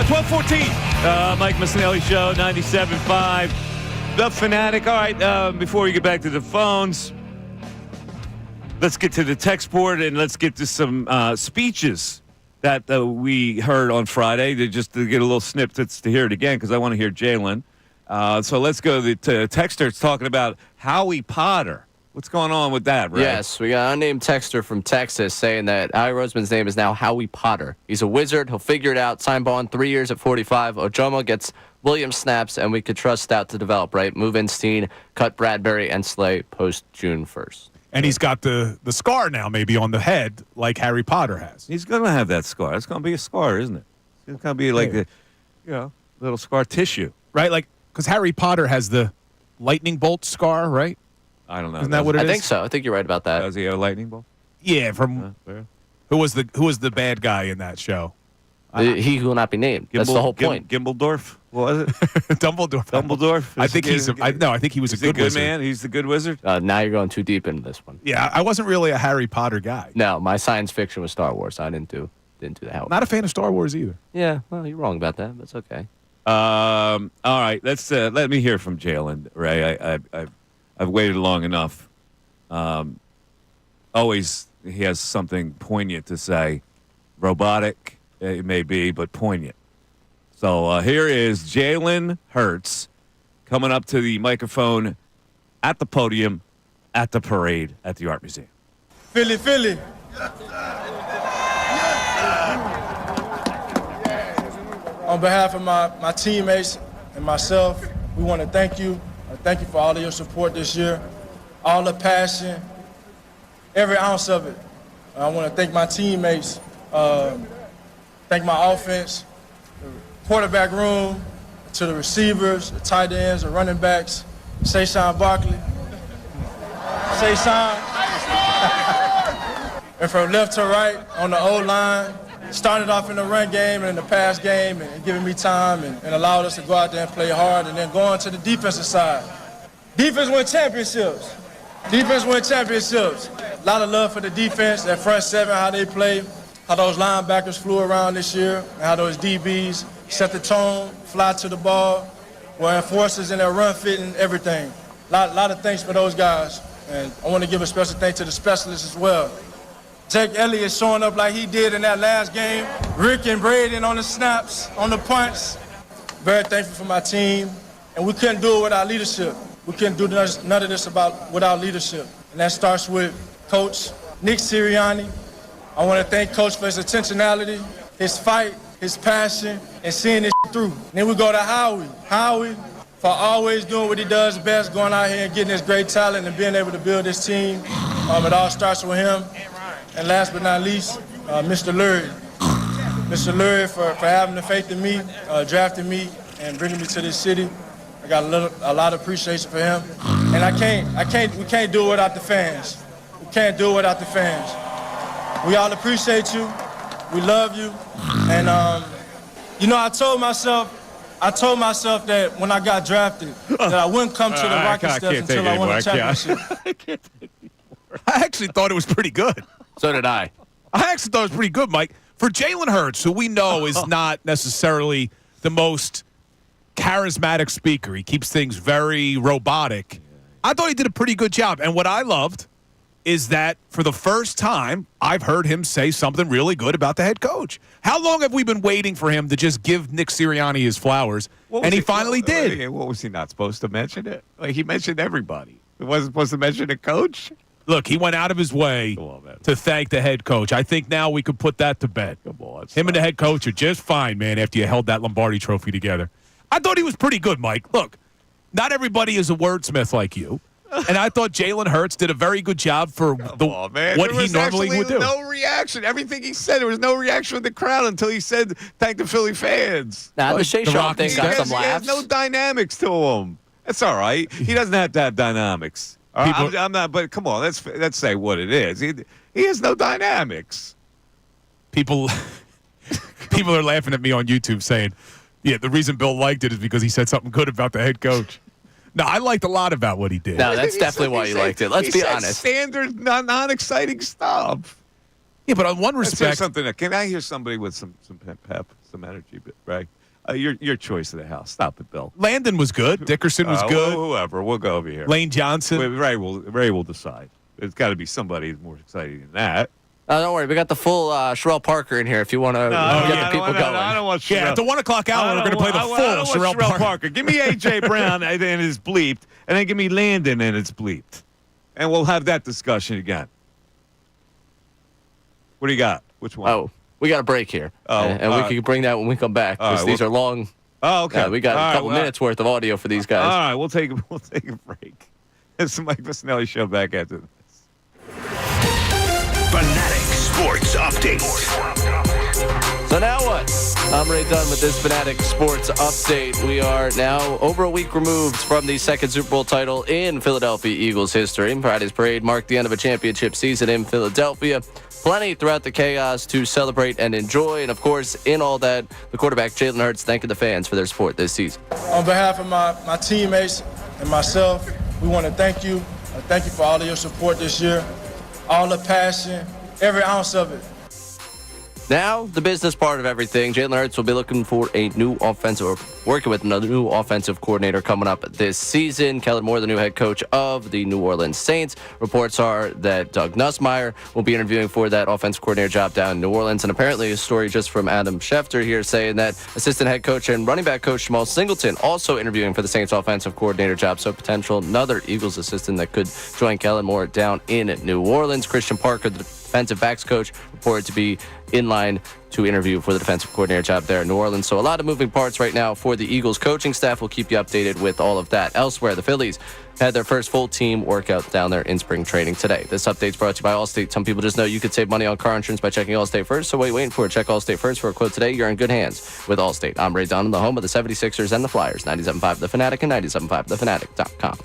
12:14. Mike Missanelli Show, 97.5. The Fanatic. All right, before we get back to the phones, let's get to the text board and let's get to some speeches that we heard on Friday. Just to get a little snippets to hear it again because I want to hear Jaylen. So let's go to the texters talking about Howie Potter. What's going on with that, right? Yes, we got an unnamed texter from Texas saying that Howie Roseman's name is now Howie Potter. He's a wizard. He'll figure it out. Sign bond 3 years at 45. Ojomo gets Williams snaps, and we could trust Stout to develop, right? Move Steen, cut Bradbury, and Slay post June 1st. And he's got the scar now maybe on the head like Harry Potter has. He's going to have that scar. It's going to be a scar, isn't it? It's going to be like little scar tissue. Right? Like, because Harry Potter has the lightning bolt scar, right? I don't know. Isn't that what it is? I think so. I think you're right about that. Does he have a lightning bolt? Yeah, from who was the bad guy in that show? He who will not be named. That's the whole point. Gimbledorf? What was it? Dumbledore. Dumbledore? I think I think he was a good wizard. Man. He's the good wizard. Now you're going too deep into this one. Yeah, I wasn't really a Harry Potter guy. No, my science fiction was Star Wars. I didn't do the Howie. Not a fan of Star Wars either. Yeah, well, you're wrong about that. That's okay. All right, let's let me hear from Jaylen. Ray, I've waited long enough. Always he has something poignant to say. Robotic, it may be, but poignant. So here is Jaylen Herz coming up to the microphone at the podium at the parade at the Art Museum. Philly, Philly. On behalf of my teammates and myself, we want to thank you. Thank you for all of your support this year, all the passion, every ounce of it. I want to thank my teammates, thank my offense, the quarterback room, to the receivers, the tight ends, the running backs, Sayshawn Barkley, Sayshawn. And from left to right on the O-line, started off in the run game and in the pass game and giving me time and allowed us to go out there and play hard and then going to the defensive side. Defense win championships. Defense win championships. A lot of love for the defense, that front seven, how they play, how those linebackers flew around this year, and how those DBs set the tone, fly to the ball, were enforcers in their run fitting, everything. A lot of thanks for those guys. And I want to give a special thanks to the specialists as well. Jake Elliott showing up like he did in that last game. Rick and Braden on the snaps, on the punts. Very thankful for my team. And we couldn't do it without leadership. We couldn't do none of this without leadership. And that starts with Coach Nick Sirianni. I want to thank Coach for his intentionality, his fight, his passion, and seeing this through. And then we go to Howie. Howie, for always doing what he does best, going out here and getting this great talent and being able to build this team. It all starts with him. And last but not least, Mr. Lurie. Mr. Lurie for having the faith in me, drafting me, and bringing me to this city. I got a lot of appreciation for him. And we can't do it without the fans. We can't do it without the fans. We all appreciate you. We love you. And, I told myself that when I got drafted, that I wouldn't come to the Rocket steps until I won a championship. I actually thought it was pretty good. So did I. I actually thought it was pretty good, Mike. For Jaylen Herz, who we know is not necessarily the most charismatic speaker. He keeps things very robotic. I thought he did a pretty good job. And what I loved is that for the first time, I've heard him say something really good about the head coach. How long have we been waiting for him to just give Nick Sirianni his flowers? And he finally did. What was he not supposed to mention it? Like, he mentioned everybody. He wasn't supposed to mention the coach? Look, he went out of his way to thank the head coach. I think now we could put that to bed. Come on. Him and the head coach are just fine, man, after you held that Lombardi trophy together. I thought he was pretty good, Mike. Look, not everybody is a wordsmith like you. And I thought Jaylen Herz did a very good job for what he normally would do. No reaction. Everything he said, there was no reaction with the crowd until he said, thank the Philly fans. Nah, the Shea Sean thing got some laughs. He has no dynamics to him. That's all right. He doesn't have to have dynamics. I'm not, but come on, let's say what it is. He has no dynamics. People are laughing at me on YouTube saying, yeah, the reason Bill liked it is because he said something good about the head coach. No, I liked a lot about what he did. No, that's definitely why you liked it. Let's be honest. Standard, non-exciting stuff. Yeah, but on one respect, something. Can I hear somebody with some pep, some energy, right? Your choice of the house. Stop it, Bill. Landon was good. Dickerson was good. Whoever. We'll go over here. Lane Johnson. Ray will decide. There's got to be somebody more exciting than that. Don't worry, we got the full Sherelle Parker in here if you want to get the people going. I don't want Sherelle. Yeah, at the 1 o'clock hour, we're going to play the full Sherelle Parker. Give me A.J. Brown and it's bleeped, and then give me Landon and it's bleeped. And we'll have that discussion again. What do you got? Which one? Oh, we got a break here. And we can bring that when we come back, because these are long. Oh, okay. We got a couple minutes worth of audio for these guys. All right, we'll take a break. It's the Mike Missanelli Show back after this. Fanatic Sports Update. So now what? I'm already done with this Fanatic Sports Update. We are now over a week removed from the second Super Bowl title in Philadelphia Eagles history. Friday's parade marked the end of a championship season in Philadelphia. Plenty throughout the chaos to celebrate and enjoy. And, of course, in all that, the quarterback, Jaylen Herz, thanking the fans for their support this season. On behalf of my teammates and myself, we want to thank you. Thank you for all of your support this year. All the passion, every ounce of it. Now, the business part of everything. Jaylen Herz will be looking for a new offensive, or working with another new offensive coordinator coming up this season. Kellen Moore, the new head coach of the New Orleans Saints. Reports are that Doug Nussmeier will be interviewing for that offensive coordinator job down in New Orleans. And apparently a story just from Adam Schefter here saying that assistant head coach and running back coach Jamal Singleton also interviewing for the Saints offensive coordinator job. So potential another Eagles assistant that could join Kellen Moore down in New Orleans. Christian Parker, the defensive backs coach, reported to be in line to interview for the defensive coordinator job there in New Orleans. So a lot of moving parts right now for the Eagles coaching staff. We'll keep you updated with all of that. Elsewhere, the Phillies had their first full team workout down there in spring training today. This update's brought to you by Allstate. Some people just know you could save money on car insurance by checking Allstate first. So what are you waiting for? Check Allstate first for a quote today. You're in good hands with Allstate. I'm Ray Dunn, the home of the 76ers and the Flyers. 97.5 The Fanatic and 97.5thefanatic.com.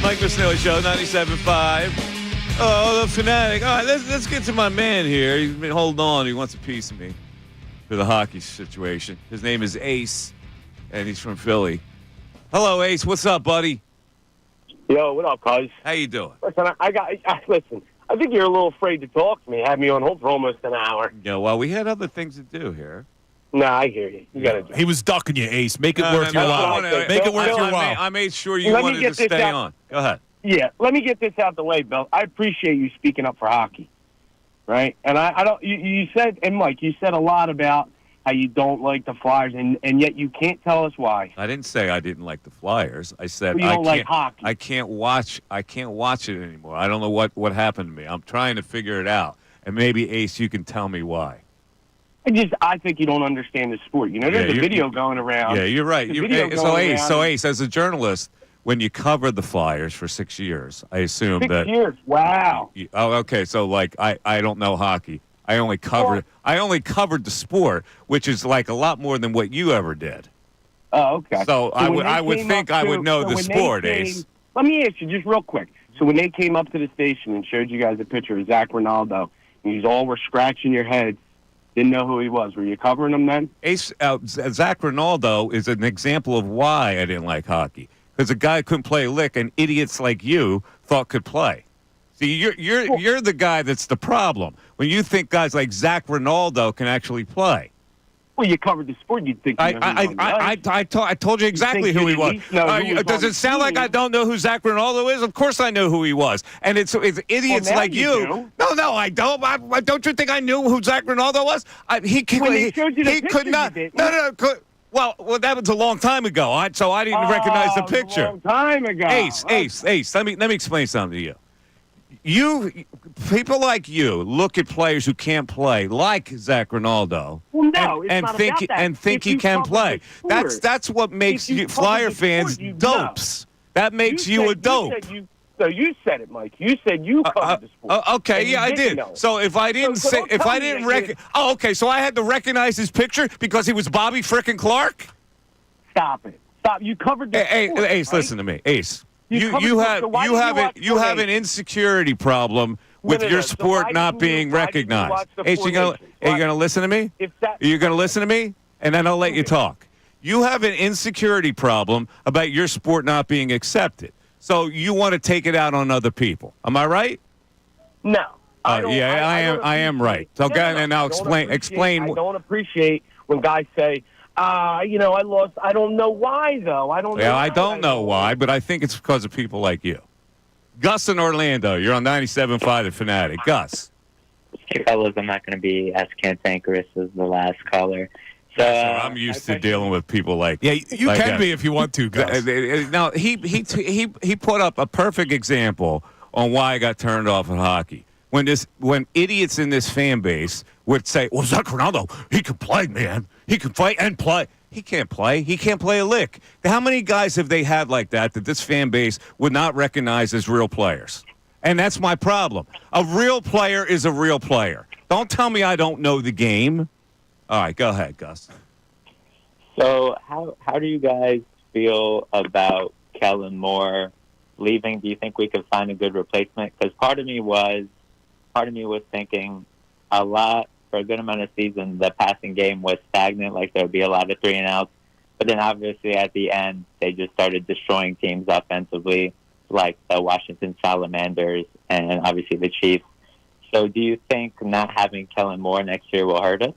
Mike Missanelli Show, 97.5. Oh, the Fanatic. All right, let's get to my man here. He's been holding on. He wants a piece of me for the hockey situation. His name is Ace, and he's from Philly. Hello, Ace. What's up, buddy? Yo, what up, cuz? How you doing? Listen, listen. I think you're a little afraid to talk to me. Had me on hold for almost an hour. Yeah, well, we had other things to do here. Nah, I hear you. You got to. He was ducking you, Ace. Make it worth your while. Make it worth your while. I made sure you wanted to stay on. Go ahead. Yeah, let me get this out the way, Bill. I appreciate you speaking up for hockey, right? And I don't. You said, and Mike, you said a lot about how you don't like the Flyers, and yet you can't tell us why. I didn't say I didn't like the Flyers. I said you don't like hockey. I can't watch it anymore. I don't know what happened to me. I'm trying to figure it out. And maybe, Ace, you can tell me why. I think you don't understand the sport. You know, there's a video going around. Yeah, you're right. So Ace, as a journalist, when you covered the Flyers for 6 years, I assume 6 years. Wow. Okay. So like, I don't know hockey. I only covered the sport, which is like a lot more than what you ever did. Oh, okay. So I would think I would know the sport, Ace. Let me ask you just real quick. So when they came up to the station and showed you guys a picture of Zach Ronaldo, and you all were scratching your heads, didn't know who he was, were you covering him then? Ace, Zach Ronaldo is an example of why I didn't like hockey. Because a guy couldn't play a lick, and idiots like you thought could play. See, you're the guy that's the problem. When you think guys like Zach Ronaldo can actually play. Well, you covered the sport. You'd think. I told you exactly who he was. Does it sound like I don't know who Zach Ronaldo is? Of course I know who he was. And it's idiots like you. No, I don't. Don't you think I knew who Zach Ronaldo was? He could not. No. Well, that was a long time ago. So I didn't recognize the picture. A long time ago. Ace. Let me explain something to you. People like you look at players who can't play, like Zach Ronaldo, and think he can play. That's what makes Flyer fans dopes. That makes you a dope. So you said it, Mike. You said you covered the sport. Okay, yeah, I did. So if I didn't so I had to recognize his picture because he was Bobby frickin' Clark. Stop it. Stop. You covered the sport, Ace, right? Listen to me, Ace. You have an insecurity problem with your sport not being recognized. Ace, are you gonna listen to me? You're gonna listen to me, and then I'll let you talk. You have an insecurity problem about your sport not being accepted. So you want to take it out on other people. Am I right? No. I am right. So go ahead and now explain. I don't appreciate when guys say, I lost. I don't know why, though. I don't know. Yeah, I don't know why, but I think it's because of people like you. Gus in Orlando, you're on 97.5 The Fanatic. Gus. Hey, fellas, I'm not going to be as cantankerous as the last caller. So I'm used to dealing with people like you can be if you want to, Gus. Now he put up a perfect example on why I got turned off of hockey. When idiots in this fan base would say, "Well, Zach Ronaldo, he can play, man. He can play and play." He can't play. He can't play a lick. How many guys have they had like that this fan base would not recognize as real players? And that's my problem. A real player is a real player. Don't tell me I don't know the game. All right, go ahead, Gus. So how do you guys feel about Kellen Moore leaving? Do you think we could find a good replacement? Because part of me was thinking a lot for a good amount of season, the passing game was stagnant, like there would be a lot of 3-and-outs. But then obviously at the end, they just started destroying teams offensively, like the Washington Salamanders and obviously the Chiefs. So do you think not having Kellen Moore next year will hurt us?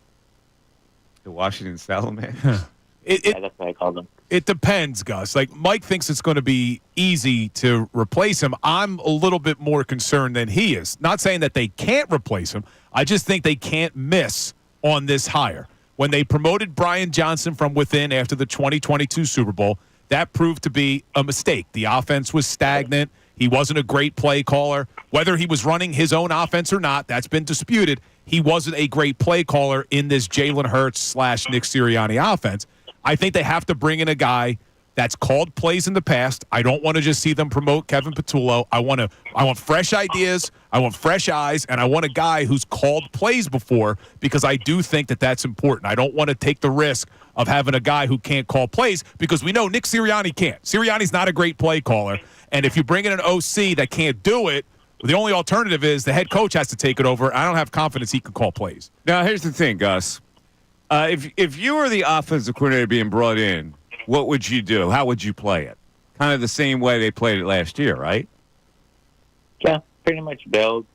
The Washington Salamanders? Yeah, that's what I called them. It depends, Gus. Like, Mike thinks it's going to be easy to replace him. I'm a little bit more concerned than he is. Not saying that they can't replace him. I just think they can't miss on this hire. When they promoted Brian Johnson from within after the 2022 Super Bowl, that proved to be a mistake. The offense was stagnant. He wasn't a great play caller. Whether he was running his own offense or not, that's been disputed. He wasn't a great play caller in this Jaylen Herz / Nick Sirianni offense. I think they have to bring in a guy that's called plays in the past. I don't want to just see them promote Kevin Patullo. I want fresh ideas. I want fresh eyes, and I want a guy who's called plays before because I do think that that's important. I don't want to take the risk of having a guy who can't call plays because we know Nick Sirianni can't. Sirianni's not a great play caller, and if you bring in an OC that can't do it, the only alternative is the head coach has to take it over. I don't have confidence he can call plays. Now, here's the thing, Gus. If you were the offensive coordinator being brought in, what would you do? How would you play it? Kind of the same way they played it last year, right? Yeah, pretty much build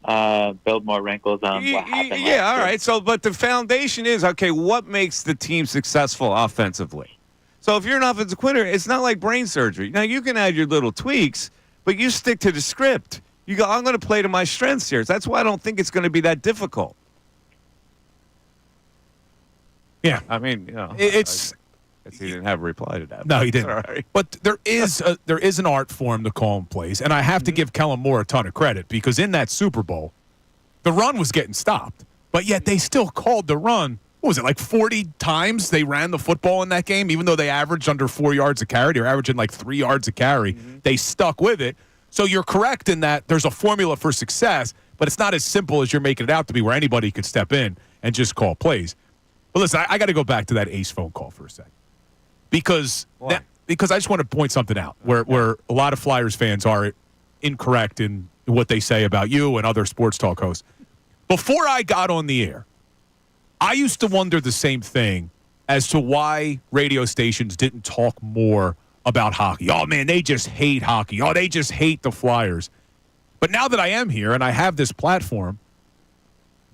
more wrinkles on what happened last year. All right. So, but the foundation is, okay, what makes the team successful offensively? So if you're an offensive coordinator, it's not like brain surgery. Now, you can add your little tweaks, but you stick to the script. You go, I'm going to play to my strengths here. That's why I don't think it's going to be that difficult. Yeah. I mean, he didn't have a reply to that. No, he didn't. Right. But there is an art form to calling plays, and I have to give Kellen Moore a ton of credit because in that Super Bowl, the run was getting stopped, but yet they still called the run. What was it, like 40 times they ran the football in that game, even though they averaged under 4 yards a carry. They were averaging like 3 yards a carry. They stuck with it. So you're correct in that there's a formula for success, but it's not as simple as you're making it out to be where anybody could step in and just call plays. But listen, I got to go back to that Ace phone call for a second. Because I just want to point something out where a lot of Flyers fans are incorrect in what they say about you and other sports talk hosts. Before I got on the air, I used to wonder the same thing as to why radio stations didn't talk more about hockey. Oh, man, they just hate hockey. Oh, they just hate the Flyers. But now that I am here and I have this platform,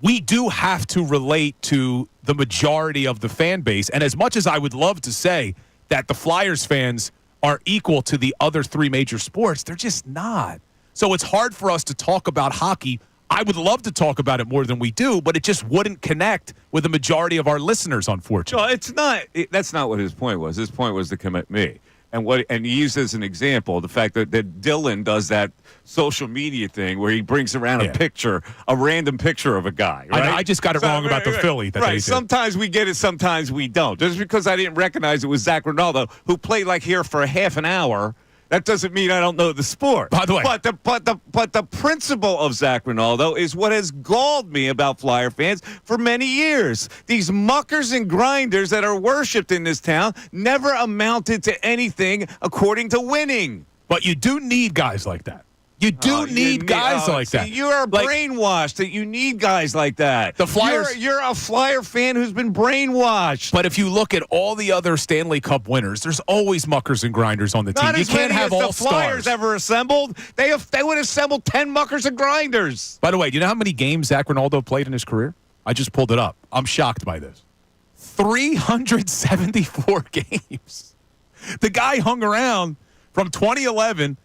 we do have to relate to the majority of the fan base. And as much as I would love to say that the Flyers fans are equal to the other three major sports, they're just not. So it's hard for us to talk about hockey. I would love to talk about it more than we do, but it just wouldn't connect with the majority of our listeners, unfortunately. No, it's not. That's not what his point was. His point was to commit me. And he used as an example the fact that Dylan does that social media thing where he brings around a random picture of a guy. Right? I just got it wrong about the Philly. Right. Sometimes we get it, sometimes we don't. Just because I didn't recognize it was Zach Ronaldo, who played like here for a half an hour, that doesn't mean I don't know the sport. By the way, but the principle of Zach Ronaldo is what has galled me about Flyer fans for many years. These muckers and grinders that are worshipped in this town never amounted to anything according to winning. But you do need guys like that. You do need guys like that. You're brainwashed that you need guys like that. The Flyers. You're a Flyer fan who's been brainwashed. But if you look at all the other Stanley Cup winners, there's always muckers and grinders on the team. Not you can't have all the Flyers stars. ever assembled. They would assemble 10 muckers and grinders. By the way, do you know how many games Zach Ronaldo played in his career? I just pulled it up. I'm shocked by this. 374 games. The guy hung around from 2011,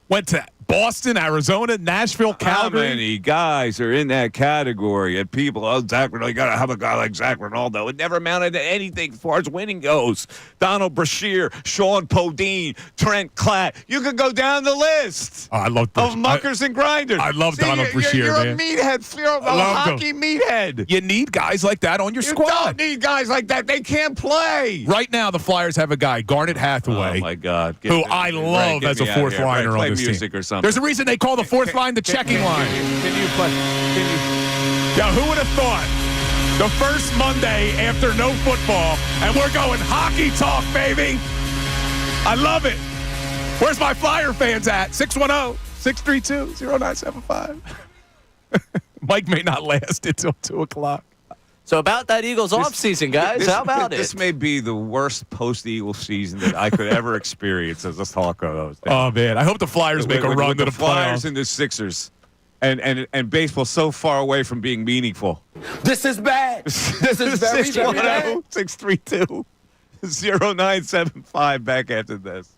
went to Boston, Arizona, Nashville, Calgary. How many guys are in that category? And people, Zach Ronaldo, you got to have a guy like Zach Ronaldo. It never amounted to anything as far as winning goes. Donald Brashear, Sean Podine, Trent Klatt. You could go down the list. I love of muckers and grinders. I love Donald Brashear, you're man. A meathead. You're a hockey meathead. You need guys like that on your squad. You don't need guys like that. They can't play. Right now, the Flyers have a guy, Garnet Hathaway. Oh, my God. Who I love as a fourth liner on this music team. Or something. There's a reason they call the fourth line the checking line. Can you play? Yeah, who would have thought? The first Monday after no football, and we're going hockey talk, baby. I love it. Where's my Flyer fans at? 610-632-0975. Mike may not last until 2 o'clock. So about that Eagles offseason, guys, how about it? This may be the worst post-Eagles season that I could ever experience as a talker. Oh, man. I hope the Flyers make a run to the Flyers playoffs. and the Sixers. And baseball so far away from being meaningful. This is bad. This is very, very bad. 632-0975 back after this.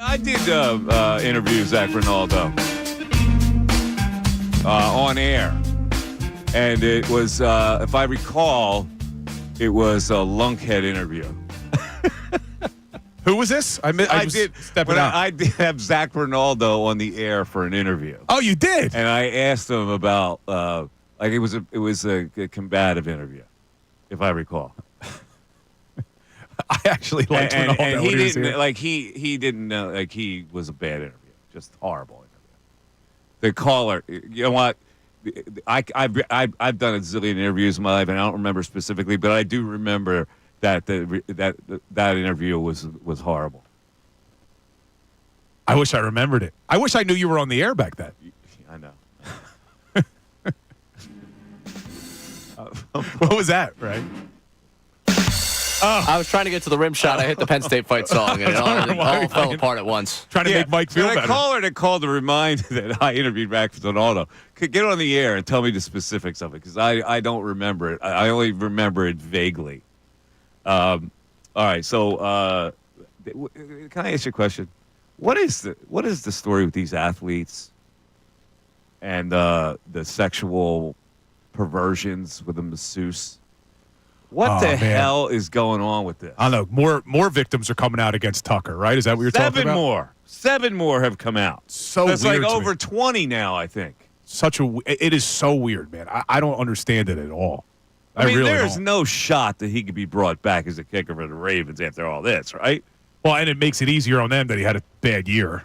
I did interview Zach Rinaldo on air, and it was, if I recall, it was a lunkhead interview. Who was this? I did have Zach Rinaldo on the air for an interview. Oh, you did? And I asked him about it was a combative interview, if I recall. I actually liked Rinaldo. And he didn't he didn't know, he was a bad interview, just horrible interview. The caller, you know what? I've done a zillion interviews in my life, and I don't remember specifically, but I do remember that that interview was horrible. I wish I remembered it. I wish I knew you were on the air back then. I know. What was that, right? I was trying to get to the rim shot. I hit the Penn State fight song, and it all fell apart at once. Trying to make Mike feel better. A caller that called to remind that I interviewed Max Rinaldo could get on the air and tell me the specifics of it, because I don't remember it. I only remember it vaguely. All right, so can I ask you a question? What is the story with these athletes and the sexual perversions with the masseuse? What the hell is going on with this? I don't know. More victims are coming out against Tucker, right? Is that what you're talking about? Seven more have come out. So that's weird like to over me. 20 now, I think. It is so weird, man. I don't understand it at all. I mean, really there's don't. no shot that he could be brought back as a kicker for the Ravens after all this, right? Well, and it makes it easier on them that he had a bad year.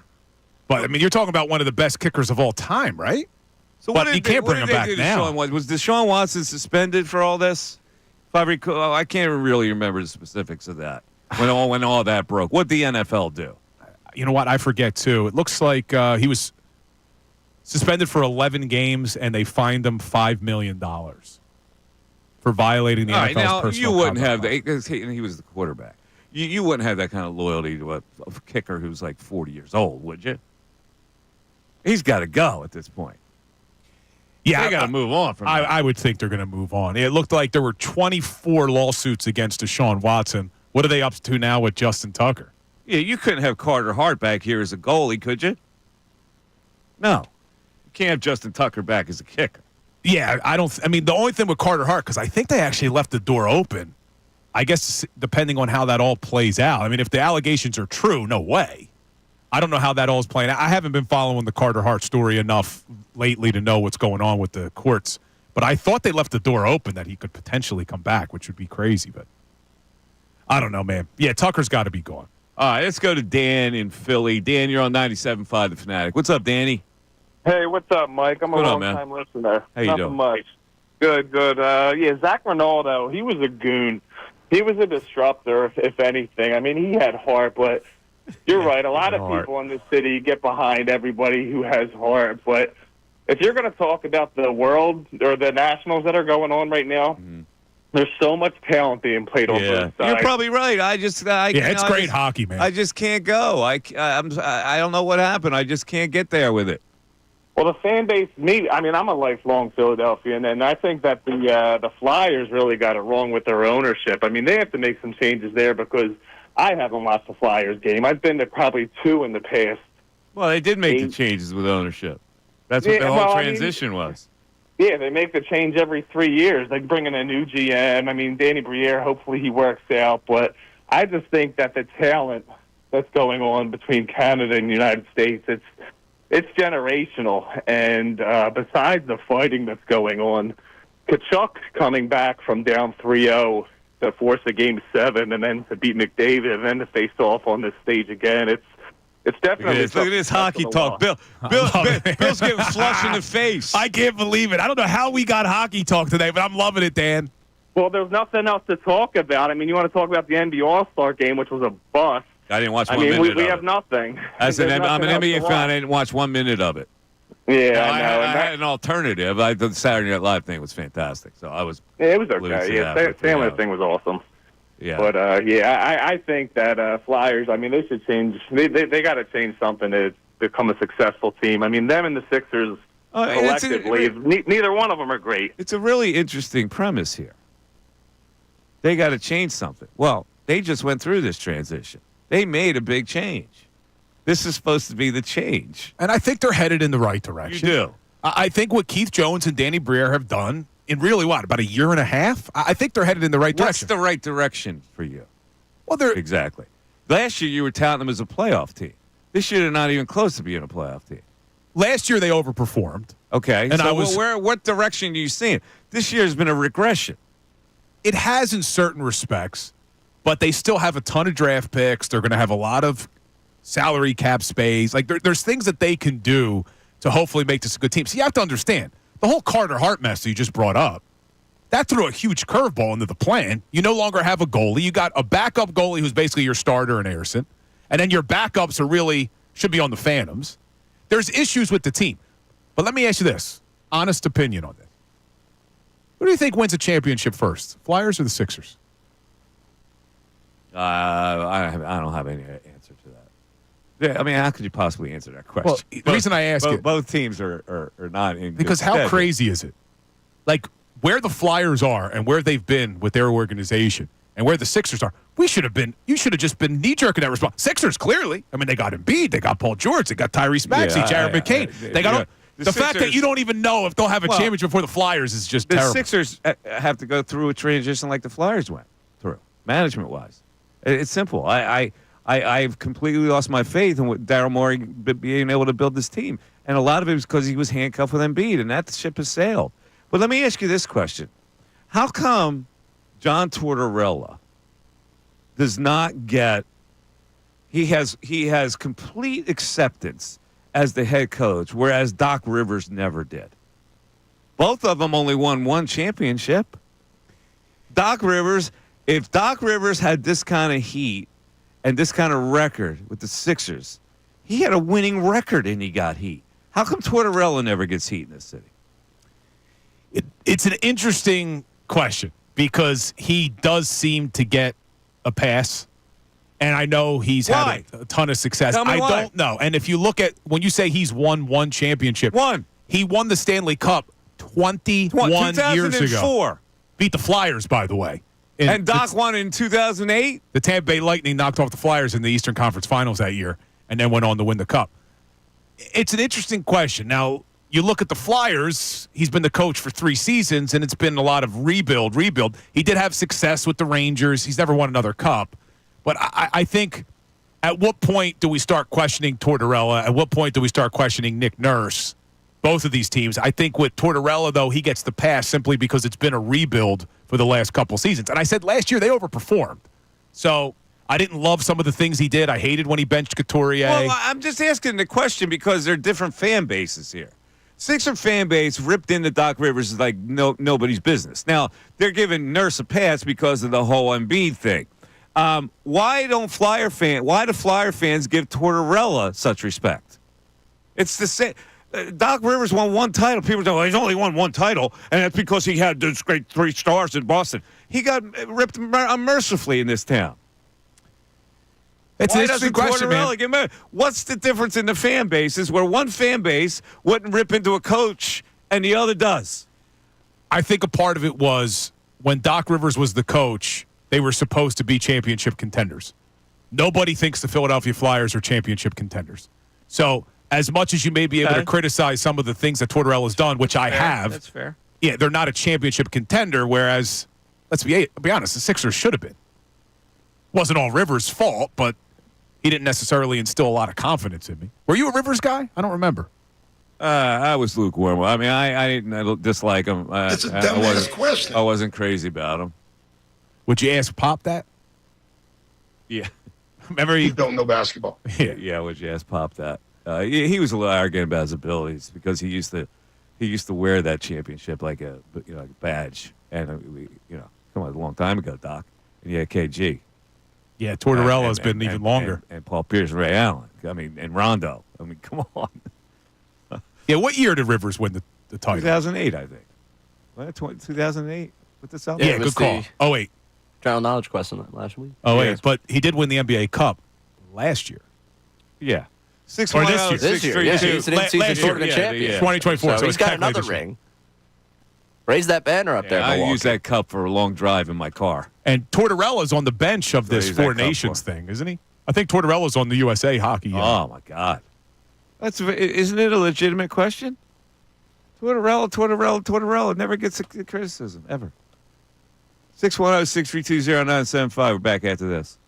But I mean, you're talking about one of the best kickers of all time, right? So but you can't bring him back now. Was Deshaun Watson suspended for all this? If I recall, I can't really remember the specifics of that. When all that broke, what'd the NFL do? You know what? I forget too. It looks like he was suspended for 11 games, and they fined him $5 million for violating the NFL's now, personal you wouldn't conduct have law. that, because he was the quarterback. You wouldn't have that kind of loyalty to a kicker who's like 40 years old, would you? He's got to go at this point. Yeah, they got to move on from that. I would think they're going to move on. It looked like there were 24 lawsuits against Deshaun Watson. What are they up to now with Justin Tucker? Yeah, you couldn't have Carter Hart back here as a goalie, could you? No. You can't have Justin Tucker back as a kicker. Yeah, I mean, the only thing with Carter Hart, because I think they actually left the door open. I guess depending on how that all plays out. I mean, if the allegations are true, no way. I don't know how that all is playing out. I haven't been following the Carter Hart story enough lately to know what's going on with the courts. But I thought they left the door open that he could potentially come back, which would be crazy. But I don't know, man. Yeah, Tucker's got to be gone. All right, let's go to Dan in Philly. Dan, you're on 97.5 The Fanatic. What's up, Danny? Hey, what's up, Mike? I'm a long-time listener. How you Nothing doing? much. Good. Yeah, Zach Rinaldo, he was a goon. He was a disruptor, if anything. I mean, he had heart, but you're right. A lot of people in this city get behind everybody who has heart. But if you're going to talk about the world or the Nationals that are going on right now, there's so much talent being played on both sides. You're probably right. It's great hockey, man. I just can't go. I don't know what happened. I just can't get there with it. Well, the fan base, I'm a lifelong Philadelphian, and I think that the Flyers really got it wrong with their ownership. I mean, they have to make some changes there because I haven't watched the Flyers game. I've been to probably 2 in the past. Well, they did make the changes with ownership. That's what the whole transition was. Yeah, they make the change every 3 years. They bring in a new GM. I mean, Danny Briere, hopefully he works out. But I just think that the talent that's going on between Canada and the United States, it's generational. And besides the fighting that's going on, Kachuk coming back from down 3-0 to force a Game 7 and then to beat McDavid and then to face off on this stage again, it's definitely Look at this hockey talk. Bill's getting flushed in the face. I can't believe it. I don't know how we got hockey talk today, but I'm loving it, Dan. Well, there's nothing else to talk about. I mean, you want to talk about the NBA All-Star game, which was a bust. I didn't watch 1 minute minute we of have it. nothing. I'm an NBA fan. I didn't watch 1 minute of it. Yeah, I know. I had an alternative. The Saturday Night Live thing was fantastic. So I was. Yeah, it was okay. Yeah, Sandler thing was awesome. Yeah. But I think that Flyers. I mean, they should change. They got to change something to become a successful team. I mean, them and the Sixers collectively, neither one of them are great. It's a really interesting premise here. They got to change something. Well, they just went through this transition. They made a big change. This is supposed to be the change. And I think they're headed in the right direction. You do. I think what Keith Jones and Danny Briere have done in really, about a year and a half? I think they're headed in the right direction. What's the right direction for you? Well, they're exactly. Last year, you were touting them as a playoff team. This year, they're not even close to being a playoff team. Last year, they overperformed. Okay. And so what direction do you see it? This year has been a regression. It has in certain respects, but they still have a ton of draft picks. They're going to have a lot of salary cap space. Like there's things that they can do to hopefully make this a good team. So you have to understand, the whole Carter Hart mess that you just brought up, that threw a huge curveball into the plan. You no longer have a goalie. You got a backup goalie who's basically your starter in Ayerson, and then your backups should be on the Phantoms. There's issues with the team. But let me ask you this, honest opinion on this. Who do you think wins a championship first, Flyers or the Sixers? I don't have any answer to that. Yeah, I mean, how could you possibly answer that question? Well, the reason I ask it, both teams are not in because good how stead. crazy is it? Like where the Flyers are and where they've been with their organization and where the Sixers are, you should have just been knee-jerking that response. Sixers, clearly. I mean, they got Embiid, they got Paul George, they got Tyrese Maxey, Jared McCain. They got the fact that you don't even know if they'll have a championship before the Flyers is just terrible. The Sixers have to go through a transition like the Flyers went through, management-wise. It's simple. I've completely lost my faith in what Daryl Morey being able to build this team. And a lot of it was because he was handcuffed with Embiid, and that ship has sailed. But let me ask you this question. How come John Tortorella does not get he has complete acceptance as the head coach, whereas Doc Rivers never did? Both of them only won one championship. If Doc Rivers had this kind of heat and this kind of record with the Sixers, he had a winning record and he got heat. How come Tortorella never gets heat in this city? It's an interesting question because he does seem to get a pass, and I know he's had a ton of success. Tell me why. Don't know. And if you look at when you say he's won one championship, he won the Stanley Cup 21 years ago. Beat the Flyers, by the way. And Doc won in 2008? The Tampa Bay Lightning knocked off the Flyers in the Eastern Conference Finals that year and then went on to win the Cup. It's an interesting question. Now, you look at the Flyers, he's been the coach for 3 seasons, and it's been a lot of rebuild. He did have success with the Rangers. He's never won another Cup. But I think at what point do we start questioning Tortorella? At what point do we start questioning Nick Nurse? Both of these teams. I think with Tortorella, though, he gets the pass simply because it's been a rebuild for the last couple seasons. And I said last year they overperformed. So I didn't love some of the things he did. I hated when he benched Couturier. Well, I'm just asking the question because there are different fan bases here. Sixer fan base ripped into Doc Rivers is like nobody's business. Now, they're giving Nurse a pass because of the whole Embiid thing. Why do Flyer fans give Tortorella such respect? It's the same. Doc Rivers won one title. People say, well, he's only won one title, and that's because he had those great 3 stars in Boston. He got ripped unmercifully in this town. It's an interesting question, man. What's the difference in the fan bases where one fan base wouldn't rip into a coach and the other does? I think a part of it was when Doc Rivers was the coach, they were supposed to be championship contenders. Nobody thinks the Philadelphia Flyers are championship contenders. So as much as you may be able to criticize some of the things that Tortorella's done, which I have. That's fair. Yeah, they're not a championship contender, whereas, let's be honest, the Sixers should have been. Wasn't all Rivers' fault, but he didn't necessarily instill a lot of confidence in me. Were you a Rivers guy? I don't remember. I was lukewarm. I mean, I didn't dislike him. It's a dumbass question. I wasn't crazy about him. Would you ask Pop that? Yeah. Remember You don't know basketball. Yeah, would you ask Pop that? He was a little arrogant about his abilities because he used to wear that championship like a badge. And come on, a long time ago, Doc. And yeah, KG. Yeah, Tortorella's been even longer. And Paul Pierce, Ray Allen. I mean, and Rondo. I mean, come on. Yeah, what year did Rivers win the title? 2008, I think. What, 2008 with the Celtics? Yeah, good call. 08. General knowledge question last week. 08, but he did win the NBA Cup last year. Yeah. This year. This year, yeah. He's an in-season tournament champion. 2024. So he's got another ring. Raise that banner up there. I use that cup for a long drive in my car. And Tortorella's on the bench of this Four Nations thing, isn't he? I think Tortorella's on the USA Hockey. Oh my God, isn't it a legitimate question? Tortorella never gets a criticism ever. 610-632-0975. We're back after this.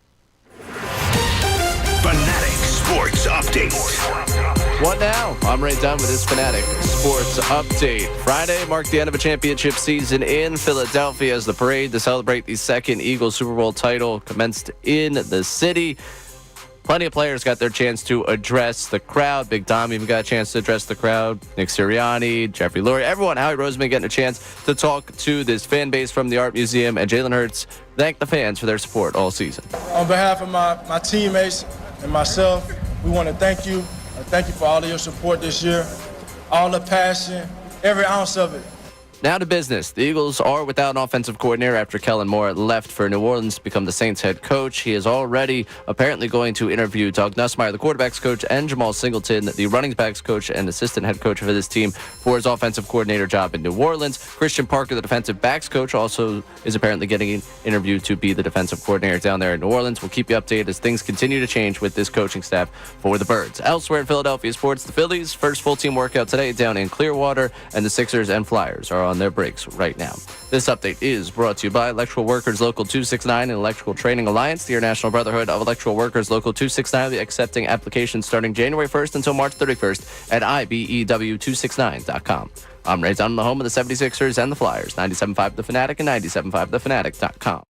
Fanatic Sports Update. What now? I'm Ray Dunn with this Fanatic Sports Update. Friday marked the end of a championship season in Philadelphia as the parade to celebrate the second Eagles Super Bowl title commenced in the city. Plenty of players got their chance to address the crowd. Big Dom even got a chance to address the crowd. Nick Sirianni, Jeffrey Lurie, everyone. Howie Roseman getting a chance to talk to this fan base from the Art Museum. And Jaylen Herz thanked the fans for their support all season. On behalf of my teammates and myself, we want to thank you. Thank you for all of your support this year, all the passion, every ounce of it. Now to business. The Eagles are without an offensive coordinator after Kellen Moore left for New Orleans to become the Saints head coach. He is already apparently going to interview Doug Nussmeier, the quarterback's coach, and Jamal Singleton, the running backs coach and assistant head coach for this team, for his offensive coordinator job in New Orleans. Christian Parker, the defensive backs coach, also is apparently getting an interview to be the defensive coordinator down there in New Orleans. We'll keep you updated as things continue to change with this coaching staff for the Birds. Elsewhere in Philadelphia sports, the Phillies' first full team workout today down in Clearwater, and the Sixers and Flyers are on their breaks right now. This update is brought to you by Electrical Workers Local 269 and Electrical Training Alliance. The International Brotherhood of Electrical Workers Local 269 will be accepting applications starting January 1st until March 31st at IBEW269.com. I'm Ray Dunn, the home of the 76ers and the Flyers. 97.5 The Fanatic and 97.5thefanatic.com.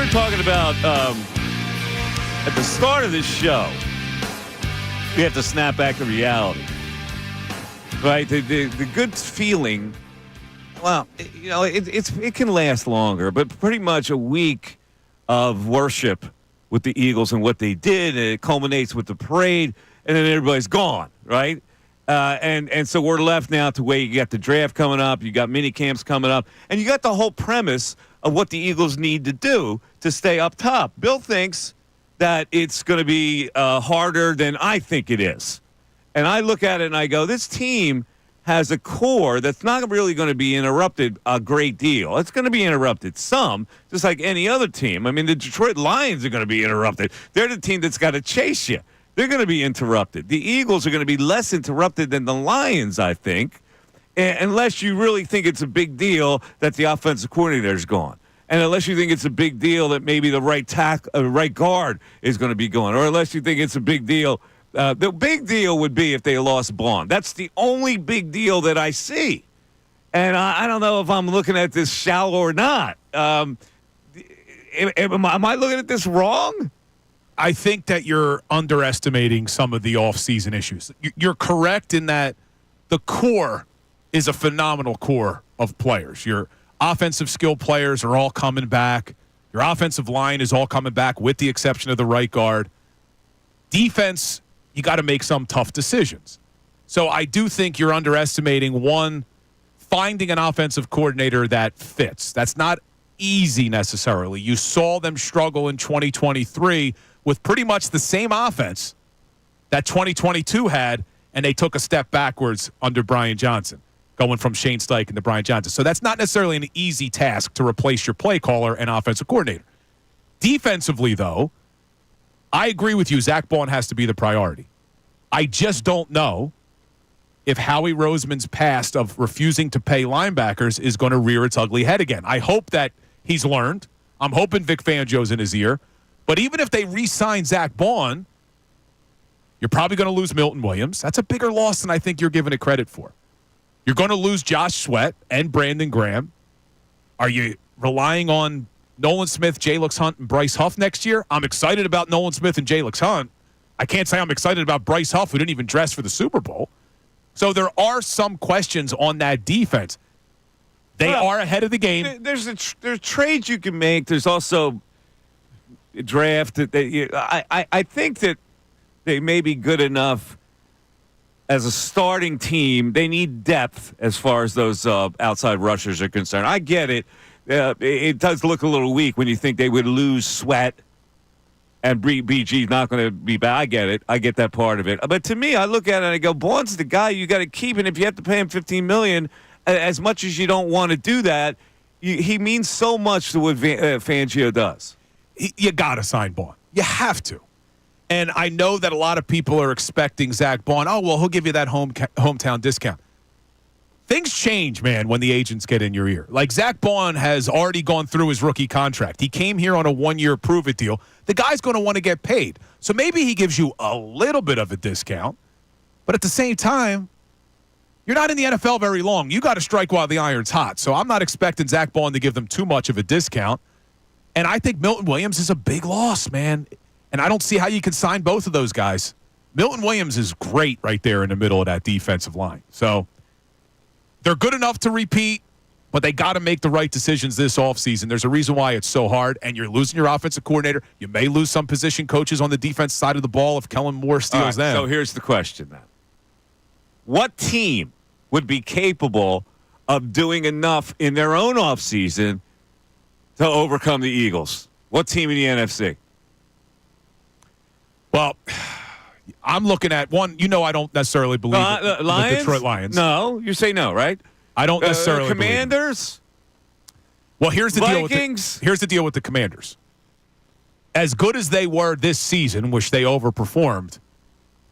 were talking about at the start of this show, we have to snap back to reality. Right? The good feeling, well, it can last longer, but pretty much a week of worship with the Eagles and what they did, and it culminates with the parade, and then everybody's gone, right? And so we're left now to wait. You got the draft coming up, you got mini camps coming up, and you got the whole premise of what the Eagles need to do to stay up top. Bill thinks that it's going to be harder than I think it is. And I look at it and I go, this team has a core that's not really going to be interrupted a great deal. It's going to be interrupted some, just like any other team. I mean, the Detroit Lions are going to be interrupted. They're the team that's got to chase you. They're going to be interrupted. The Eagles are going to be less interrupted than the Lions, I think, unless you really think it's a big deal that the offensive coordinator is gone. And unless you think it's a big deal that maybe the right guard is going to be gone, or unless you think it's a big deal. The big deal would be if they lost Bond. That's the only big deal that I see. And I don't know if I'm looking at this shallow or not. Am I looking at this wrong? I think that you're underestimating some of the offseason issues. You're correct in that the core is a phenomenal core of players. Your offensive skill players are all coming back. Your offensive line is all coming back with the exception of the right guard. Defense, you got to make some tough decisions. So I do think you're underestimating, one, finding an offensive coordinator that fits. That's not easy necessarily. You saw them struggle in 2023 with pretty much the same offense that 2022 had, and they took a step backwards under Brian Johnson, going from Shane Steichen to Brian Johnson. So that's not necessarily an easy task to replace your play caller and offensive coordinator. Defensively, though, I agree with you. Zach Bond has to be the priority. I just don't know if Howie Roseman's past of refusing to pay linebackers is going to rear its ugly head again. I hope that he's learned. I'm hoping Vic Fangio's in his ear. But even if they re-sign Zach Bond, you're probably going to lose Milton Williams. That's a bigger loss than I think you're giving it credit for. You're going to lose Josh Sweat and Brandon Graham. Are you relying on Nolan Smith, Jalix Hunt, and Bryce Huff next year? I'm excited about Nolan Smith and Jalix Hunt. I can't say I'm excited about Bryce Huff, who didn't even dress for the Super Bowl. So there are some questions on that defense. They are ahead of the game. There's trades you can make. There's also a draft. I think that they may be good enough as a starting team. They need depth as far as those outside rushers are concerned. I get it. It does look a little weak when you think they would lose Sweat and BG's not going to be back. I get it. I get that part of it. But to me, I look at it and I go, Bond's the guy you got to keep, and if you have to pay him $15 million, as much as you don't want to do that, he means so much to what Fangio does. You got to sign Bond. You have to. And I know that a lot of people are expecting Zach Bond. Oh, well, he'll give you that hometown discount. Things change, man, when the agents get in your ear. Like, Zach Bond has already gone through his rookie contract. He came here on a one-year prove-it deal. The guy's going to want to get paid. So maybe he gives you a little bit of a discount. But at the same time, you're not in the NFL very long. You got to strike while the iron's hot. So I'm not expecting Zach Bond to give them too much of a discount. And I think Milton Williams is a big loss, man. And I don't see how you can sign both of those guys. Milton Williams is great right there in the middle of that defensive line. So they're good enough to repeat, but they got to make the right decisions this offseason. There's a reason why it's so hard, and you're losing your offensive coordinator. You may lose some position coaches on the defense side of the ball if Kellen Moore steals them. So here's the question then. What team would be capable of doing enough in their own offseason to overcome the Eagles? What team in the NFC? Well, I'm looking at one. You know, I don't necessarily believe the Detroit Lions. No, you say no, right? I don't necessarily. Commanders. Well, here's the Vikings. deal. Here's the deal with the Commanders. As good as they were this season, which they overperformed,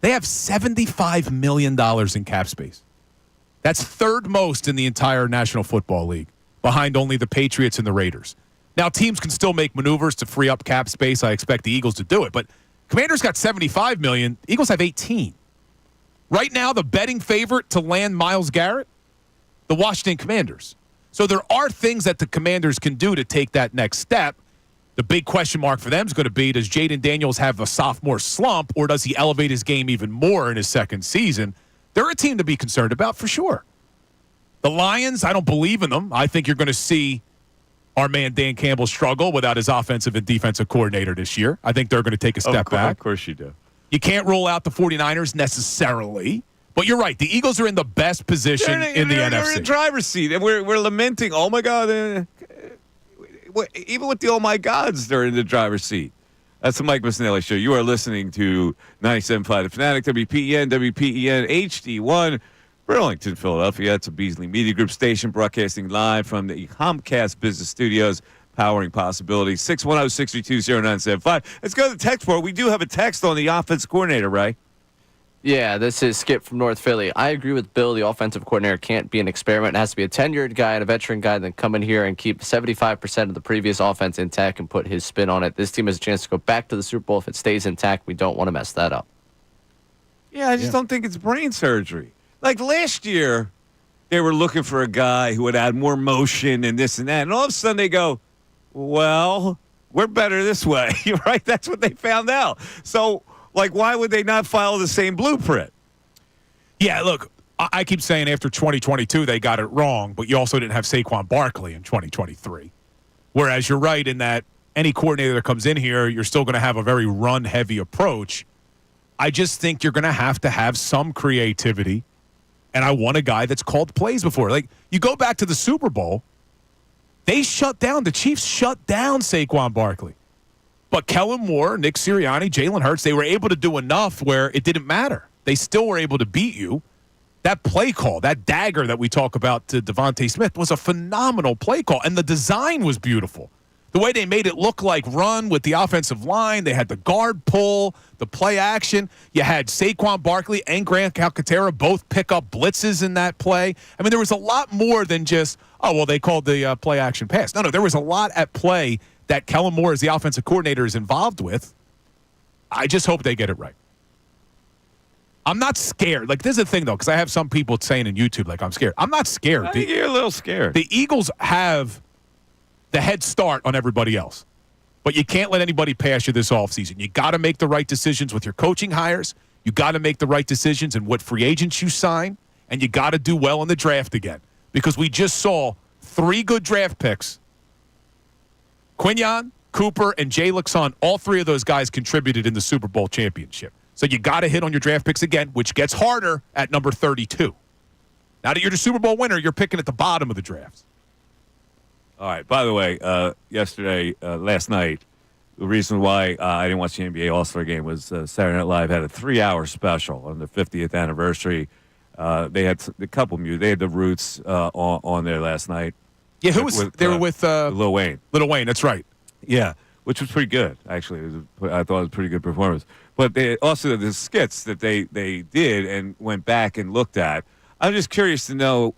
they have $75 million in cap space. That's third most in the entire National Football League, behind only the Patriots and the Raiders. Now, teams can still make maneuvers to free up cap space. I expect the Eagles to do it, but Commanders got $75 million. Eagles have 18. Right now, the betting favorite to land Myles Garrett, the Washington Commanders. So there are things that the Commanders can do to take that next step. The big question mark for them is going to be, does Jaden Daniels have a sophomore slump, or does he elevate his game even more in his second season? They're a team to be concerned about for sure. The Lions, I don't believe in them. I think you're going to see our man Dan Campbell struggle without his offensive and defensive coordinator this year. I think they're going to take a step back. Of course you do. You can't rule out the 49ers necessarily. But you're right. The Eagles are in the best position in the NFC. They're in the driver's seat, and we're lamenting, oh, my God. Even with the oh, my gods, they're in the driver's seat. That's the Mike Missanelli Show. You are listening to 97.5 The Fanatic, WPEN, HD1, Burlington, Philadelphia. It's a Beasley Media Group station broadcasting live from the Comcast Business Studios, powering possibilities. 610-632-0975. Let's go to the text board. We do have a text on the offense coordinator, Ray. Yeah, this is Skip from North Philly. I agree with Bill. The offensive coordinator can't be an experiment. It has to be a tenured guy and a veteran guy that come in here and keep 75% of the previous offense intact and put his spin on it. This team has a chance to go back to the Super Bowl if it stays intact. We don't want to mess that up. Yeah, I just don't think it's brain surgery. Like last year, they were looking for a guy who would add more motion and this and that. And all of a sudden they go, well, we're better this way, right? That's what they found out. So, like, why would they not follow the same blueprint? Yeah, look, I keep saying after 2022 they got it wrong, but you also didn't have Saquon Barkley in 2023. Whereas you're right in that any coordinator that comes in here, you're still going to have a very run-heavy approach. I just think you're going to have some creativity, and I want a guy that's called plays before. Like, you go back to the Super Bowl, the Chiefs shut down Saquon Barkley. But Kellen Moore, Nick Sirianni, Jaylen Herz, they were able to do enough where it didn't matter. They still were able to beat you. That play call, that dagger that we talk about to Devontae Smith was a phenomenal play call, and the design was beautiful. The way they made it look like run with the offensive line, they had the guard pull, the play action. You had Saquon Barkley and Grant Calcaterra both pick up blitzes in that play. I mean, there was a lot more than just, they called the play action pass. No, there was a lot at play that Kellen Moore, as the offensive coordinator, is involved with. I just hope they get it right. I'm not scared. Like, this is the thing, though, because I have some people saying in YouTube, like, I'm scared. I'm not scared. I think you're a little scared. The Eagles have the head start on everybody else. But you can't let anybody pass you this offseason. You got to make the right decisions with your coaching hires. You got to make the right decisions in what free agents you sign. And you got to do well in the draft again. Because we just saw 3 good draft picks. Quinyon, Cooper, and Jay Luxon, all 3 of those guys contributed in the Super Bowl championship. So you got to hit on your draft picks again, which gets harder at number 32. Now that you're the Super Bowl winner, you're picking at the bottom of the drafts. All right. By the way, last night, the reason why I didn't watch the NBA All-Star game was Saturday Night Live had a 3-hour special on the 50th anniversary. They had a couple music. They had the Roots on there last night. Yeah, who was they were with Lil Wayne. Lil Wayne, that's right. Yeah, which was pretty good, actually. I thought it was a pretty good performance. But they also the skits that they did and went back and looked at. I'm just curious to know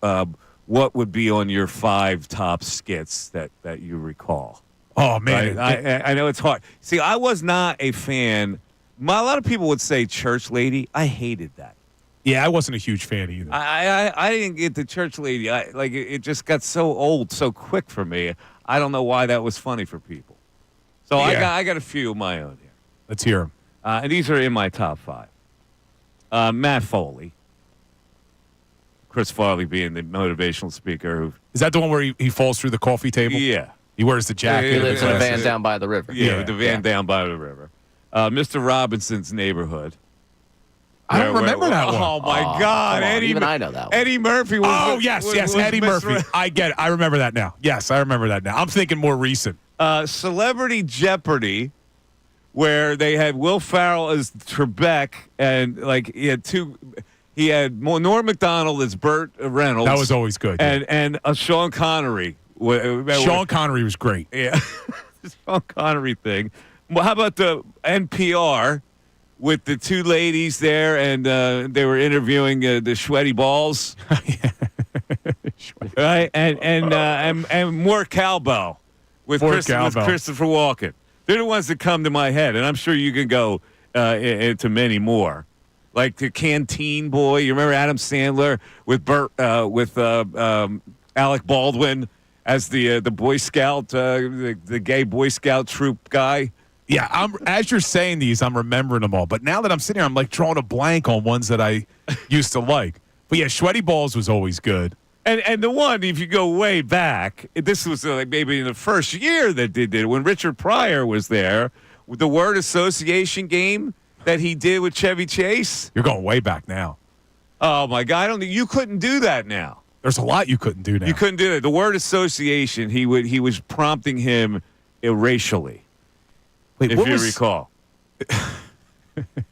what would be on your 5 top skits that you recall. Oh, man. Right? I know it's hard. See, I was not a fan. A lot of people would say Church Lady. I hated that. Yeah, I wasn't a huge fan either. I didn't get the Church Lady. It just got so old so quick for me. I don't know why that was funny for people. So yeah. I got a few of my own here. Let's hear them. And these are in my top 5. Matt Foley. Chris Farley being the motivational speaker. Is that the one where he falls through the coffee table? Yeah. He wears the jacket. He lives in a van down by the river. Yeah, the van down by the river. Mr. Robinson's Neighborhood. I don't remember that one. Oh, my God. Even I know that one. Eddie Murphy was yes, was Eddie Mr. Murphy. I get it. I remember that now. Yes, I remember that now. I'm thinking more recent. Celebrity Jeopardy, where they had Will Ferrell as Trebek, and he had Norm Macdonald as Burt Reynolds. That was always good. And Sean Connery. Sean Connery was great. Yeah, the Sean Connery thing. Well, how about the NPR with the 2 ladies there, and they were interviewing the sweaty balls, right? And more cowbell with Christopher Walken. They're the ones that come to my head, and I'm sure you can go into many more. Like the Canteen Boy. You remember Adam Sandler with Alec Baldwin as the Boy Scout, the gay Boy Scout troop guy. Yeah, as you're saying these, I'm remembering them all. But now that I'm sitting here, I'm like drawing a blank on ones that I used to like. But yeah, Sweaty Balls was always good. And the one, if you go way back, this was like maybe in the first year that they did it, when Richard Pryor was there, with the word association game that he did with Chevy Chase. You're going way back now. Oh, my God. You couldn't do that now. There's a lot you couldn't do now. You couldn't do that. The word association, he was prompting him racially. Wait, if you recall.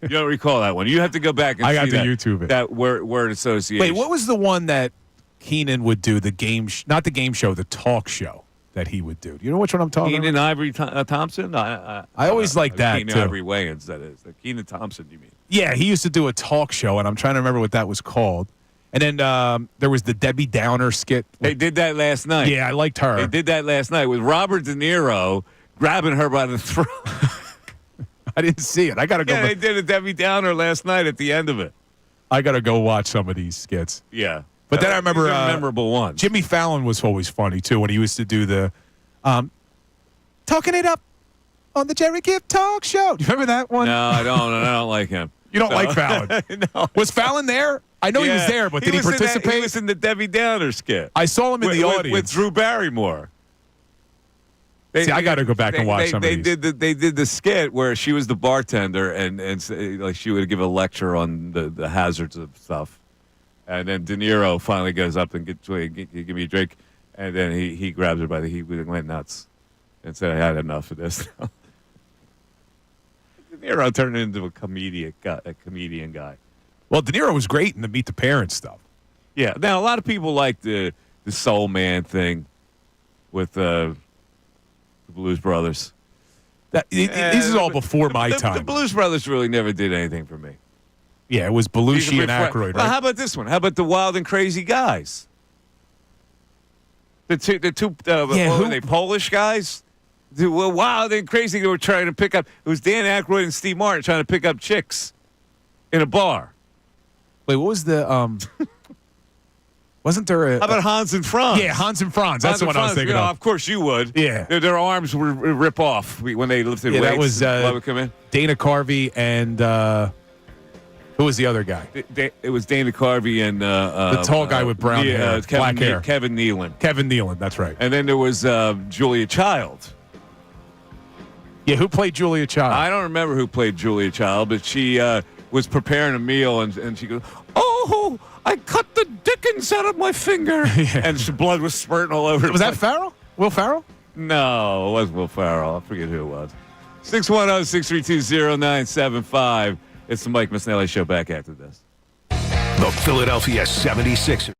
You don't recall that one. You have to go back and I got see to that, YouTube it. That word association. Wait, what was the one that Keenan would do? The game, not the game show, the talk show that he would do. Do you know which one I'm talking Keenan about? Ivory Thompson? I always liked that, Keenan too. Ivory Wayans, that is. Keenan Thompson, you mean? Yeah, he used to do a talk show, and I'm trying to remember what that was called. And then there was the Debbie Downer skit. They did that last night. Yeah, I liked her. They did that last night with Robert De Niro grabbing her by the throat. I didn't see it. I got to go. Yeah, they did a Debbie Downer last night at the end of it. I got to go watch some of these skits. Yeah. But then I remember these are memorable ones. Jimmy Fallon was always funny, too, when he used to do the talking it up on the Jerry Gibb talk show. Do you remember that one? No, I don't like him. You don't like Fallon? No. Was Fallon there? I know he was there, but did he participate? He was in the Debbie Downer skit. I saw him in the audience. With Drew Barrymore. See, I got to go back and watch some of these. They did the skit where she was the bartender and like she would give a lecture on the hazards of stuff. And then De Niro finally goes up and give me a drink. And then he grabs her by he went nuts and said, I had enough of this. De Niro turned into a comedian guy. Well, De Niro was great in the Meet the Parents stuff. Yeah. Now, a lot of people like the Soul Man thing with the Blues Brothers. This is all before my time. The Blues Brothers really never did anything for me. Yeah, it was Belushi and Aykroyd, Well, right? how about this one? How about the Wild and Crazy Guys? The two what were they, Polish guys? They were wild and crazy. They were trying to pick up. It was Dan Aykroyd and Steve Martin trying to pick up chicks in a bar. Wait, what was the wasn't there a... How about Hans and Franz? Yeah, Hans and Franz. That's the one I was thinking of. Of course you would. Yeah. Their arms would rip off when they lifted weights. That was Blood would come in. Dana Carvey and who was the other guy? It was Dana Carvey and the tall guy with brown hair, black hair. Kevin Nealon. Kevin Nealon, that's right. And then there was Julia Child. Yeah, who played Julia Child? I don't remember who played Julia Child, but she was preparing a meal, and she goes, "Oh, I cut the dickens out of my finger," and the blood was spurting all over. Was that Farrell? Will Farrell? No, it wasn't Will Farrell. I forget who it was. 610-632-0975. It's the Mike Missanelli Show. Back after this. The Philadelphia 76ers.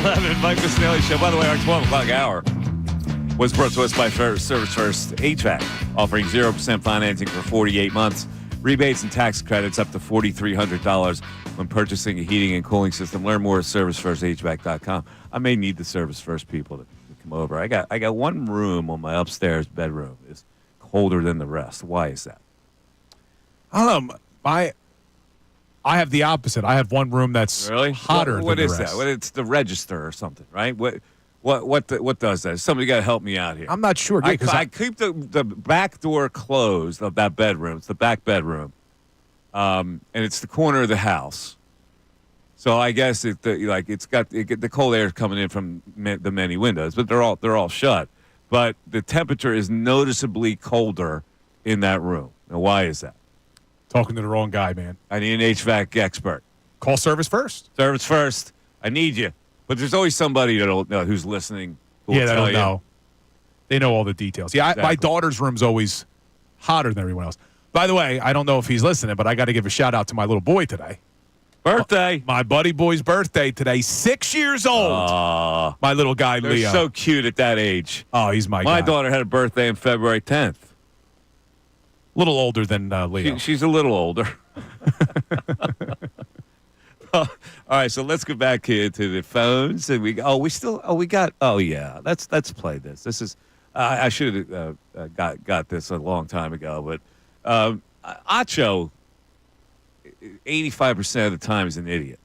11, Mike Missanelli Show. By the way, our 12 o'clock hour was brought to us by Service First HVAC, offering 0% financing for 48 months. Rebates and tax credits up to $4,300 when purchasing a heating and cooling system. Learn more at ServiceFirstHVAC.com. I may need the Service First people to come over. I got one room on my upstairs bedroom is colder than the rest. Why is that? I don't know. I have the opposite. I have one room that's hotter What than is the rest. that? Well, it's the register or something, right? What does that? Somebody got to help me out here. I'm not sure. I keep the back door closed of that bedroom. It's the back bedroom, and it's the corner of the house. So I guess the cold air is coming in from the many windows, but they're all shut. But the temperature is noticeably colder in that room. Now, why is that? Talking to the wrong guy, man. I need an HVAC expert. Call Service First. Service First. I need you. But there's always somebody who's listening. Who will They tell don't you. know. They know all the details. Yeah, Exactly. my daughter's room's always hotter than everyone else. By the way, I don't know if he's listening, but I got to give a shout out to my little boy today. Birthday. My buddy boy's birthday today. 6 years old. My little guy, They're Leo. so cute at that age. Oh, he's my guy. My daughter had a birthday on February 10th. A little older than Leo. She's a little older. All right, so let's go back here to the phones, and let's play this. This is I should have got this a long time ago, but Acho, 85% of the time is an idiot,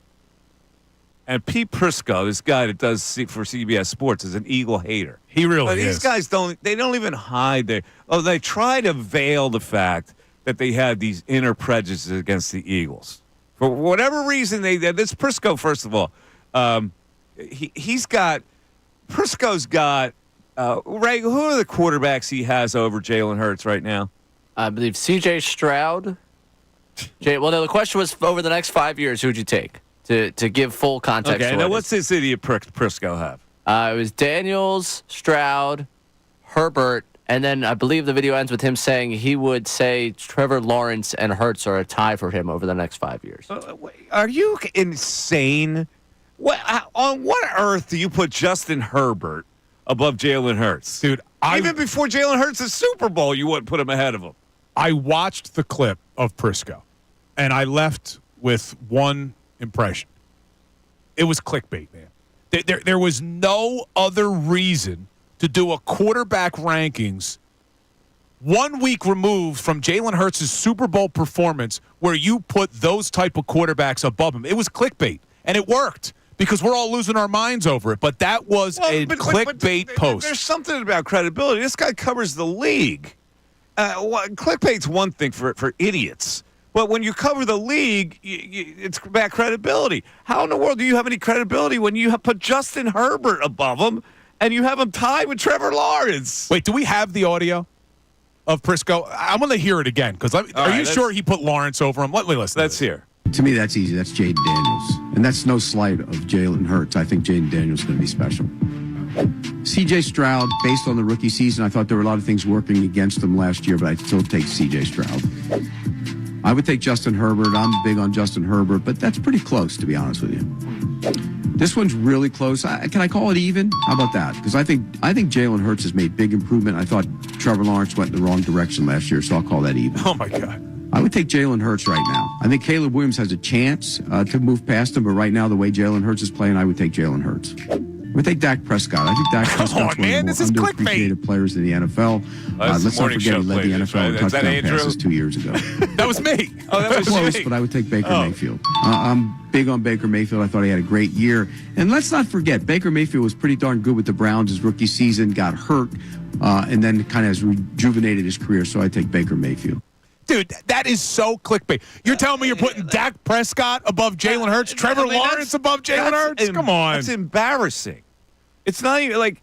and Pete Prisco, this guy that does for CBS Sports, is an Eagle hater. He really But is. These guys don't even hide they try to veil the fact that they had these inner prejudices against the Eagles. For whatever reason, this Prisco, first of all, Prisco's got, Ray, who are the quarterbacks he has over Jaylen Herz right now? I believe C.J. Stroud. The question was, over the next 5 years, who'd you take to give full context? Okay, to now what what's this idiot Prisco have? It was Daniels, Stroud, Herbert, and then I believe the video ends with him saying he would say Trevor Lawrence and Hurts are a tie for him over the next 5 years. Are you insane? On what earth do you put Justin Herbert above Jaylen Hurts? Dude, even before Jaylen Hurts' Super Bowl, you wouldn't put him ahead of him. I watched the clip of Prisco, and I left with one impression. It was clickbait, man. There was no other reason to do a quarterback rankings 1 week removed from Jaylen Hurts' Super Bowl performance where you put those type of quarterbacks above him. It was clickbait, and it worked because we're all losing our minds over it. But that was a clickbait post. There's something about credibility. This guy covers the league. Clickbait's one thing for idiots. But when you cover the league, it's about credibility. How in the world do you have any credibility when you put Justin Herbert above him and you have him tied with Trevor Lawrence? Wait, do we have the audio of Prisco? I'm going to hear it again because are you sure he put Lawrence over him? Let me listen. Let's hear. To me, that's easy. That's Jaden Daniels. And that's no slight of Jaylen Hurts. I think Jaden Daniels is going to be special. C.J. Stroud, based on the rookie season, I thought there were a lot of things working against him last year, but I'd still take C.J. Stroud. I would take Justin Herbert. I'm big on Justin Herbert, but that's pretty close, to be honest with you. This one's really close. Can I call it even? How about that? Because I think Jaylen Hurts has made big improvement. I thought Trevor Lawrence went in the wrong direction last year, so I'll call that even. Oh, my God. I would take Jaylen Hurts right now. I think Caleb Williams has a chance to move past him, but right now, the way Jaylen Hurts is playing, I would take Jaylen Hurts. I would take Dak Prescott. I think Dak Prescott's one of the more underappreciated players in the NFL. Let's not forget he led the NFL in touchdown passes 2 years ago. That was me. Oh, that was close, me. but I would take Baker Mayfield. I'm big on Baker Mayfield. I thought he had a great year. And let's not forget, Baker Mayfield was pretty darn good with the Browns his rookie season, got hurt, and then kind of has rejuvenated his career. So I take Baker Mayfield. Dude, that is so clickbait. You're telling me you're putting Dak Prescott above Jaylen Hurts, Trevor Lawrence above Jaylen Hurts? Come on. That's embarrassing. It's not even like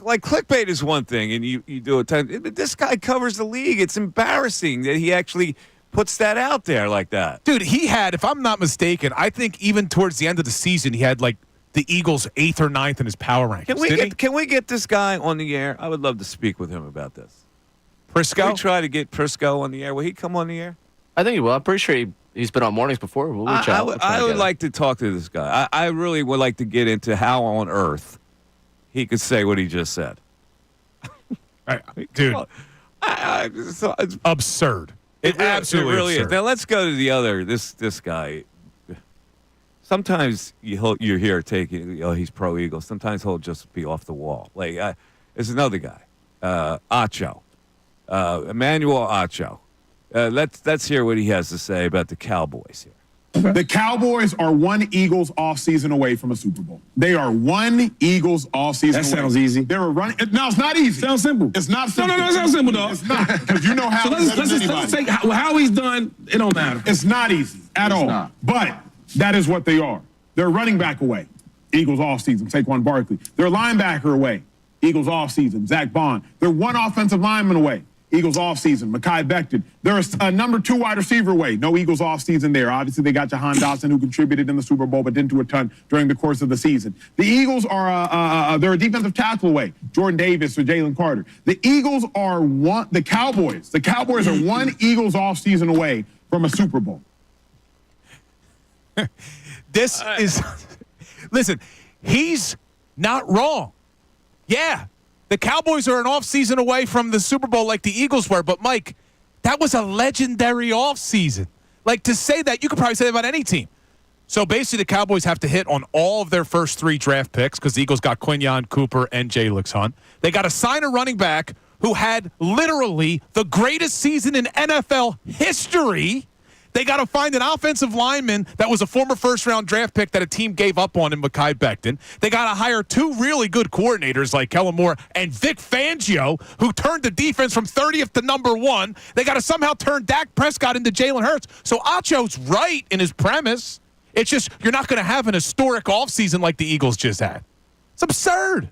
clickbait is one thing, and you do it. This guy covers the league. It's embarrassing that he actually puts that out there like that. Dude, he had, if I'm not mistaken, I think even towards the end of the season, he had like the Eagles 8th or 9th in his power rankings. Can we get this guy on the air? I would love to speak with him about this. Prisco? Can we try to get Prisco on the air? Will he come on the air? I think he will. I'm pretty sure he He's been on mornings before. We'll reach out. I would like to talk to this guy. I really would like to get into how on earth he could say what he just said. Dude, it's absurd. It absolutely really absurd. is. Now let's go to the other. This guy. Sometimes you hear taking. He's pro Eagles. Sometimes he'll just be off the wall. Like there's another guy, Acho, Emmanuel Acho. Let's hear what he has to say about the Cowboys here. The Cowboys are one Eagles offseason away from a Super Bowl. They are one Eagles offseason away. That sounds easy. They're no, it's not easy. Sounds simple. It's not simple. No, it sounds simple, though. It's not, because you know how so let's take how he's done. It don't matter. It's not easy at all. Not. But that is what they are. They're running back away. Eagles offseason, Saquon Barkley. They're linebacker away. Eagles offseason, Zach Bond. They're one offensive lineman away. Eagles offseason, Mekhi Becton. There's a number 2 wide receiver away. No Eagles offseason there. Obviously, they got Jahan Dotson, who contributed in the Super Bowl, but didn't do a ton during the course of the season. The Eagles are they're a defensive tackle away. Jordan Davis or Jalen Carter. The Eagles are one. The Cowboys are one Eagles offseason away from a Super Bowl. This is, listen, he's not wrong. Yeah, the Cowboys are an offseason away from the Super Bowl like the Eagles were, but Mike, that was a legendary offseason. Like, to say that, you could probably say that about any team. So basically the Cowboys have to hit on all of their first 3 draft picks because the Eagles got Quinyon, Cooper, and Jalix Hunt. They got to sign a running back who had literally the greatest season in NFL history. They got to find an offensive lineman that was a former first-round draft pick that a team gave up on in Mekhi Becton. They got to hire 2 really good coordinators like Kellen Moore and Vic Fangio, who turned the defense from 30th to number 1. They got to somehow turn Dak Prescott into Jaylen Herz. So Acho's right in his premise. It's just you're not going to have an historic offseason like the Eagles just had. It's absurd.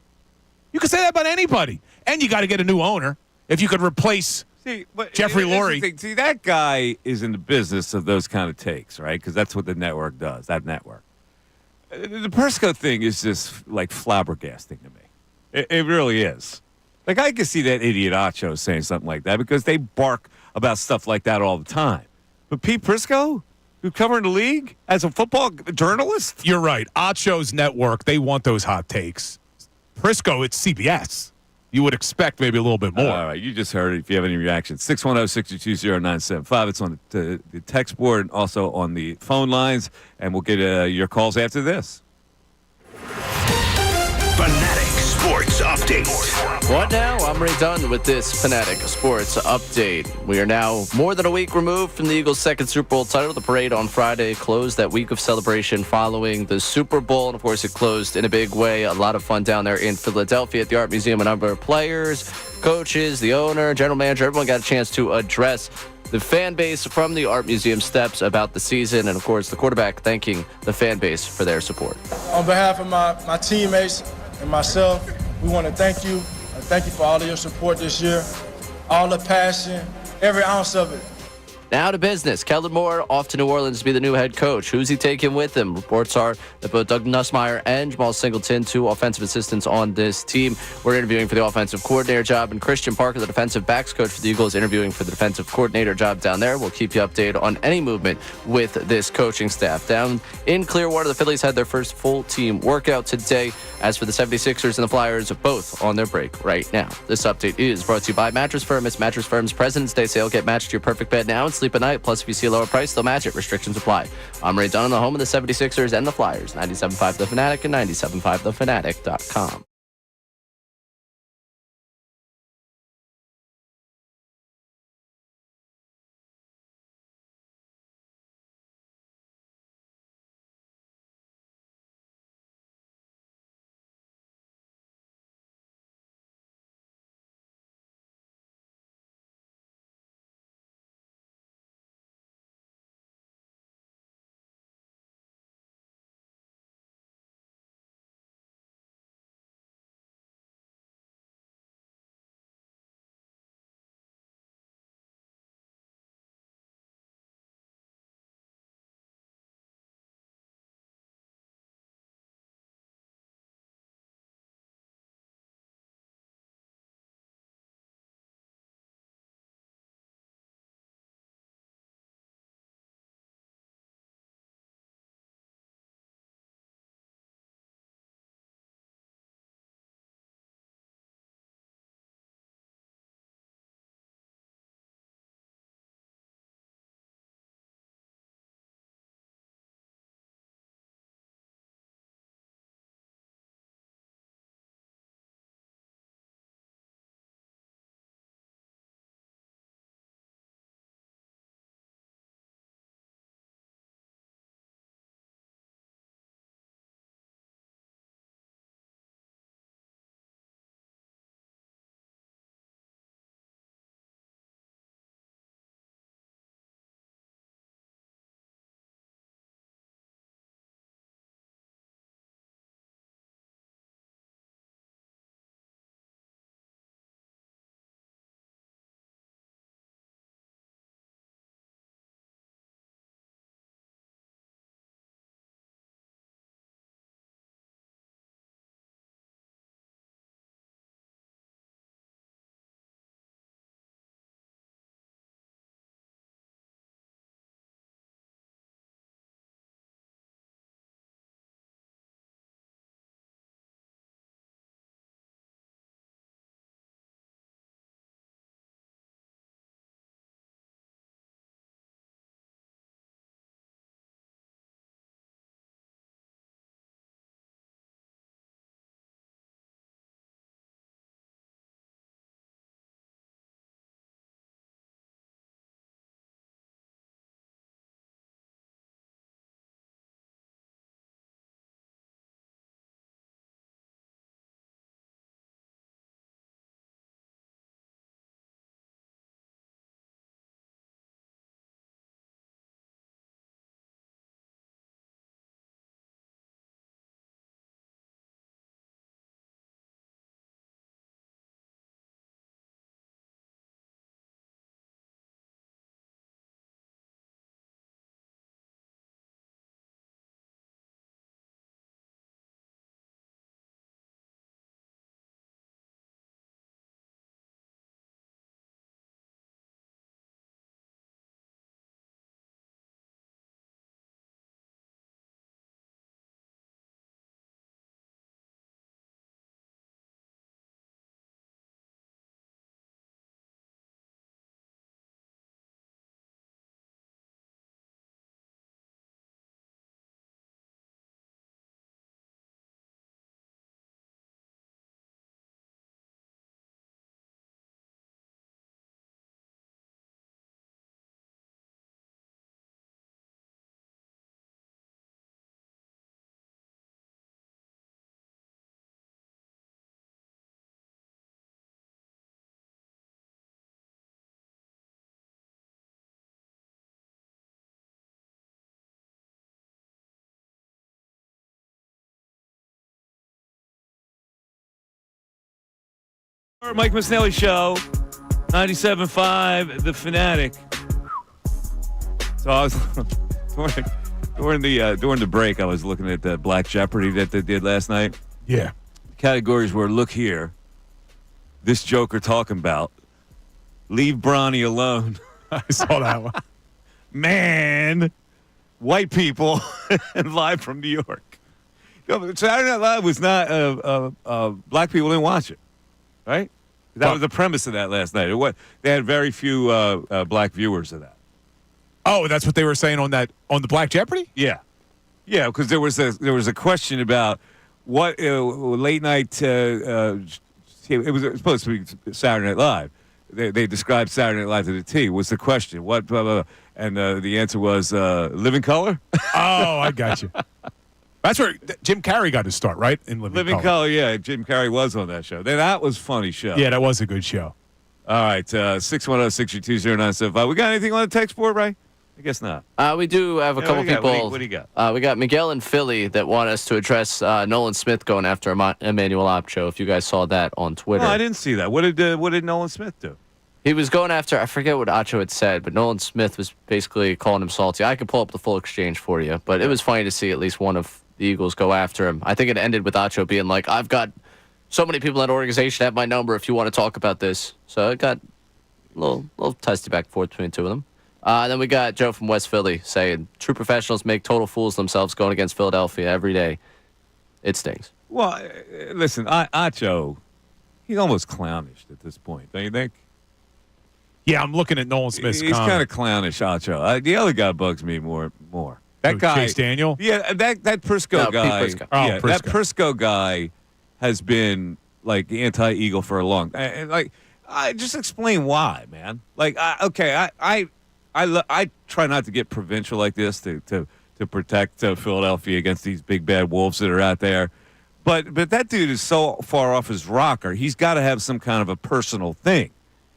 You can say that about anybody. And you got to get a new owner if you could replace Jeffrey Lurie. See, that guy is in the business of those kind of takes, right? Because that's what the network does, that network. The Prescott thing is just, like, flabbergasting to me. It really is. Like, I can see that idiot Acho saying something like that because they bark about stuff like that all the time. But Pete Prisco, who's covering the league as a football journalist? You're right. Acho's network, they want those hot takes. Prisco, it's CBS. You would expect maybe a little bit more. All right, you just heard it. If you have any reactions, 610-622-0975. It's on the text board and also on the phone lines, and we'll get your calls after this. Fanatic Sports Update. What now? I'm already done with this Fanatic Sports Update. We are now more than a week removed from the Eagles' second Super Bowl title. The parade on Friday closed that week of celebration following the Super Bowl. And, of course, it closed in a big way. A lot of fun down there in Philadelphia at the Art Museum. A number of players, coaches, the owner, general manager, everyone got a chance to address the fan base from the Art Museum steps about the season. And, of course, the quarterback thanking the fan base for their support. On behalf of my teammates and myself, we want to thank you. Thank you for all of your support this year, all the passion, every ounce of it. Now to business. Kellen Moore off to New Orleans to be the new head coach. Who's he taking with him? Reports are that both Doug Nussmeier and Jamal Singleton, 2 offensive assistants on this team, were interviewing for the offensive coordinator job. And Christian Parker, the defensive backs coach for the Eagles, interviewing for the defensive coordinator job down there. We'll keep you updated on any movement with this coaching staff. Down in Clearwater, the Phillies had their first full team workout today. As for the 76ers and the Flyers, both on their break right now. This update is brought to you by Mattress Firm. It's Mattress Firm's President's Day sale. Get matched to your perfect bed now and sleep at night. Plus, if you see a lower price, they'll match it. Restrictions apply. I'm Ray Dunn, the home of the 76ers and the Flyers. 97.5 The Fanatic and 97.5thefanatic.com. Mike Missanelli Show, 97.5, The Fanatic. So I was during the break, I was looking at the Black Jeopardy that they did last night. Yeah. The categories were look here, this Joker talking about, leave Bronny alone. I saw that one. Man, white people, and live from New York. Saturday Night Live was not black people didn't watch it. Right? That was the premise of that last night. They had very few black viewers of that. Oh, that's what they were saying on the Black Jeopardy? Yeah, because there was a question about what late night. It was supposed to be Saturday Night Live. They described Saturday Night Live to the T. Was the question what? Blah, blah, blah. And the answer was Living Color. Oh, I got you. That's where Jim Carrey got his start, right? In Living Color, yeah. Jim Carrey was on that show. That was a funny show. Yeah, that was a good show. All right, 610-622-0975. We got anything on the text board, right? I guess not. We do have a couple people. What do you got? We got Miguel and Philly that want us to address Nolan Smith going after Emmanuel Opcho. If you guys saw that on Twitter. Oh, I didn't see that. What did Nolan Smith do? He was going after, I forget what Opcho had said, but Nolan Smith was basically calling him salty. I could pull up the full exchange for you, but it was funny to see at least one of the Eagles go after him. I think it ended with Opcho being like, I've got so many people in that organization have my number if you want to talk about this. So it got a little testy back and forth between the two of them. Then we got Joe from West Philly saying, true professionals make total fools themselves going against Philadelphia every day. It stings. Well, listen, Opcho, he's almost clownish at this point, don't you think? Yeah, I'm looking at Nolan Smith's He's kind of clownish, Opcho. The other guy bugs me more. That guy, Chase Daniel? Yeah, that Prisco guy. Prisco. Yeah, that Prisco guy has been like anti-Eagle for a long time. Like, I just explain why, man. Like, I try not to get provincial like this to protect Philadelphia against these big bad wolves that are out there. But that dude is so far off his rocker. He's got to have some kind of a personal thing.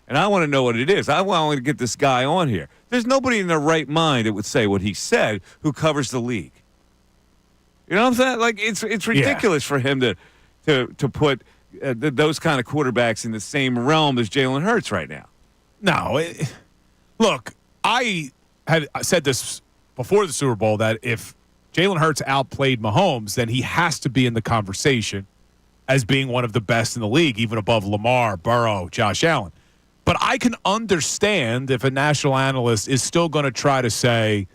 And I want to know what it is. I want to get this guy on here. There's nobody in their right mind that would say what he said who covers the league. You know what I'm saying? Like, it's ridiculous for him to put those kind of quarterbacks in the same realm as Jaylen Herz right now. No. Look, I had said this before the Super Bowl that if Jaylen Herz outplayed Mahomes, then he has to be in the conversation as being one of the best in the league, even above Lamar, Burrow, Josh Allen. But I can understand if a national analyst is still going to try to say,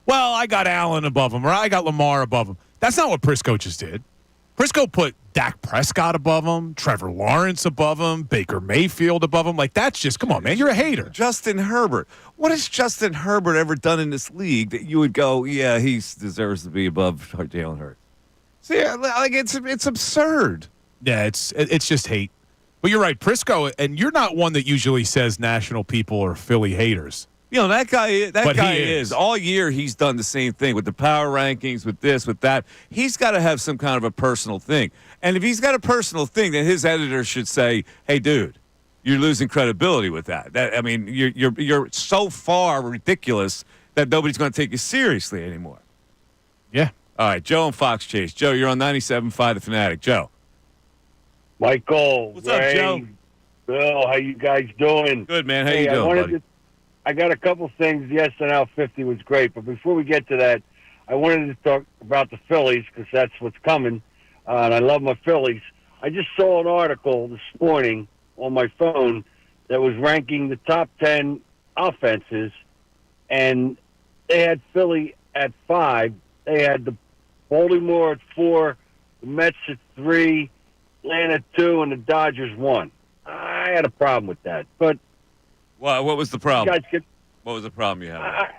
well, I got Allen above him or I got Lamar above him. That's not what Prisco just did. Prisco put Dak Prescott above him, Trevor Lawrence above him, Baker Mayfield above him. Like, that's just, come on, man, you're a hater. Justin Herbert. What has Justin Herbert ever done in this league that you would go, yeah, he deserves to be above Jaylen Hurts? See, like, it's absurd. Yeah, it's just hate. But you're right, Prisco, and you're not one that usually says national people are Philly haters. You know, that guy is. All year he's done the same thing with the power rankings, with this, with that. He's got to have some kind of a personal thing. And if he's got a personal thing, then his editor should say, hey, dude, you're losing credibility with that. I mean, you're so far ridiculous that nobody's going to take you seriously anymore. Yeah. All right, Joe and Fox Chase. Joe, you're on 97.5 The Fanatic. Joe. Michael. What's up, Joe? Bill, how you guys doing? Good, man. How you doing, buddy? I got a couple things. Yes, SNL 50 was great. But before we get to that, I wanted to talk about the Phillies because that's what's coming. And I love my Phillies. I just saw an article this morning on my phone that was ranking the top 10 offenses. And they had Philly at 5. They had the Baltimore at 4, the Mets at 3, Atlanta 2, and the Dodgers 1. I had a problem with that. But what was the problem? What was the problem you had?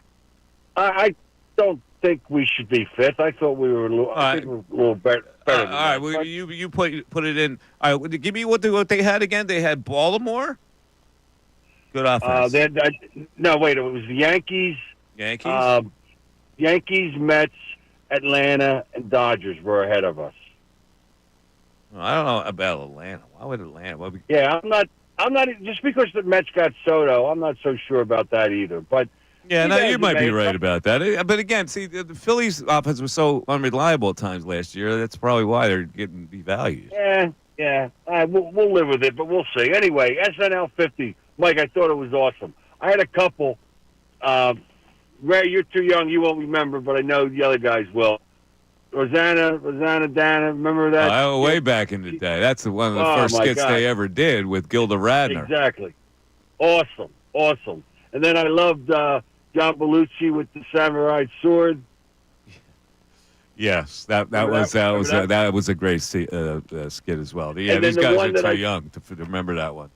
I don't think we should be 5th. I thought we were a little better than that. All right, well, you put it in. All right, give me what they had again. They had Baltimore. Good offense. It was the Yankees. Yankees, Mets, Atlanta, and Dodgers were ahead of us. I don't know about Atlanta. Why would Atlanta? Yeah, I'm not just because the Mets got Soto. I'm not so sure about that either. But yeah, no, you might be right about that. But again, see, the Phillies' offense was so unreliable at times last year. That's probably why they're getting devalued. Yeah, we'll live with it, but we'll see. Anyway, SNL 50. Mike, I thought it was awesome. I had a couple. Ray, you're too young. You won't remember, but I know the other guys will. Rosanna, Dana, remember that? Way back in the day. That's one of the first my skits God. they ever did with Gilda Radner. Exactly. Awesome. And then I loved John Belushi with the samurai sword. Yes, that was a great skit as well. Yeah, And then these the guys one are that too I- young to remember that one.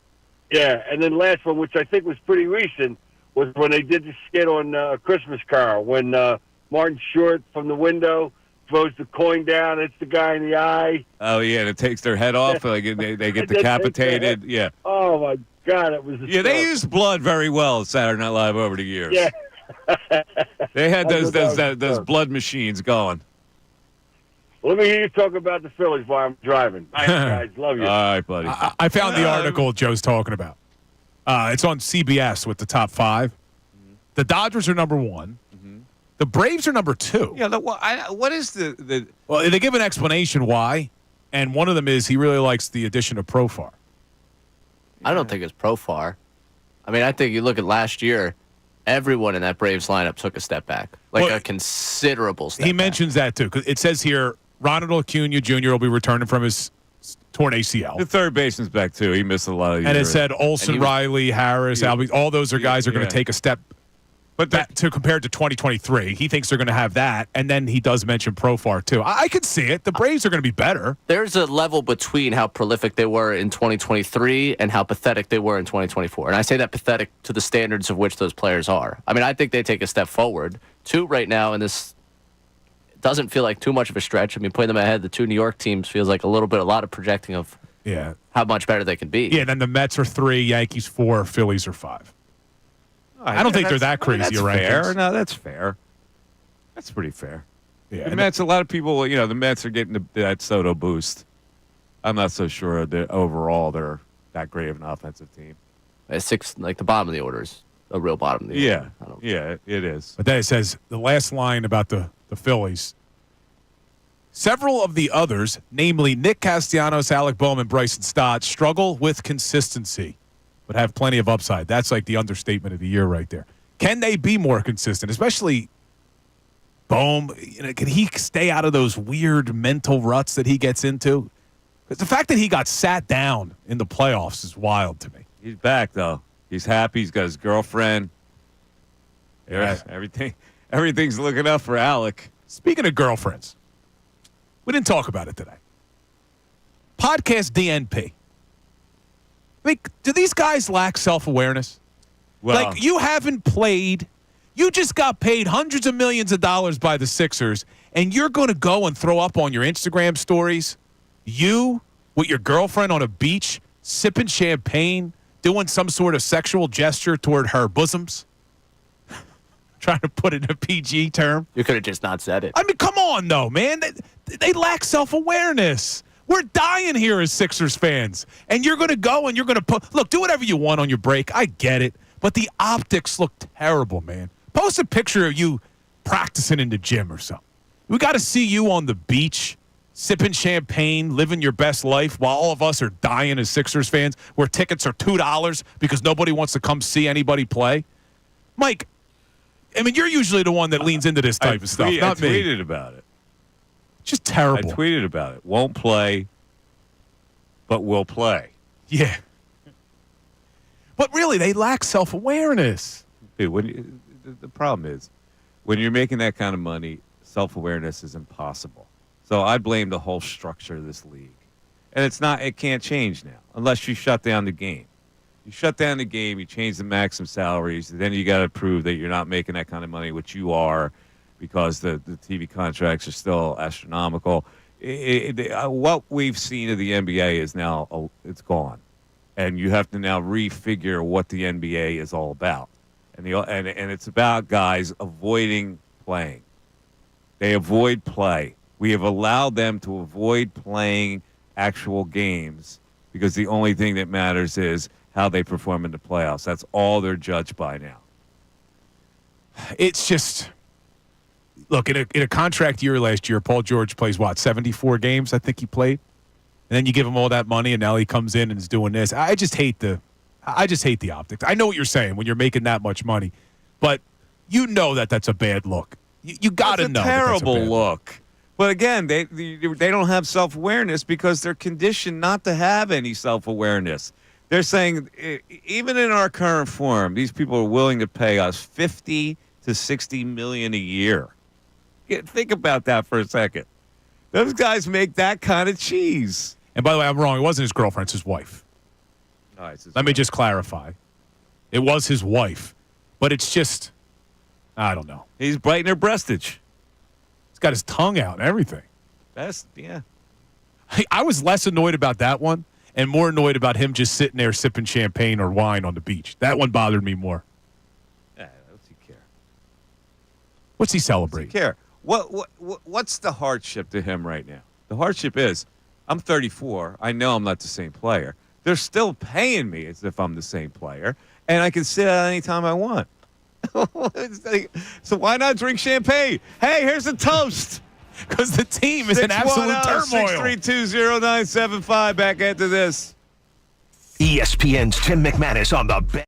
Yeah, and then last one, which I think was pretty recent, was when they did the skit on Christmas Carol, when Martin Short from the window throws the coin down, hits the guy in the eye. Oh yeah, and it takes their head off. Like they get decapitated. Yeah. Oh my God, it was. Yeah, they used blood very well at Saturday Night Live over the years. Yeah. They had I thought that was those blood machines going. Let me hear you talk about the Phillies while I'm driving. All right, guys, love you. All right, buddy. I found the article Joe's talking about. It's on CBS with the top 5. The Dodgers are number 1. The Braves are number 2. Yeah. What is the? Well, they give an explanation why, and one of them is he really likes the addition of Profar. I don't think it's Profar. I mean, I think you look at last year, everyone in that Braves lineup took a step back, a considerable step He back. mentions that too, because it says here Ronald Acuna Jr. will be returning from his torn ACL. The third baseman's back too. He missed a lot of. And it years. said Olsen, Riley, Harris, Albies, all those are guys are going to take a step. But that to compared to 2023, he thinks they're going to have that, and then he does mention Profar too. I could see it. The Braves are going to be better. There's a level between how prolific they were in 2023 and how pathetic they were in 2024. And I say that pathetic to the standards of which those players are. I mean, I think they take a step forward. 2 right now, and this doesn't feel like too much of a stretch. I mean, putting them ahead, the 2 New York teams feels like a lot of projecting of how much better they can be. Yeah, then the Mets are 3, Yankees 4, Phillies are 5. I don't think they're that crazy. That's fair. No, that's fair. That's pretty fair. Yeah, the Mets. A lot of people, the Mets are getting that Soto boost. I'm not so sure that overall they're that great of an offensive team. The bottom of the order is a real bottom of the order. Yeah, it is. But then it says the last line about the Phillies. Several of the others, namely Nick Castellanos, Alec Boehm, and Bryson Stott, struggle with consistency, but have plenty of upside. That's like the understatement of the year right there. Can they be more consistent, especially Boehm? Can he stay out of those weird mental ruts that he gets into? Because the fact that he got sat down in the playoffs is wild to me. He's back though. He's happy. He's got his girlfriend. Yeah. Everything's looking up for Alec. Speaking of girlfriends, we didn't talk about it today. Podcast DNP. Do these guys lack self-awareness? Well, you haven't played. You just got paid hundreds of millions of dollars by the Sixers, and you're going to go and throw up on your Instagram stories, you with your girlfriend on a beach, sipping champagne, doing some sort of sexual gesture toward her bosoms? Trying to put it in a PG term. You could have just not said it. I mean, come on, though, man. They lack self-awareness. We're dying here as Sixers fans. And you're going to go and you're going to look, do whatever you want on your break. I get it. But the optics look terrible, man. Post a picture of you practicing in the gym or something. We got to see you on the beach, sipping champagne, living your best life while all of us are dying as Sixers fans, where tickets are $2 because nobody wants to come see anybody play. Mike, I mean, you're usually the one that leans into this type of stuff, not me. I tweeted about it. Just terrible. I tweeted about it. Won't play, but will play. Yeah. But really, they lack self-awareness. Dude, the problem is, when you're making that kind of money, self-awareness is impossible. So I blame the whole structure of this league. And it can't change now, unless you shut down the game. You shut down the game, you change the maximum salaries, then you got to prove that you're not making that kind of money, which you are, because the TV contracts are still astronomical. What we've seen of the NBA is now it's gone, and you have to now refigure what the NBA is all about, and it's about guys avoiding playing. They avoid play. We have allowed them to avoid playing actual games because the only thing that matters is how they perform in the playoffs. That's all they're judged by now. It's just, look, in a contract year last year, Paul George plays, 74 games, I think he played. and then you give him all that money, and now he comes in and is doing this. I just hate the optics. I know what you're saying when you're making that much money, but you know that's a bad look. You got to know. Terrible that's a look. But again, they don't have self-awareness because they're conditioned not to have any self-awareness. They're saying, even in our current form, these people are willing to pay us $50 to $60 million a year. Think about that for a second. Those guys make that kind of cheese. And by the way, I'm wrong. It wasn't his girlfriend; it's his wife. No, it's his Let me just clarify. It was his wife, but it's just, I don't know. He's biting her breastage. He's got his tongue out and everything. Yeah. I was less annoyed about that one and more annoyed about him just sitting there sipping champagne or wine on the beach. That one bothered me more. Yeah, what's he care? What's he celebrate? What's he care? What's the hardship to him right now? The hardship is, I'm 34. I know I'm not the same player. They're still paying me as if I'm the same player, and I can sit out anytime I want. So why not drink champagne? Hey, here's a toast. Because the team is in absolute turmoil. 632-0975. Back after this. ESPN's Tim McManus on the bet.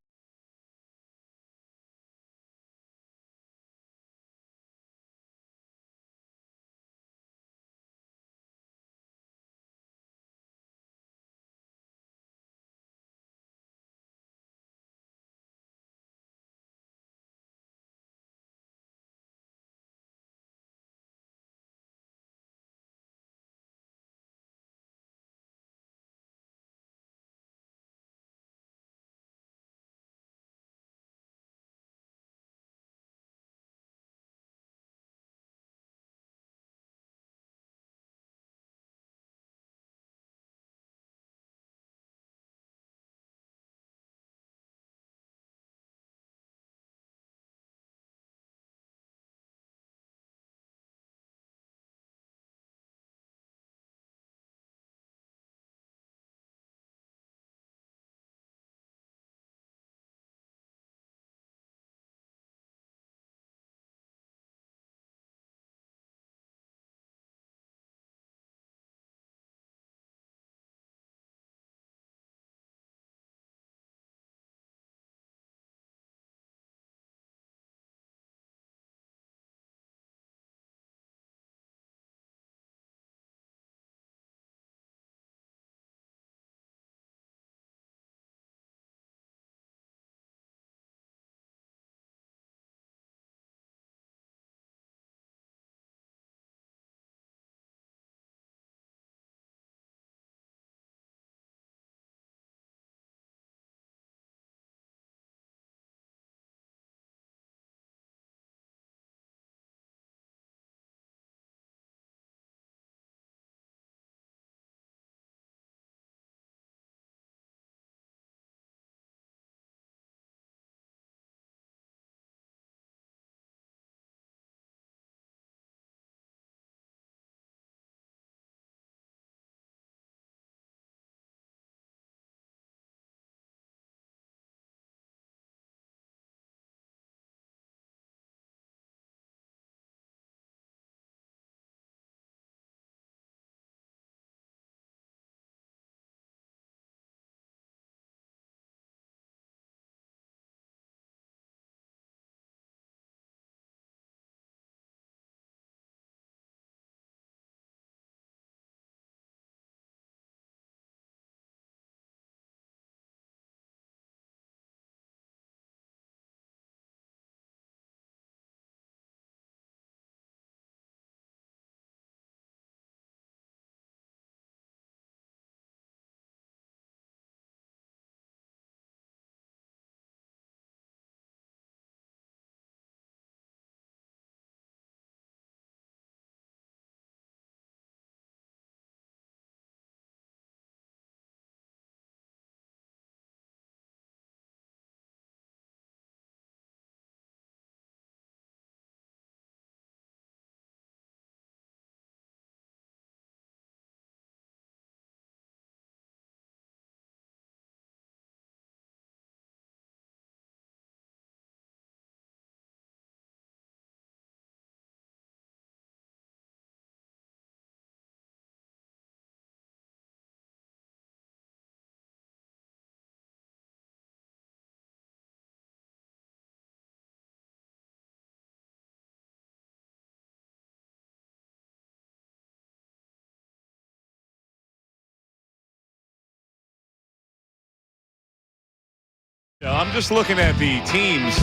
So I'm just looking at the teams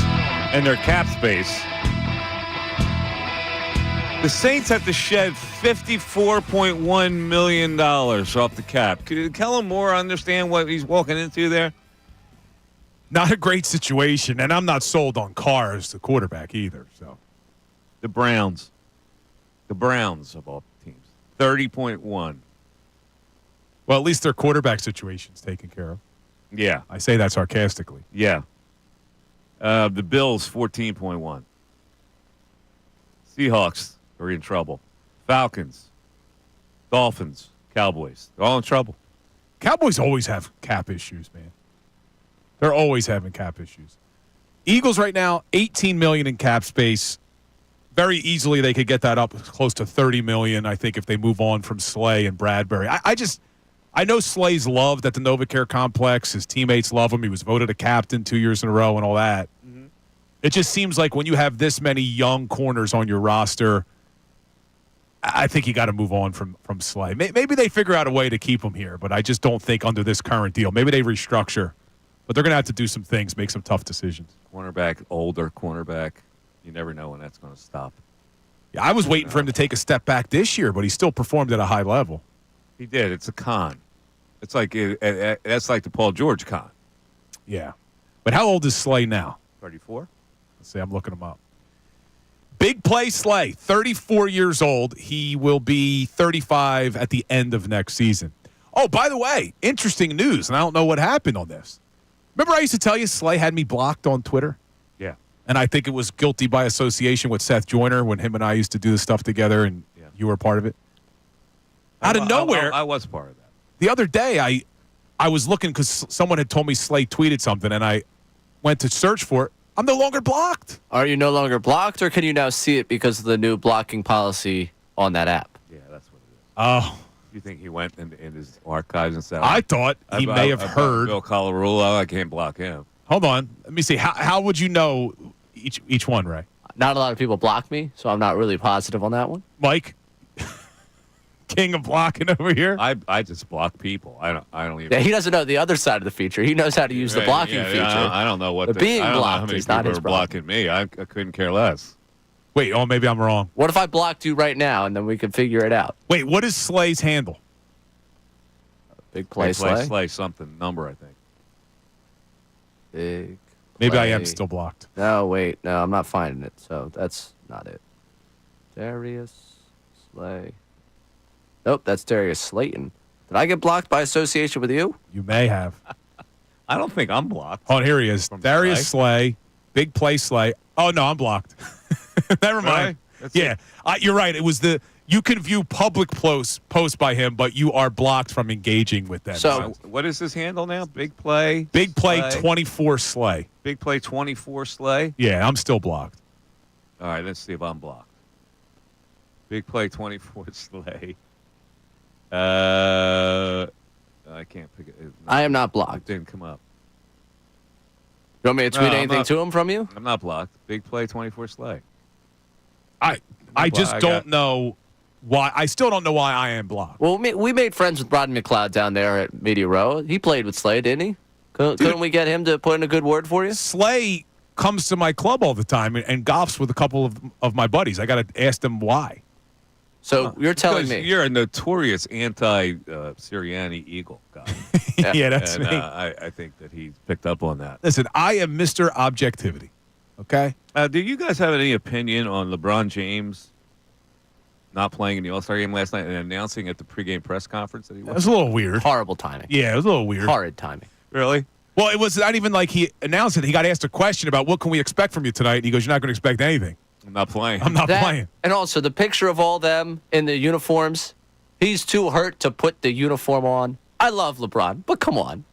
and their cap space. The Saints have to shed $54.1 million off the cap. Could Kellen Moore understand what he's walking into there? Not a great situation, and I'm not sold on Carr as the quarterback either. So, the Browns of all teams, 30.1. Well, at least their quarterback situation's taken care of. Yeah, I say that sarcastically. Yeah. The Bills, 14.1. Seahawks are in trouble. Falcons, Dolphins, Cowboys, they're all in trouble. Cowboys always have cap issues, man. They're always having cap issues. Eagles right now, $18 million in cap space. Very easily they could get that up close to $30 million, I think, if they move on from Slay and Bradbury. I know Slay's loved at the NovaCare complex. His teammates love him. He was voted a captain 2 years in a row and all that. Mm-hmm. It just seems like when you have this many young corners on your roster, I think you got to move on from Slay. Maybe they figure out a way to keep him here, but I just don't think under this current deal. Maybe they restructure. But they're going to have to do some things, make some tough decisions. Older cornerback. You never know when that's going to stop. Yeah, I was waiting for him to take a step back this year, but he still performed at a high level. He did. It's a con. It's like that's like the Paul George con. Yeah. But how old is Slay now? 34. Let's see. I'm looking him up. Big play Slay, 34 years old. He will be 35 at the end of next season. Oh, by the way, interesting news, and I don't know what happened on this. Remember I used to tell you Slay had me blocked on Twitter? Yeah. And I think it was guilty by association with Seth Joyner when him and I used to do the stuff together, and you were part of it? Out of nowhere. I was part of that. The other day, I was looking because someone had told me Slay tweeted something, and I went to search for it. I'm no longer blocked. Are you no longer blocked, or can you now see it because of the new blocking policy on that app? Yeah, that's what it is. Oh. You think he went in his archives and said, I thought he may have heard. Bill Colarulo, I can't block him. Hold on. Let me see. How would you know each one, Ray? Not a lot of people block me, so I'm not really positive on that one. Mike? King of blocking over here? I just block people. I don't even. Yeah, he doesn't know the other side of the feature. He knows how to use the blocking feature. I don't know what but being I don't blocked know how many is not people his are problem. blocking me. I couldn't care less. Wait, maybe I'm wrong. What if I blocked you right now, and then we could figure it out? Wait, what is Slay's handle? Big play Slay? Slay something number, I think. Big Maybe play. I am still blocked. No, wait. No, I'm not finding it, so that's not it. Darius Slay. Nope, that's Darius Slayton. Did I get blocked by association with you? You may have. I don't think I'm blocked. Oh, here he is. Darius Slay. Big play Slay. Oh, no, I'm blocked. Never mind. Really? You're right. It was you can view public posts by him, but you are blocked from engaging with them. So what is his handle now? Big play? Big play 24 Slay. Big play 24 Slay? Yeah, I'm still blocked. All right, let's see if I'm blocked. Big play 24 Slay. I can't pick it. I am not blocked. It didn't come up. You want me to tweet anything to him from you? I'm not blocked. Big play 24 Slay. I just don't know why. I still don't know why I am blocked. Well, we made friends with Rodney McLeod down there at Media Row. He played with Slay, didn't he? Couldn't we get him to put in a good word for you? Slay comes to my club all the time and golfs with a couple of my buddies. I got to ask them why. So you're telling me you're a notorious anti-Sirianni Eagle guy. Yeah, that's me. I think that he's picked up on that. Listen, I am Mr. Objectivity. Okay. Do you guys have any opinion on LeBron James not playing in the All-Star game last night and announcing at the pregame press conference that he was? It was a little weird. Horrible timing. Yeah, it was a little weird. Horrid timing. Really? Well, it was not even like he announced it. He got asked a question about what can we expect from you tonight, and he goes, "You're not going to expect anything." I'm not playing. I'm not playing. And also the picture of all them in the uniforms. He's too hurt to put the uniform on. I love LeBron, but come on.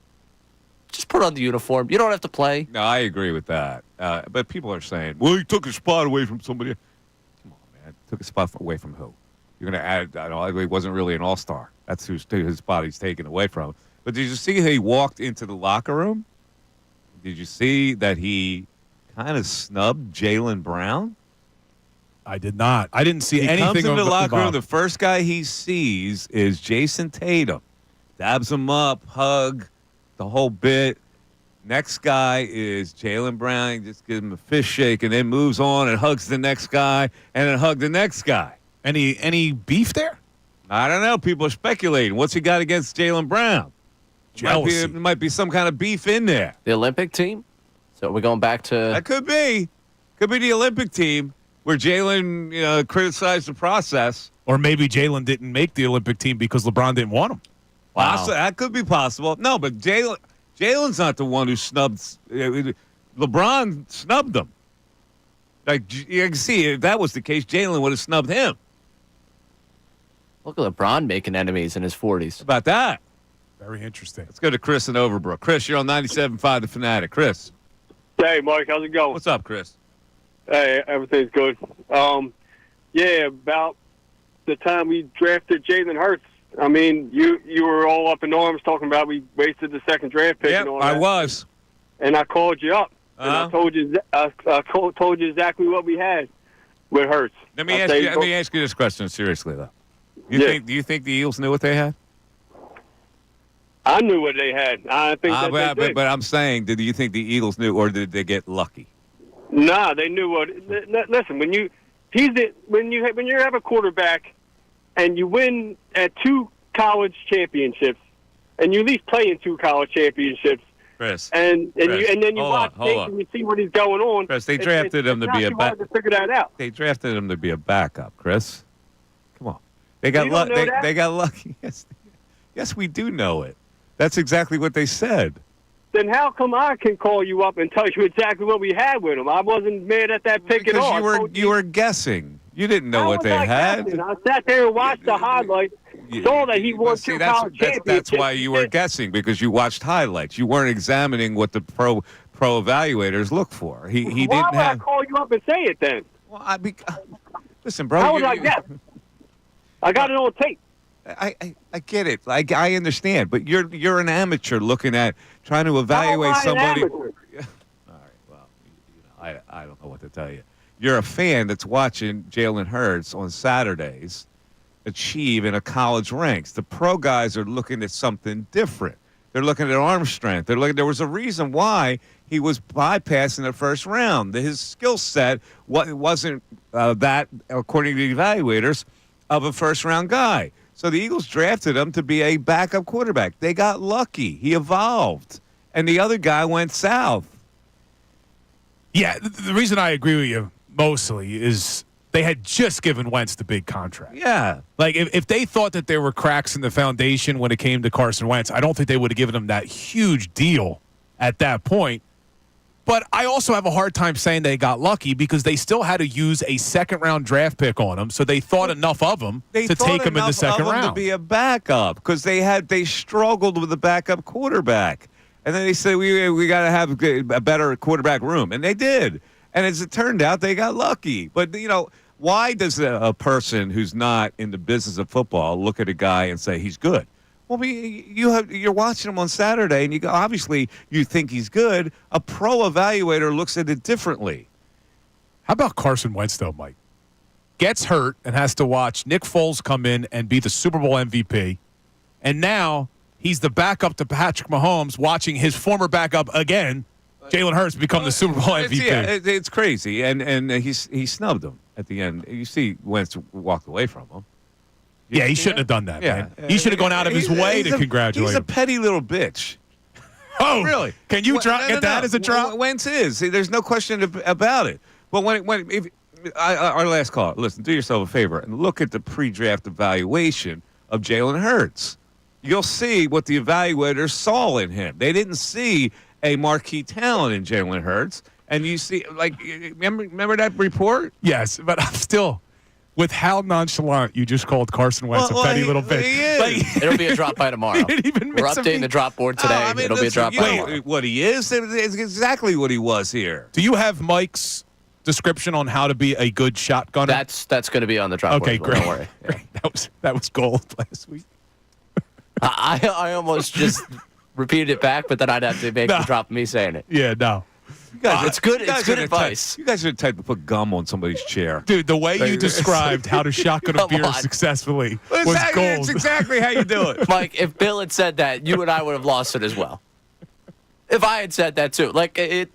Just put on the uniform. You don't have to play. No, I agree with that. But people are saying, well, he took a spot away from somebody. Come on, man. Took a spot away from who? You're going to add, I don't know, he wasn't really an all-star. That's whose spot he's taken away from. But did you see he walked into the locker room? Did you see that he kind of snubbed Jaylen Brown? I did not. I didn't see anything. He comes into the locker room. involved. The first guy he sees is Jason Tatum. Dabs him up, hug, the whole bit. Next guy is Jaylen Brown. He just gives him a fist shake and then moves on and hugs the next guy and then hug the next guy. Any beef there? I don't know. People are speculating. What's he got against Jaylen Brown? Jealousy. Might be some kind of beef in there. The Olympic team? So we're going back to... That could be. Could be the Olympic team where Jaylen criticized the process. Or maybe Jaylen didn't make the Olympic team because LeBron didn't want him. Wow. That could be possible. No, but Jaylen's not the one who snubbed. LeBron snubbed him. Like, you can see, if that was the case, Jaylen would have snubbed him. Look at LeBron making enemies in his 40s. How about that? Very interesting. Let's go to Chris in Overbrook. Chris, you're on 97.5 The Fanatic. Chris. Hey, Mike, how's it going? What's up, Chris? Hey, everything's good. Yeah, about the time we drafted Jaylen Herz. I mean, you were all up in arms talking about we wasted the second draft pick. Yeah, and all I that. was. And I called you up. And I told you exactly what we had with Hertz. Let me ask you this question seriously, though. Do you think the Eagles knew what they had? I knew what they had. I think they did. But I'm saying, did you think the Eagles knew, or did they get lucky? Nah, they knew what. Listen, when you have a quarterback and you win at 2 college championships, and you at least play in 2 college championships, Chris, and then you watch things and you see what he's going on. Chris, they drafted him to be a backup. To figure that out. They drafted him to be a backup. Chris, come on, they got lucky. They got lucky. Yes, we do know it. That's exactly what they said. Then how come I can call you up and tell you exactly what we had with him? I wasn't mad at that pick at all. Because you were guessing. You didn't know what they had. Guessing? I sat there and watched the highlights, saw that he won 2 college championships. That's why you were guessing, because you watched highlights. You weren't examining what the pro evaluators look for. He why didn't would have. I call you up and say it then? Well, listen, bro. How would I guess? I got it on tape. I get it. I understand, but you're an amateur looking at trying to evaluate somebody. All right. Well, I don't know what to tell you. You're a fan that's watching Jaylen Herz on Saturdays achieve in a college ranks. The pro guys are looking at something different. They're looking at arm strength. There was a reason why he was bypassing the first round. His skill set wasn't that, according to the evaluators, of a first-round guy. So the Eagles drafted him to be a backup quarterback. They got lucky. He evolved. And the other guy went south. Yeah, the reason I agree with you mostly is they had just given Wentz the big contract. Yeah. Like, if they thought that there were cracks in the foundation when it came to Carson Wentz, I don't think they would have given him that huge deal at that point. But I also have a hard time saying they got lucky because they still had to use a second-round draft pick on him, so they thought enough of him to take him in the second round. To be a backup because they struggled with a backup quarterback. And then they said, we got to have a better quarterback room. And they did. And as it turned out, they got lucky. But, why does a person who's not in the business of football look at a guy and say he's good? Well, you're watching him on Saturday, and obviously you think he's good. A pro evaluator looks at it differently. How about Carson Wentz, though, Mike? Gets hurt and has to watch Nick Foles come in and be the Super Bowl MVP. And now he's the backup to Patrick Mahomes, watching his former backup again, Jaylen Herz, become the Super Bowl MVP. It's crazy, and he snubbed him at the end. You see Wentz walked away from him. Yeah, he shouldn't have done that, man. He should have gone out of his way to congratulate him. He's a petty little bitch. Oh, really? Can you get that as a drop? Wentz is. There's no question about it. But our last call, listen, do yourself a favor and look at the pre-draft evaluation of Jaylen Herz. You'll see what the evaluators saw in him. They didn't see a marquee talent in Jaylen Herz. And you see, remember that report? Yes, but I'm still... With how nonchalant you just called Carson Wentz a petty little bitch. It'll be a drop by tomorrow. We're updating the drop board today. It'll be a drop by tomorrow. What he is? It's exactly what he was here. Do you have Mike's description on how to be a good shotgunner? That's going to be on the drop board. Okay, great. Don't worry. Yeah. Great. That was gold last week. I almost just repeated it back, but then I'd have to make the drop of me saying it. Yeah, no. Guys, it's good advice. You guys are the type to put gum on somebody's chair. Dude, the way you described how to shotgun a beer successfully was gold. It's exactly how you do it. Mike, if Bill had said that, you and I would have lost it as well. If I had said that too, like it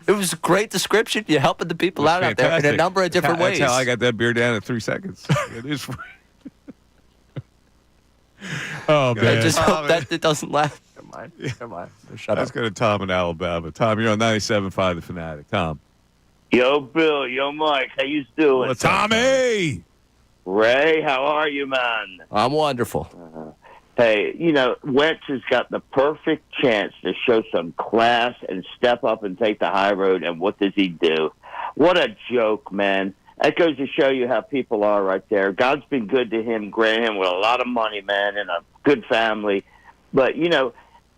was a great description. You're helping the people out there in a number of different ways. That's how I got that beer down in 3 seconds. It is. Oh man! I just hope that it doesn't last. Never mind. Shut Let's up. go to Tom in Alabama. Tom, you're on 97.5 The Fanatic. Tom. Yo, Bill. Yo, Mike. How you doing? What's up, Tommy? Ray, how are you, man? I'm wonderful. Hey, Wentz has got the perfect chance to show some class and step up and take the high road, and what does he do? What a joke, man. That goes to show you how people are right there. God's been good to him, granted him with a lot of money, man, and a good family. But,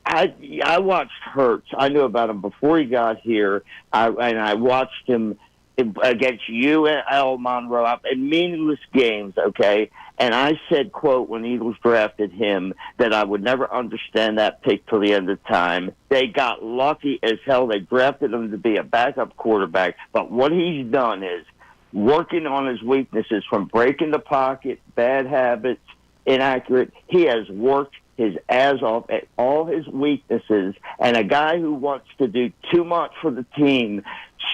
I watched Hertz. I knew about him before he got here, and I watched him against you and Al Monroe in meaningless games, okay? And I said, quote, when the Eagles drafted him, that I would never understand that pick till the end of time. They got lucky as hell. They drafted him to be a backup quarterback. But what he's done is working on his weaknesses, from breaking the pocket, bad habits, inaccurate. He has worked his ass off at all his weaknesses, and a guy who wants to do too much for the team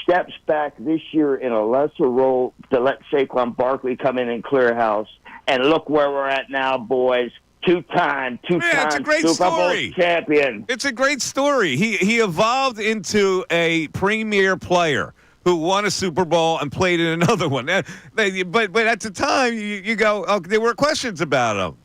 steps back this year in a lesser role to let Saquon Barkley come in and clear house. And look where we're at now, boys. Two-time It's a great Super Bowl story. champion. It's a great story. He evolved into a premier player who won a Super Bowl and played in another one. But at the time, you go, oh, there were questions about him.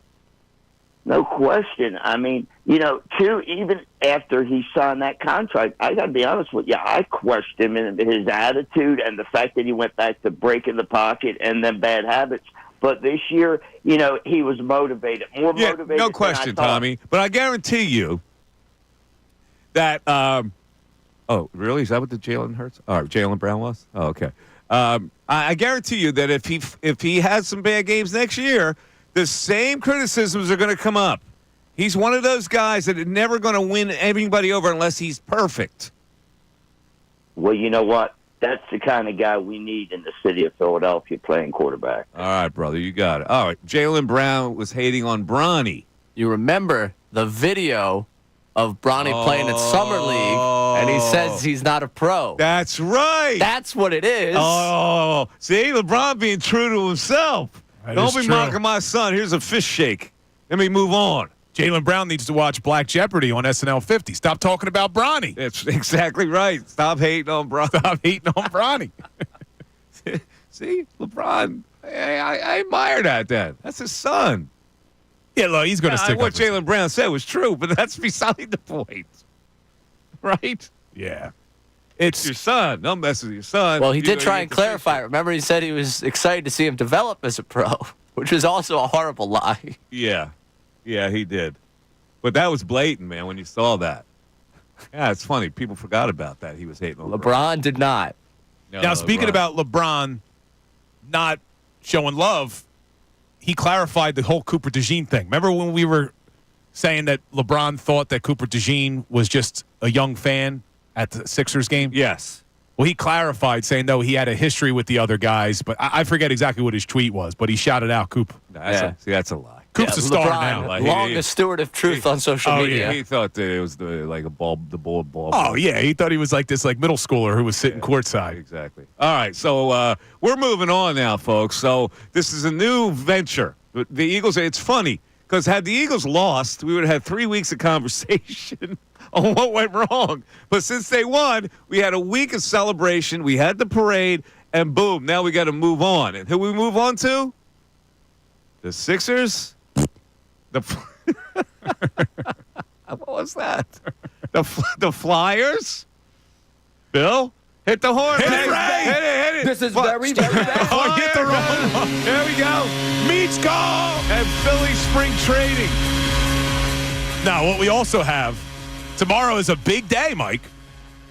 No question. I mean, too, even after he signed that contract, I got to be honest with you, I questioned him in his attitude and the fact that he went back to breaking the pocket and then bad habits. But this year, he was motivated, more motivated. No question, Tommy. But I guarantee you that. Oh, really? Is that what the Jaylen Herz? Or Jaylen Brown was? Oh, okay. I guarantee you that if he has some bad games next year, the same criticisms are going to come up. He's one of those guys that is never going to win everybody over unless he's perfect. Well, you know what? That's the kind of guy we need in the city of Philadelphia playing quarterback. All right, brother, you got it. All right, Jaylen Brown was hating on Bronny. You remember the video of Bronny playing in Summer League, and he says he's not a pro. That's right. That's what it is. Oh, see, LeBron being true to himself. Don't be true. mocking my son. Here's a fish shake. Let me move on. Jaylen Brown needs to watch Black Jeopardy on SNL 50. Stop talking about Bronny. That's exactly right. Stop hating on Bronny. Stop hating on Bronny. See, LeBron, I admire that then. That's his son. Yeah, look, he's going to stick what up with Jaylen Brown said was true, but that's beside the point. Right? Yeah. It's your son. Don't mess with your son. Well, he did try and clarify. Remember, he said he was excited to see him develop as a pro, which was also a horrible lie. Yeah. Yeah, he did. But that was blatant, man, when you saw that. Yeah, it's funny. People forgot about that. He was hating on LeBron did not. No, now, speaking LeBron. about LeBron not showing love, he clarified the whole Cooper DeJean thing. Remember when we were saying that LeBron thought that Cooper DeJean was just a young fan at the Sixers game? Yes. Well, he clarified, saying, no, he had a history with the other guys, but I forget exactly what his tweet was, but he shouted out Coop. That's a lie. Coop's a star LeBron, now. Longest steward of truth on social media. He thought that it was the ball. Oh, yeah. He thought he was like this middle schooler who was sitting courtside. Exactly. All right. So we're moving on now, folks. So this is a new venture. The Eagles, it's funny because had the Eagles lost, we would have had 3 weeks of conversation on what went wrong. But since they won, we had a week of celebration. We had the parade, and boom, now we got to move on. And who we move on to? The Sixers? What was that? The Flyers? Bill? Hit the horn, Hit man. it, Ray. Hit it. This is very, very bad. Oh, hit the wrong one. There we go. Meets call. And Philly spring trading. Now, what we also have, tomorrow is a big day, Mike.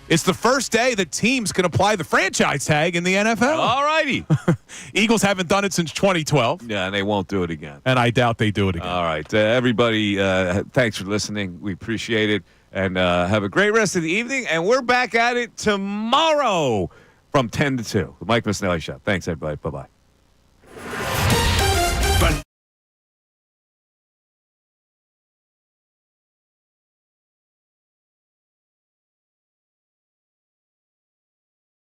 It's the first day that teams can apply the franchise tag in the NFL. All righty. Eagles haven't done it since 2012. Yeah, and they won't do it again. And I doubt they do it again. All right. Everybody, thanks for listening. We appreciate it. And have a great rest of the evening. And we're back at it tomorrow from 10 to 2. The Mike Missanelli Show. Thanks, everybody. Bye-bye.